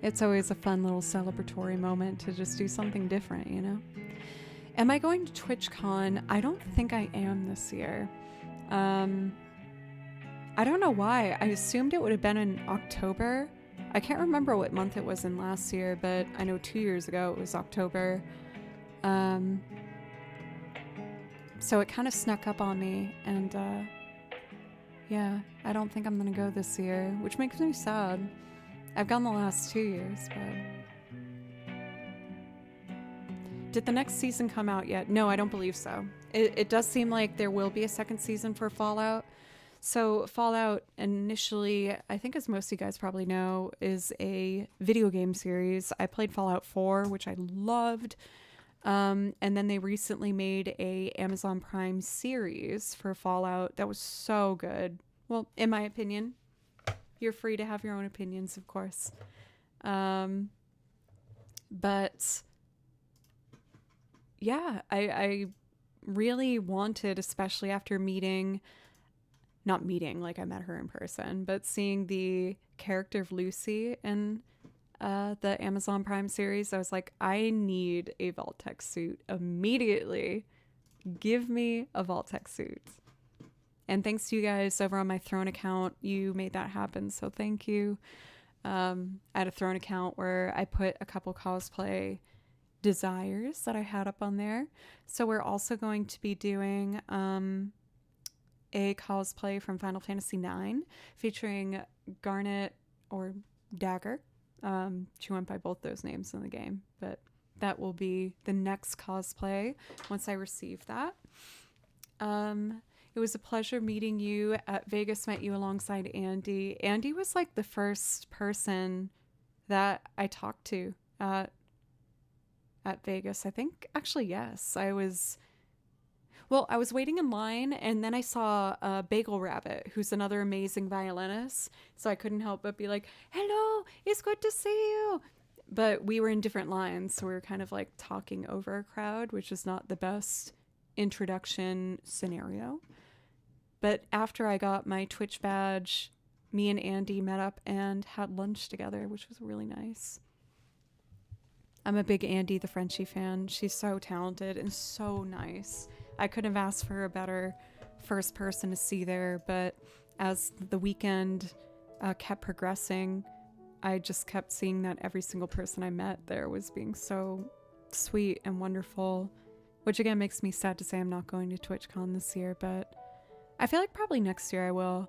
it's always a fun little celebratory moment to just do something different, you know? Am I going to TwitchCon? I don't think I am this year. I don't know why. I assumed it would have been in October. I can't remember what month it was in last year, but I know 2 years ago it was October. So it kind of snuck up on me, and yeah, I don't think I'm gonna go this year, which makes me sad. I've gone the last 2 years, but... Did the next season come out yet? No, I don't believe so. It does seem like there will be a second season for Fallout. So Fallout initially, I think as most of you guys probably know, is a video game series. I played Fallout 4, which I loved. And then they recently made a Amazon Prime series for Fallout that was so good. Well, in my opinion. You're free to have your own opinions, of course. But yeah, I really wanted, especially after not meeting like I met her in person, but seeing the character of Lucy in the Amazon Prime series, I was like, I need a Vault-Tec suit immediately. Give me a Vault-Tec suit. And thanks to you guys over on my Throne account, you made that happen, so thank you. I had a Throne account where I put a couple cosplay desires that I had up on there. So we're also going to be doing a cosplay from Final Fantasy IX featuring Garnet or Dagger. She went by both those names in the game, but that will be the next cosplay once I receive that. It was a pleasure meeting you at Vegas. Met you alongside Andy. Andy was like the first person that I talked to at Vegas. I think actually, yes, I was waiting in line, and then I saw Bagel Rabbit, who's another amazing violinist. So I couldn't help but be like, hello, it's good to see you. But we were in different lines, so we were kind of like talking over a crowd, which is not the best introduction scenario. But after I got my Twitch badge, me and Andy met up and had lunch together, which was really nice. I'm a big Andy the Frenchie fan. She's so talented and so nice. I couldn't have asked for a better first person to see there, but as the weekend kept progressing, I just kept seeing that every single person I met there was being so sweet and wonderful, which again makes me sad to say I'm not going to TwitchCon this year, but I feel like probably next year I will.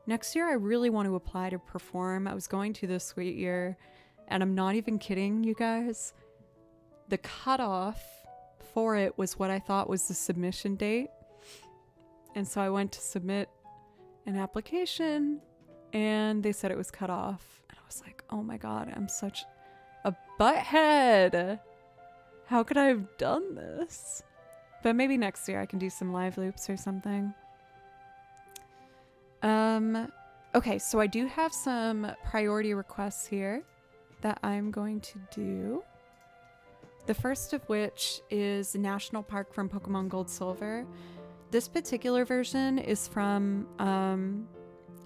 Next year I really want to apply to perform. I was going to this sweet year, and I'm not even kidding you guys. The cutoff for it was what I thought was the submission date. And so I went to submit an application, and they said it was cut off. And I was like, oh my God, I'm such a butthead. How could I have done this? But maybe next year I can do some live loops or something. Okay, so I do have some priority requests here that I'm going to do. The first of which is National Park from Pokemon Gold Silver. This particular version is from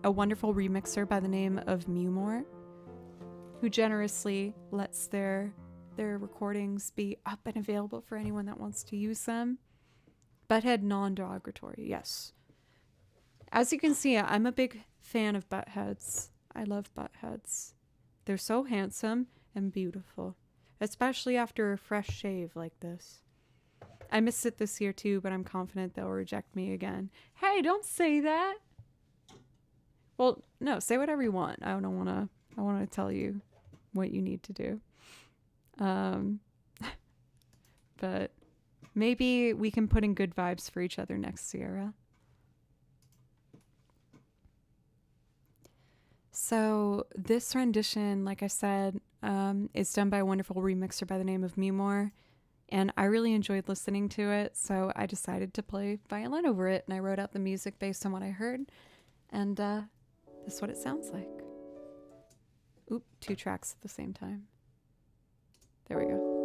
a wonderful remixer by the name of Mewmore, who generously lets their recordings be up and available for anyone that wants to use them. Butthead non-derogatory, yes. As you can see, I'm a big fan of buttheads. I love buttheads. They're so handsome and beautiful, especially after a fresh shave like this. I missed it this year too, but I'm confident they'll reject me again. Hey, don't say that. Well, no, say whatever you want. I want to tell you what you need to do. but maybe we can put in good vibes for each other next Sierra. So this rendition, like I said, is done by a wonderful remixer by the name of Mimore, and I really enjoyed listening to it, so I decided to play violin over it, and I wrote out the music based on what I heard, and this is what it sounds like. Oop, 2 tracks at the same time. There we go.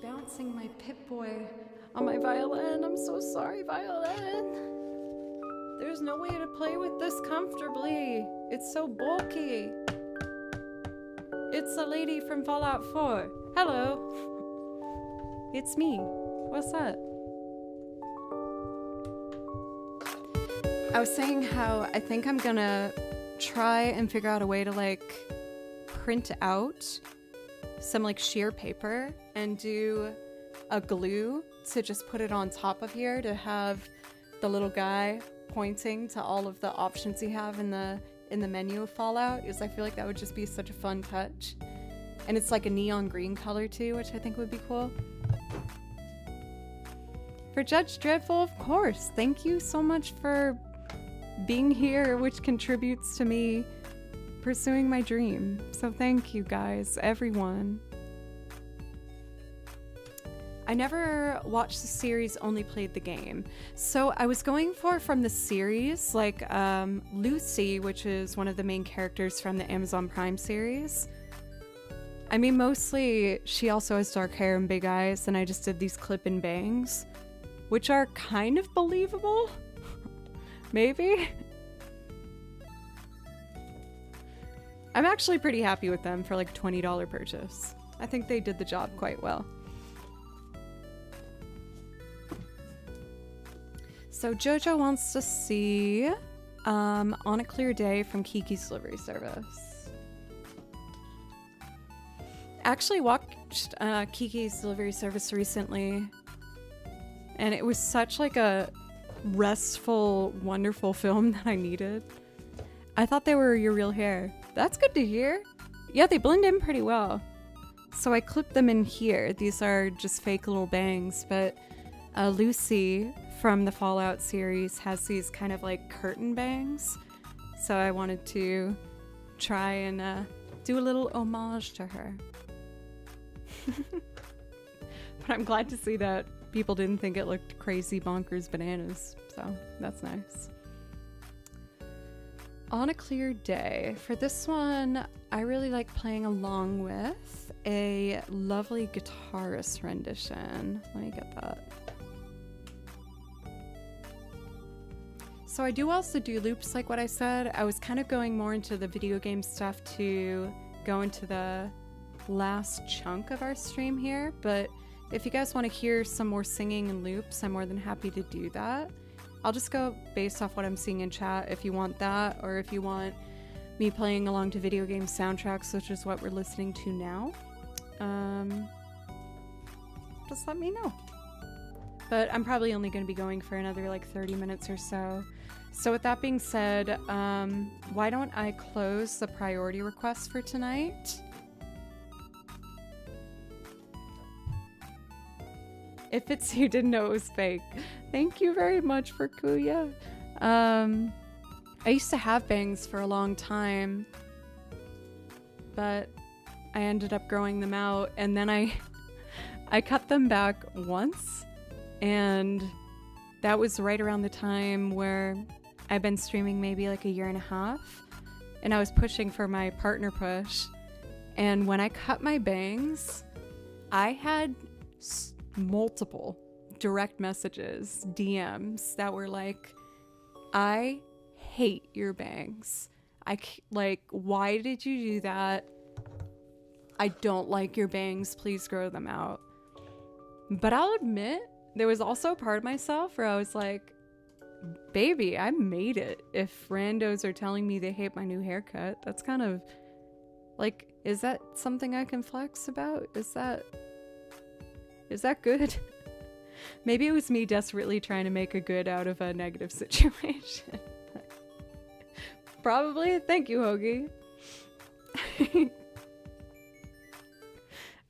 Bouncing my Pip-Boy on my violin. I'm so sorry, violin. There's no way to play with this comfortably. It's so bulky. It's the lady from Fallout 4. Hello. It's me. What's up? I was saying how I think I'm gonna try and figure out a way to like print out some like sheer paper and do a glue to just put it on top of here to have the little guy pointing to all of the options you have in the in the menu of Fallout, is I feel like that would just be such a fun touch. And it's like a neon green color too, which I think would be cool. For Judge Dreadful, of course. Thank you so much for being here, which contributes to me pursuing my dream. So thank you guys, everyone. I never watched the series, only played the game. So I was going for from the series, like Lucy, which is one of the main characters from the Amazon Prime series. I mean, mostly she also has dark hair and big eyes, and I just did these clip-in bangs, which are kind of believable. Maybe. I'm actually pretty happy with them for like a $20 purchase. I think they did the job quite well. So Jojo wants to see On a Clear Day from Kiki's Delivery Service. Actually watched Kiki's Delivery Service recently, and it was such like a restful, wonderful film that I needed. I thought they were your real hair. That's good to hear. Yeah, they blend in pretty well. So I clipped them in here. These are just fake little bangs, but Lucy from the Fallout series has these kind of like curtain bangs. So I wanted to try and do a little homage to her. But I'm glad to see that people didn't think it looked crazy bonkers bananas. So that's nice. On a Clear Day. For this one, I really like playing along with a lovely guitarist rendition. Let me get that. So I do also do loops, like what I said. I was kind of going more into the video game stuff to go into the last chunk of our stream here, but if you guys want to hear some more singing and loops, I'm more than happy to do that. I'll just go based off what I'm seeing in chat if you want that, or if you want me playing along to video game soundtracks, which is what we're listening to now. Just let me know. But I'm probably only going to be going for another like 30 minutes or so. So with that being said, why don't I close the priority request for tonight? If it's you didn't know it was fake. Thank you very much for Kuya. I used to have bangs for a long time, but I ended up growing them out, and then I cut them back once, and that was right around the time where I've been streaming maybe like a year and a half, and I was pushing for my partner push, and when I cut my bangs, I had multiple direct messages, DMs that were like, I hate your bangs. Like, why did you do that? I don't like your bangs. Please grow them out. But I'll admit, there was also a part of myself where I was like, baby, I made it. If randos are telling me they hate my new haircut, that's kind of like, is that something I can flex about? Is that good? Maybe it was me desperately trying to make a good out of a negative situation. Probably. Thank you, Hoagie.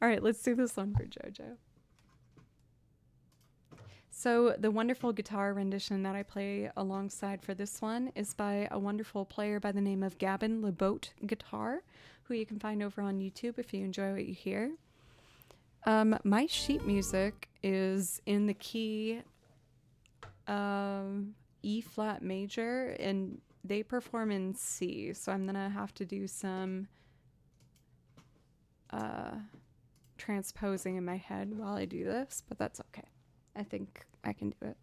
All right, let's do this one for JoJo. So the wonderful guitar rendition that I play alongside for this one is by a wonderful player by the name of Gavin LeBoat Guitar, who you can find over on YouTube if you enjoy what you hear. My sheet music is in the key E flat major, and they perform in C, so I'm gonna have to do some transposing in my head while I do this, but that's okay. I think I can do it.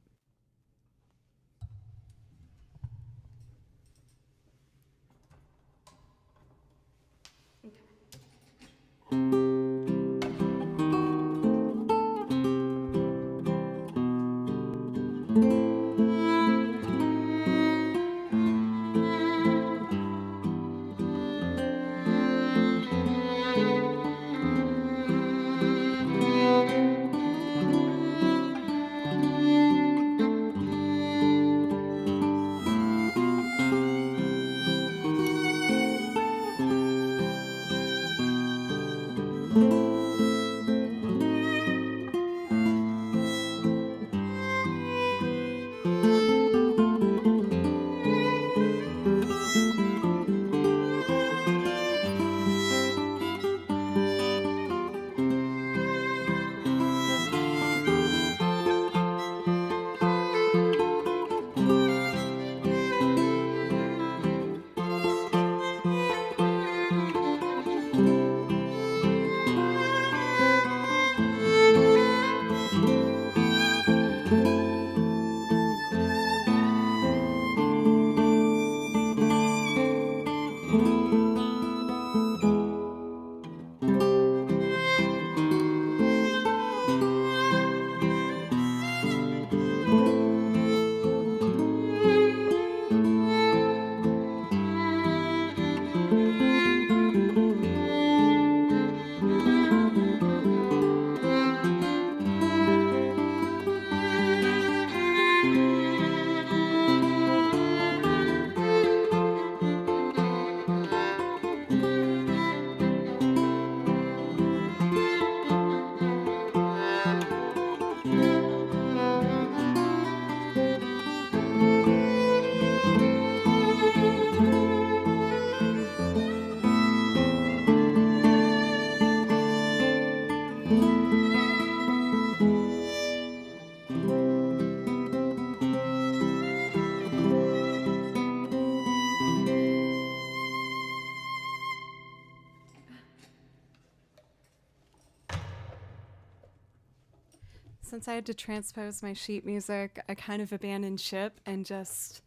since I had to transpose my sheet music, I kind of abandoned ship and just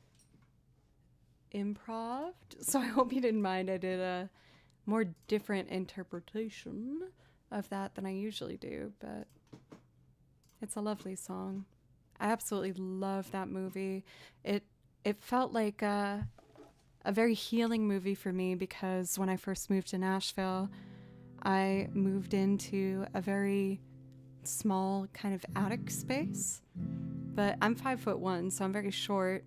improved. So I hope you didn't mind. I did a more different interpretation of that than I usually do, but it's a lovely song. I absolutely love that movie. It felt like a very healing movie for me because when I first moved to Nashville, I moved into a very small kind of attic space. But I'm 5'1", so I'm very short.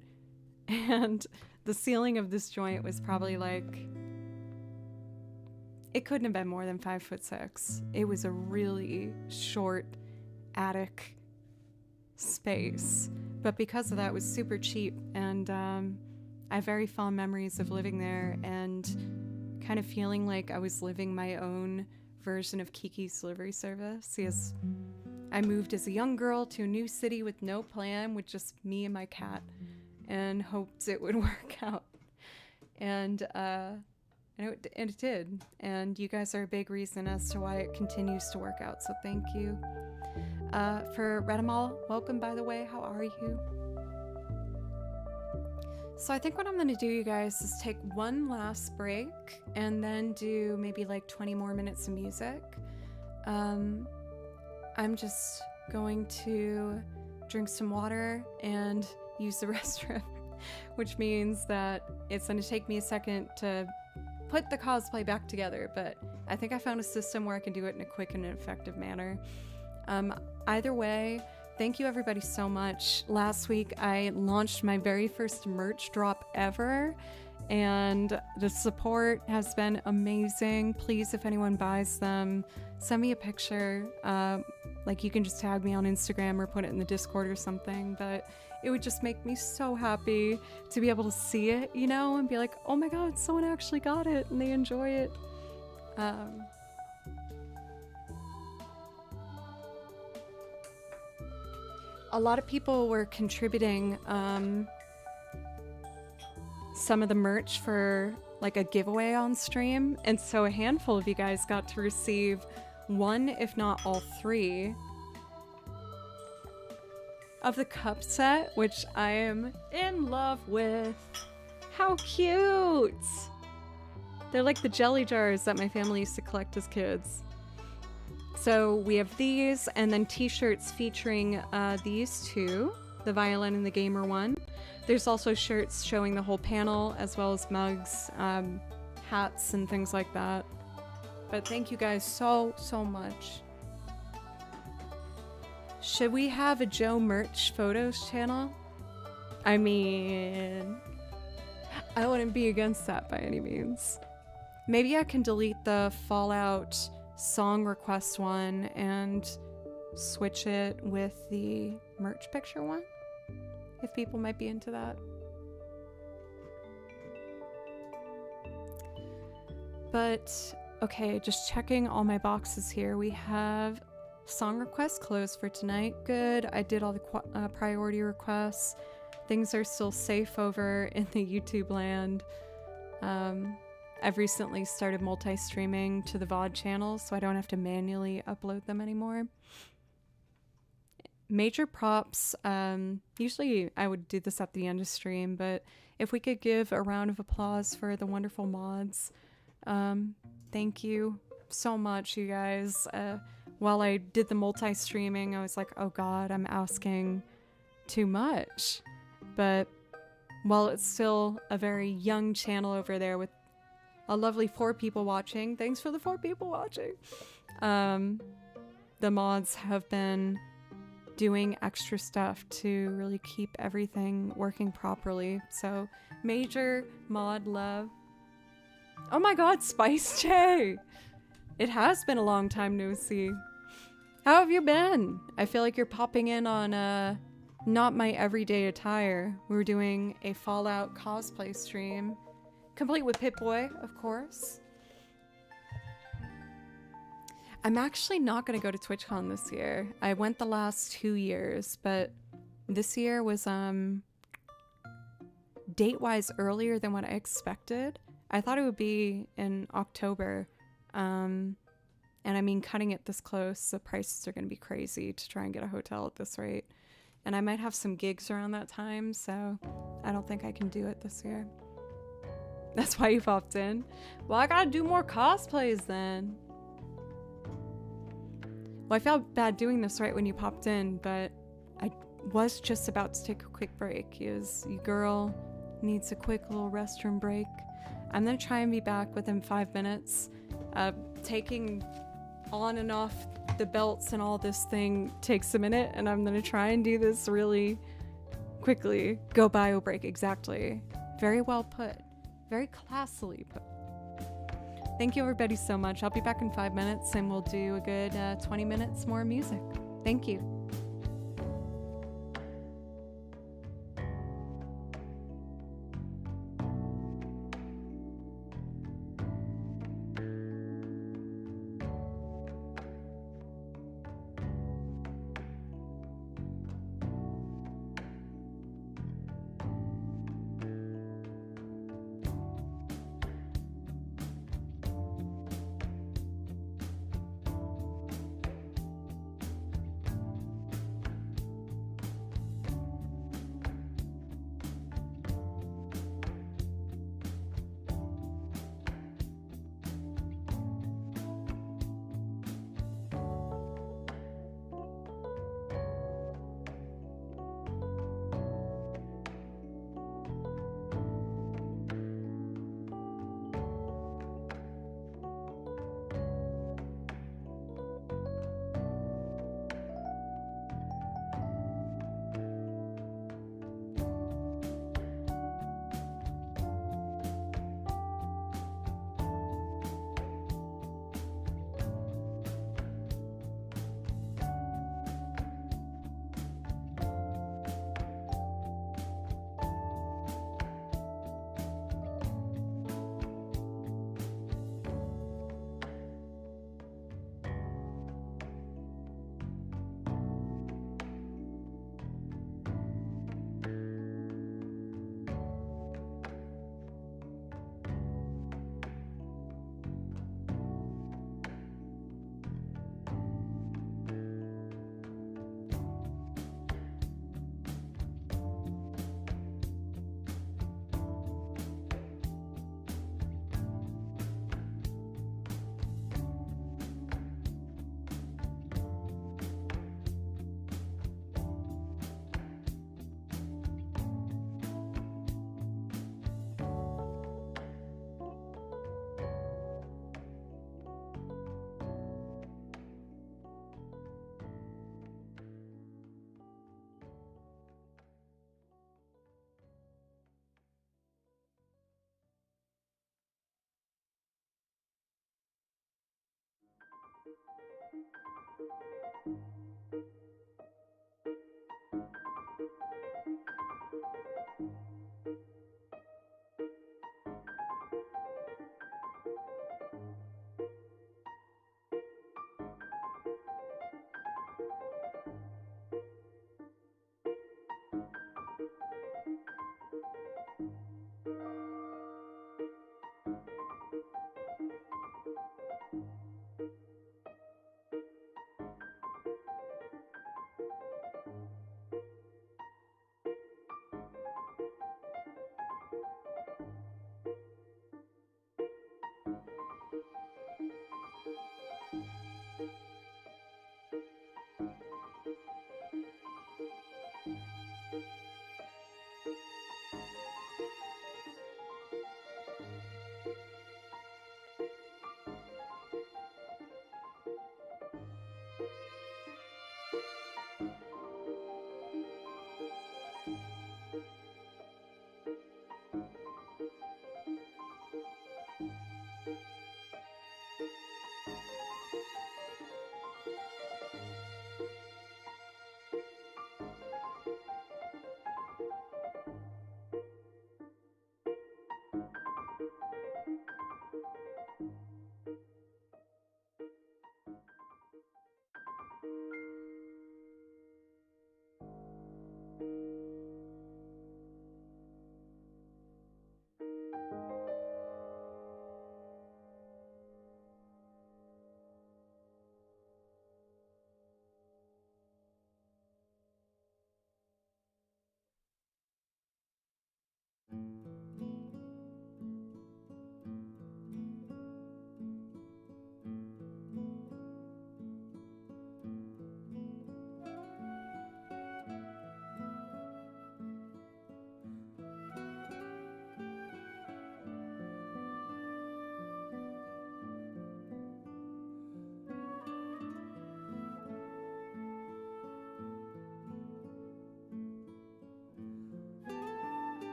And the ceiling of this joint was probably like, it couldn't have been more than 5'6". It was a really short attic space. But because of that, it was super cheap. And I have very fond memories of living there and kind of feeling like I was living my own version of Kiki's Delivery Service. Yes, I moved as a young girl to a new city with no plan, with just me and my cat, and hoped it would work out. And it did. And you guys are a big reason as to why it continues to work out. So thank you. For Redamal, welcome, by the way. How are you? So I think what I'm going to do, you guys, is take one last break and then do maybe like 20 more minutes of music. I'm just going to drink some water and use the restroom, which means that it's going to take me a second to put the cosplay back together, but I think I found a system where I can do it in a quick and effective manner. Either way, thank you everybody so much. Last week I launched my very first merch drop ever, and the support has been amazing. Please, if anyone buys them, send me a picture. Like you can just tag me on Instagram or put it in the Discord or something, but it would just make me so happy to be able to see it, you know, and be like, oh my god, someone actually got it and they enjoy it. A lot of people were contributing some of the merch for like a giveaway on stream, and so a handful of you guys got to receive one, if not all three, of the cup set, which I am in love with. How cute! They're like the jelly jars that my family used to collect as kids. So we have these, and then t-shirts featuring these two, the violin and the gamer one. There's also shirts showing the whole panel, as well as mugs, hats, and things like that. But thank you guys so much. Should we have a Joe Merch Photos channel? I mean, I wouldn't be against that by any means. Maybe I can delete the Fallout song request one and switch it with the merch picture one, if people might be into that. But okay, just checking all my boxes here. We have song requests closed for tonight. Good. I did all the priority requests. Things are still safe over in the YouTube land. I've recently started multi-streaming to the VOD channel, so I don't have to manually upload them anymore. Major props. Usually I would do this at the end of stream, but if we could give a round of applause for the wonderful mods. Thank you so much, you guys. While I did the multi-streaming, I was like, oh god, I'm asking too much. But while it's still a very young channel over there with a lovely 4 people watching, thanks for the 4 people watching. The mods have been doing extra stuff to really keep everything working properly. So major mod love. Oh my god, Spice J! It has been a long time no see. How have you been? I feel like you're popping in on not my everyday attire. We were doing a Fallout cosplay stream, complete with Pip-Boy, of course. I'm actually not going to go to TwitchCon this year. I went the last 2 years, but this year was date-wise earlier than what I expected. I thought it would be in October. And I mean, cutting it this close, the prices are going to be crazy to try and get a hotel at this rate. And I might have some gigs around that time, so I don't think I can do it this year. That's why you popped in. Well, I gotta do more cosplays then. Well, I felt bad doing this right when you popped in, but I was just about to take a quick break. Your girl needs a quick little restroom break. I'm gonna try and be back within 5 minutes. Taking on and off the belts and all this thing takes a minute, and I'm gonna try and do this really quickly. Go bio break, exactly. Very well put. Very classily put. Thank you everybody so much. I'll be back in 5 minutes and we'll do a good 20 minutes more music. Thank you.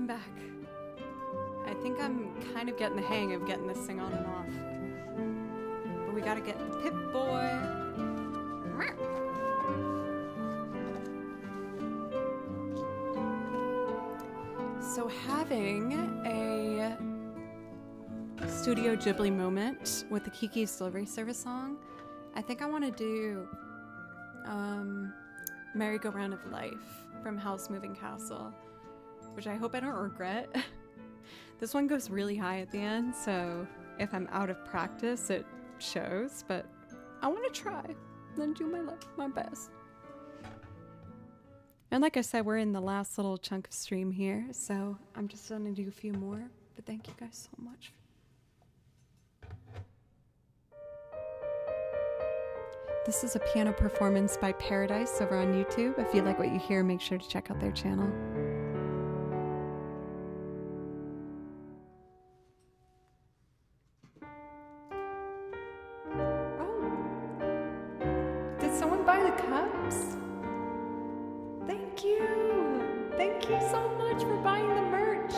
back. I think I'm kind of getting the hang of getting this thing on and off. But we gotta get the Pip-Boy. So having a Studio Ghibli moment with the Kiki's Delivery Service song, I think I want to do Merry-Go-Round of Life from Howl's Moving Castle, which I hope I don't regret. This one goes really high at the end, so if I'm out of practice, it shows, but I want to try and do my best. And like I said, we're in the last little chunk of stream here, so I'm just going to do a few more, but thank you guys so much. This is a piano performance by Paradise over on YouTube. If you like what you hear, make sure to check out their channel. Oh, did someone buy the cups? Thank you. Thank you so much for buying the merch.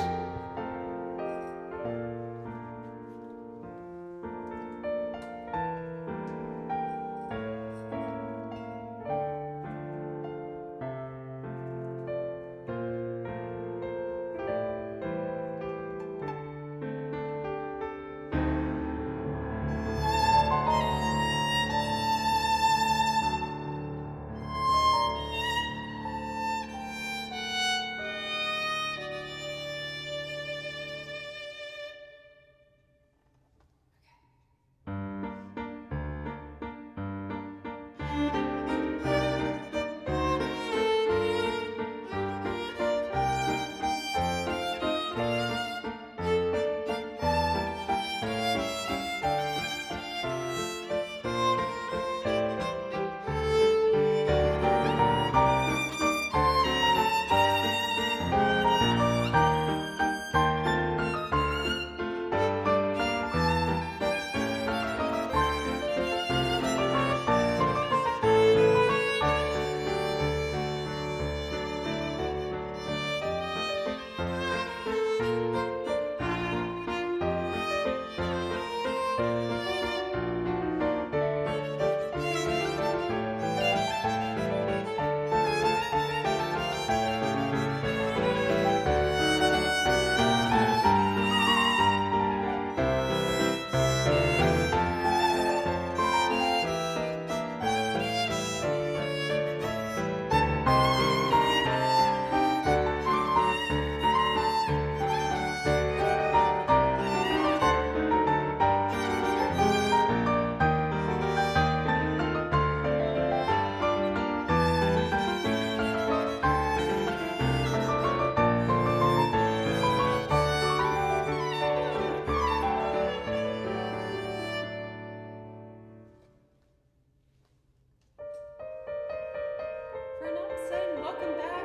Welcome back.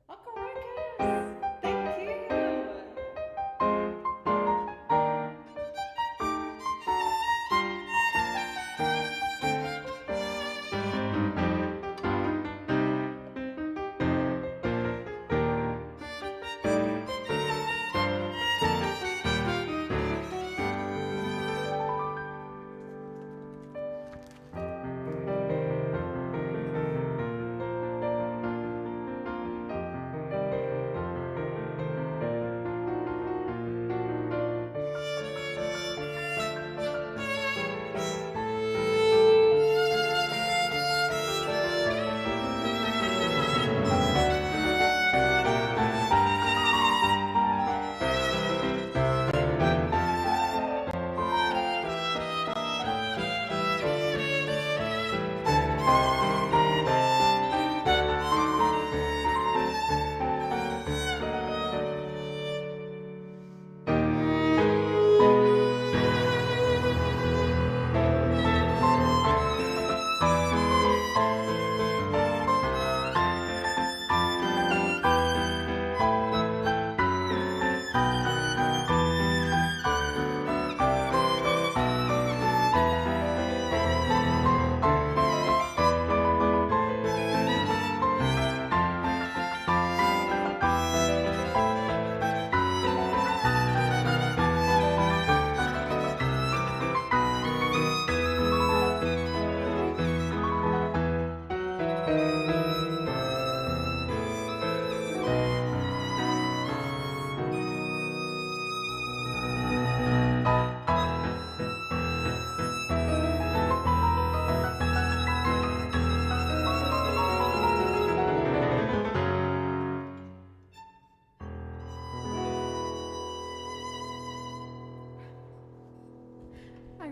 Welcome, Ruckus. Thank you.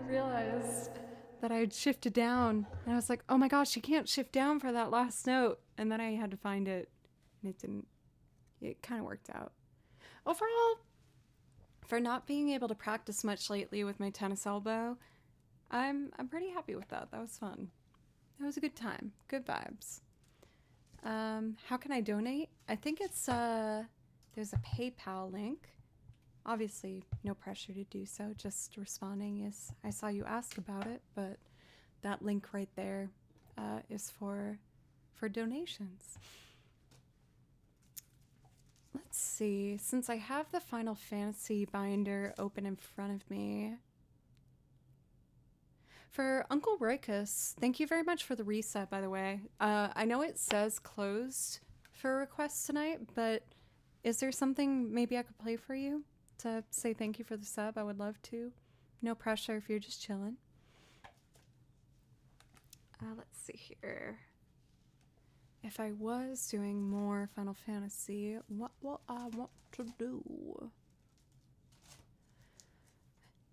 realized that I had shifted down, and I was like, oh my gosh, you can't shift down for that last note. And then I had to find it, and it didn't. It kind of worked out. Overall, for not being able to practice much lately with my tennis elbow, I'm pretty happy with that. That was fun. That was a good time. Good vibes. How can I donate? I think it's there's a PayPal link. Obviously, no pressure to do so. Just responding is I saw you ask about it, but that link right there is for donations. Let's see. Since I have the Final Fantasy binder open in front of me. For Uncle Roykus, thank you very much for the reset, by the way. I know it says closed for requests tonight, but is there something maybe I could play for you to say thank you for the sub? I would love to. No pressure if you're just chilling. Let's see here. If I was doing more Final Fantasy, what will I want to do?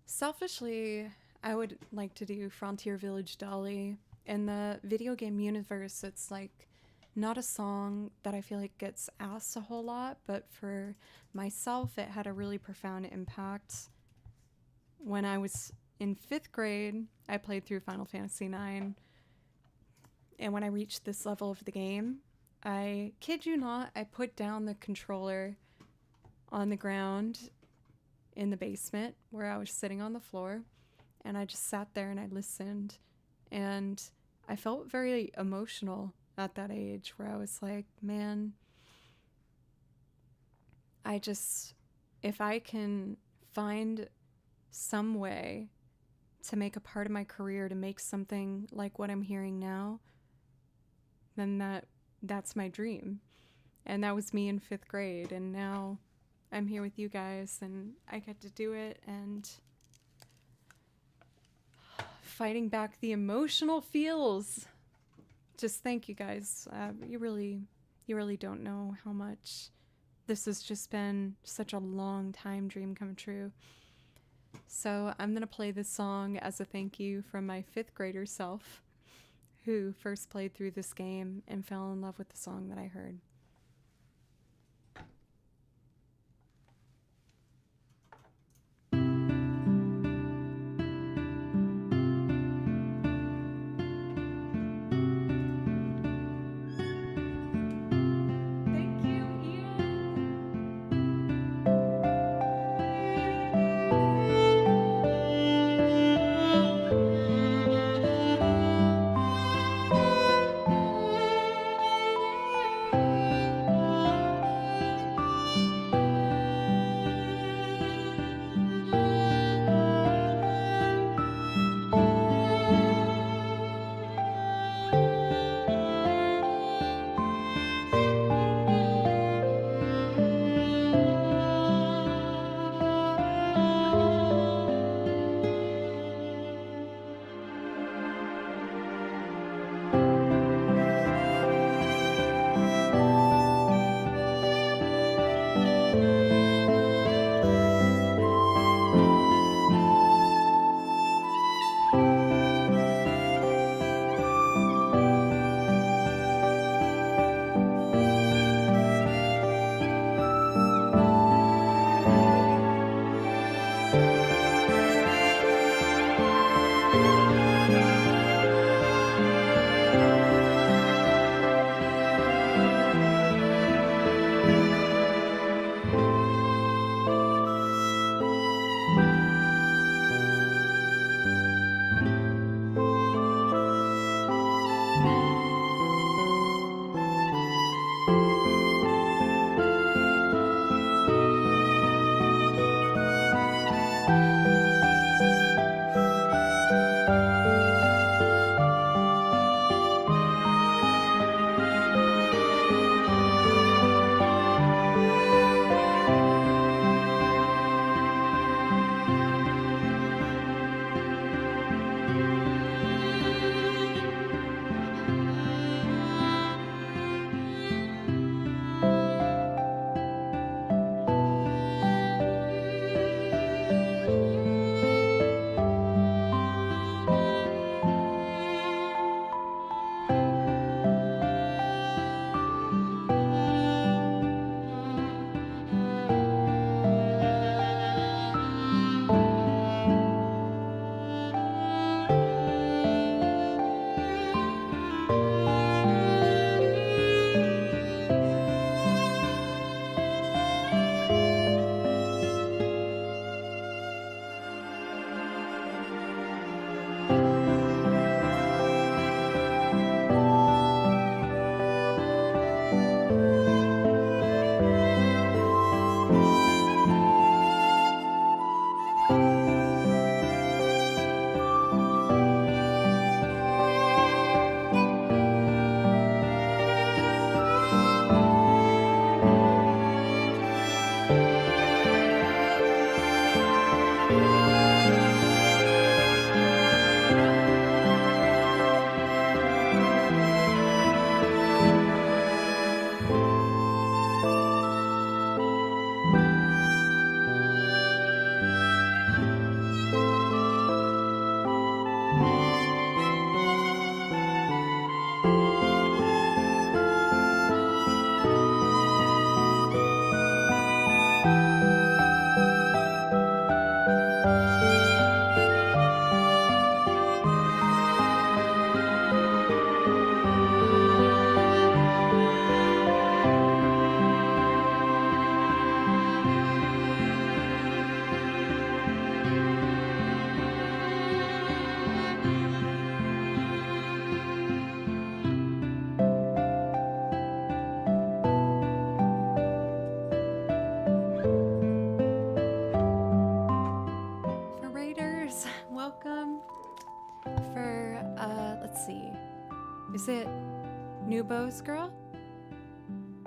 Selfishly, I would like to do Frontier Village Dolly. In the video game universe, it's like not a song that I feel like gets asked a whole lot, but for myself, it had a really profound impact. When I was in 5th grade, I played through Final Fantasy IX. And when I reached this level of the game, I kid you not, I put down the controller on the ground in the basement where I was sitting on the floor. And I just sat there and I listened. And I felt very emotional at that age where I was like, man, if I can find some way to make a part of my career to make something like what I'm hearing now, then that's my dream. And that was me in 5th grade. And now I'm here with you guys and I get to do it and fighting back the emotional feels. Just thank you guys. You really don't know how much this has just been such a long time dream come true. So I'm going to play this song as a thank you from my 5th grader self, who first played through this game and fell in love with the song that I heard. let's see. Is it Nubo's girl?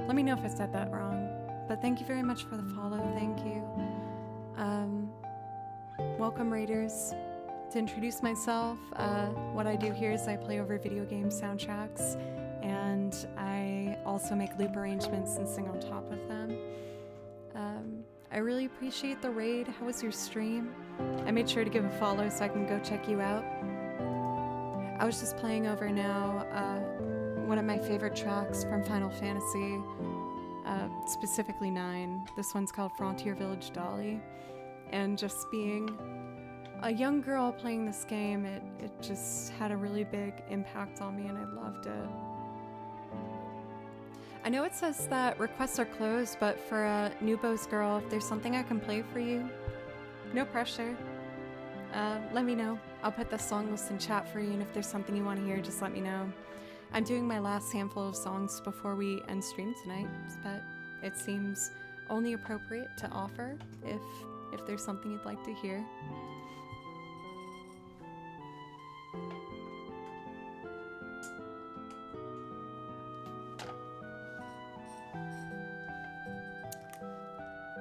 Let me know if I said that wrong. But thank you very much for the follow. Thank you. Welcome, Raiders. To introduce myself, what I do here is I play over video game soundtracks, and I also make loop arrangements and sing on top of them. I really appreciate the raid. How was your stream? I made sure to give a follow so I can go check you out. I was just playing over now one of my favorite tracks from Final Fantasy, specifically 9. This one's called Frontier Village Dolly. And just being a young girl playing this game, it just had a really big impact on me, and I loved it. I know it says that requests are closed, but for Nubo's girl, if there's something I can play for you, no pressure. Let me know. I'll put the song list in chat for you, and if there's something you want to hear, just let me know. I'm doing my last handful of songs before we end stream tonight, but it seems only appropriate to offer if there's something you'd like to hear.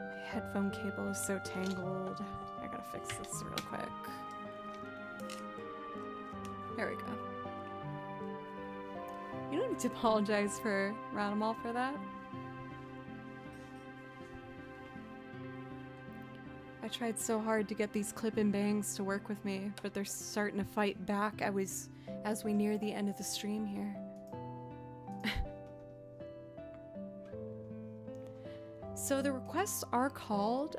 My headphone cable is so tangled. I gotta fix this real quick. There we go. You don't need to apologize for Ranimal for that. I tried so hard to get these clip and bangs to work with me, but they're starting to fight back as we near the end of the stream here. So the requests are called,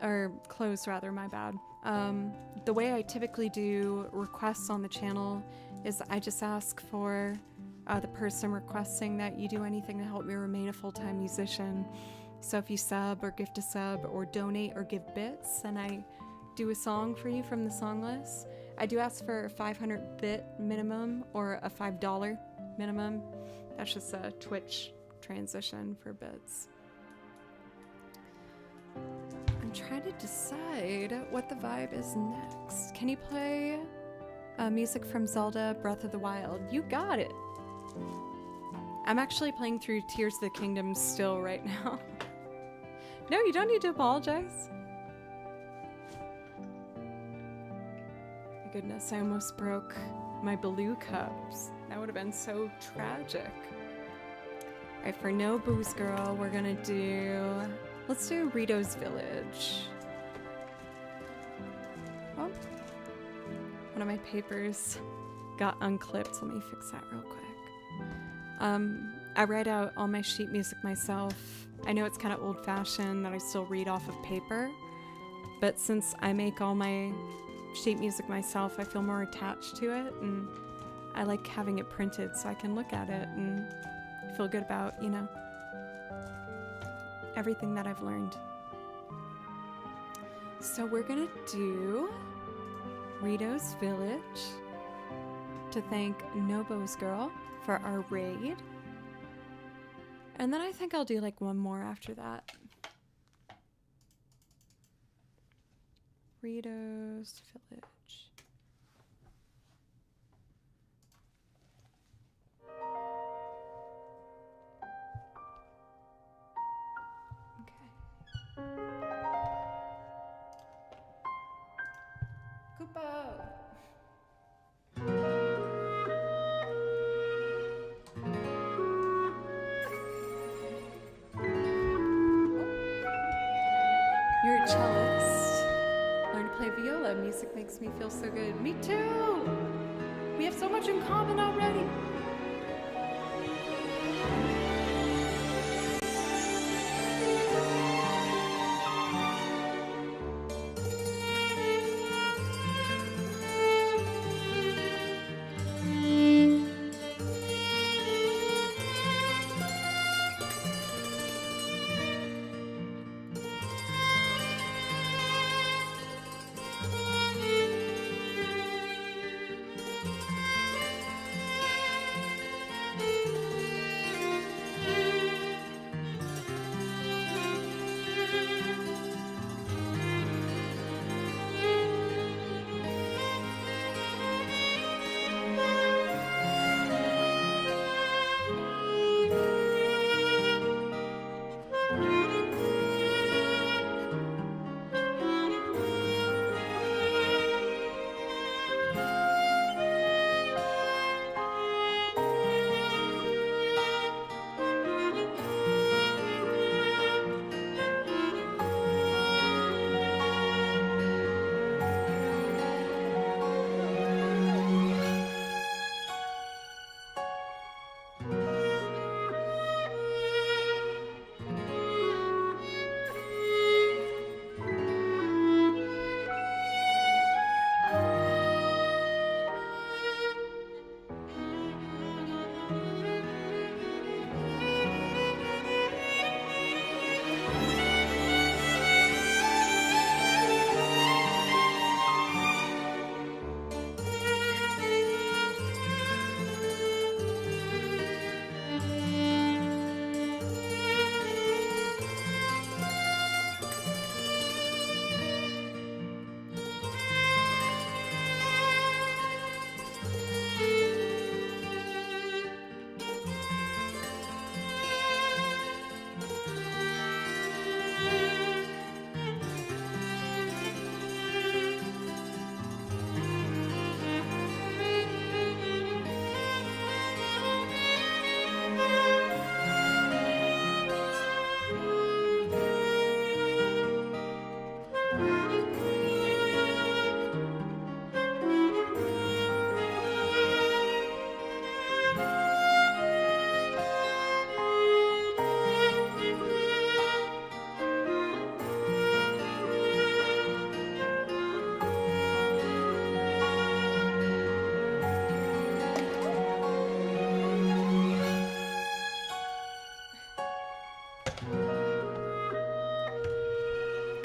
or closed rather, my bad. The way I typically do requests on the channel is I just ask for the person requesting that you do anything to help me remain a full-time musician. So if you sub or gift a sub or donate or give bits, then I do a song for you from the song list. I do ask for a 500 bit minimum or a $5 minimum. That's just a Twitch transition for bits. I'm trying to decide what the vibe is next. Can you play music from Zelda Breath of the Wild? You got it. I'm actually playing through Tears of the Kingdom still right now. No, you don't need to apologize. My goodness, I almost broke my blue cups. That would have been so tragic. Alright, for No Booze Girl, we're gonna do... Let's do Rito's Village. Oh. One of my papers got unclipped. Let me fix that real quick. I write out all my sheet music myself. I know it's kind of old-fashioned that I still read off of paper, but since I make all my sheet music myself, I feel more attached to it, and I like having it printed so I can look at it and feel good about, you know, everything that I've learned. So we're gonna do Rito's Village to thank Nobo's Girl for our raid. And then I think I'll do like one more after that. Rito's Village. Okay. Koopa! You're a cellist. Learn to play viola. Music makes me feel so good. Me too! We have so much in common already.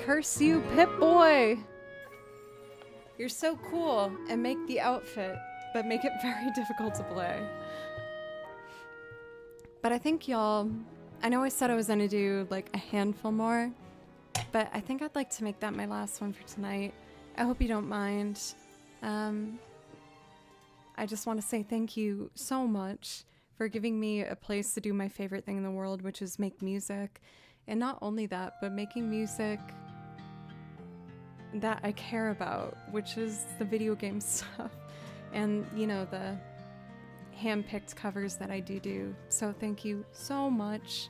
Curse you, Pip-Boy! You're so cool, and make the outfit, but make it very difficult to play. But I think y'all, I know I said I was gonna do like a handful more, but I think I'd like to make that my last one for tonight. I hope you don't mind. I just want to say thank you so much for giving me a place to do my favorite thing in the world, which is make music. And not only that, but making music that I care about, which is the video game stuff. And, you know, the hand-picked covers that I do. So thank you so much.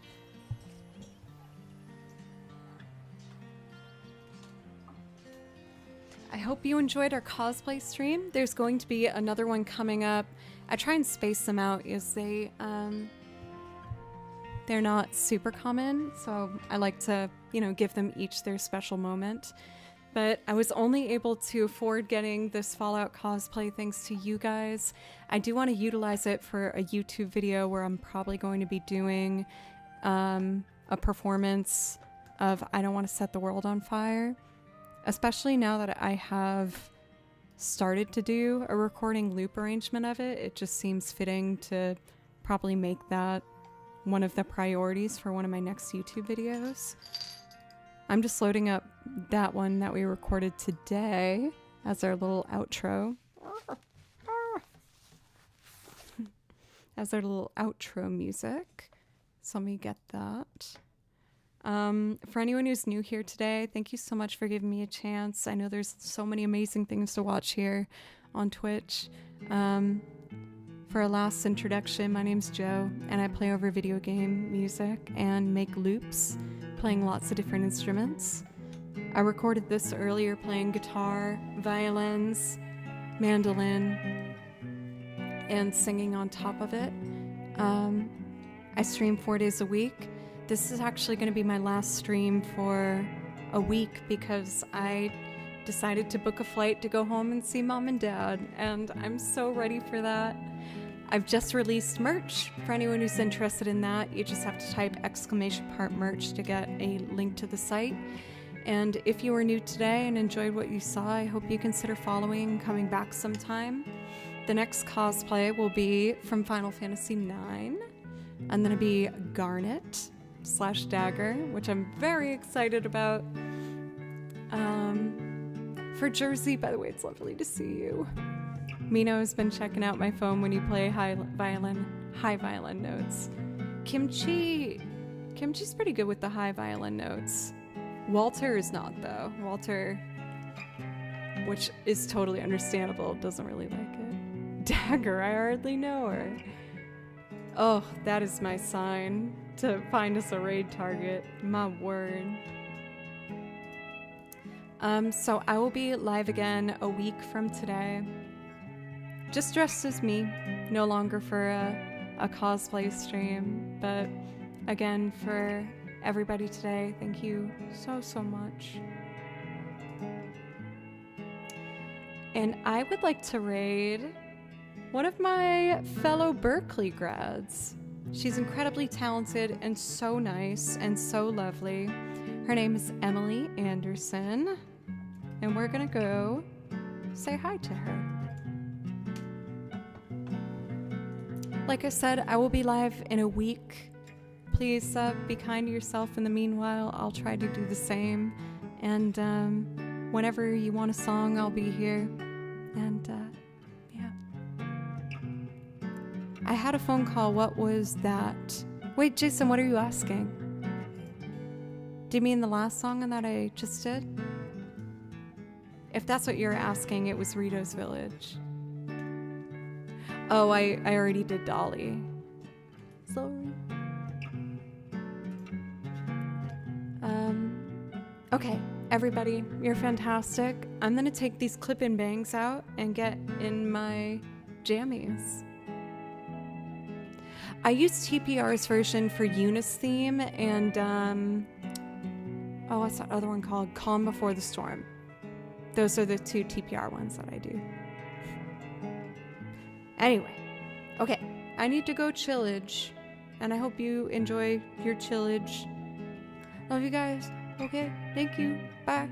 I hope you enjoyed our cosplay stream. There's going to be another one coming up. I try and space them out as they're not super common, so I like to, you know, give them each their special moment. But I was only able to afford getting this Fallout cosplay thanks to you guys. I do want to utilize it for a YouTube video where I'm probably going to be doing a performance of I Don't Want to Set the World on Fire. Especially now that I have started to do a recording loop arrangement of it, it just seems fitting to probably make that one of the priorities for one of my next YouTube videos. I'm just loading up that one that we recorded today as our little outro. As our little outro music. So let me get that. For anyone who's new here today, thank you so much for giving me a chance. I know there's so many amazing things to watch here on Twitch. For a last introduction, my name's Joe, and I play over video game music and make loops, playing lots of different instruments. I recorded this earlier playing guitar, violins, mandolin, and singing on top of it. I stream 4 days a week. This is actually going to be my last stream for a week because I decided to book a flight to go home and see Mom and Dad, and I'm so ready for that. I've just released merch. For anyone who's interested in that, you just have to type !merch to get a link to the site. And if you are new today and enjoyed what you saw, I hope you consider following and coming back sometime. The next cosplay will be from Final Fantasy IX. I'm going to be Garnet / Dagger, which I'm very excited about. For Jersey, by the way, it's lovely to see you. Mino has been checking out my phone when you play high violin notes. Kimchi's pretty good with the high violin notes. Walter is not, though. Walter, which is totally understandable, doesn't really like it. Dagger, I hardly know her. Oh, that is my sign to find us a raid target. My word. So I will be live again a week from today. Just dressed as me, no longer for a cosplay stream, but again, for everybody today, thank you so much. And I would like to raid one of my fellow Berkeley grads. She's incredibly talented and so nice and so lovely. Her name is Emily Anderson, and we're gonna go say hi to her. Like I said, I will be live in a week. Please be kind to yourself in the meanwhile. I'll try to do the same. And whenever you want a song, I'll be here. And yeah. I had a phone call. What was that? Wait, Jason, what are you asking? Do you mean the last song that I just did? If that's what you're asking, it was Rito's Village. Oh, I already did Dolly. Sorry. Okay, everybody, you're fantastic. I'm gonna take these clip-in bangs out and get in my jammies. I used TPR's version for Eunice theme and, what's that other one called? Calm Before the Storm. Those are the 2 TPR ones that I do. Anyway, okay, I need to go chillage, and I hope you enjoy your chillage. Love you guys. Okay, thank you. Bye.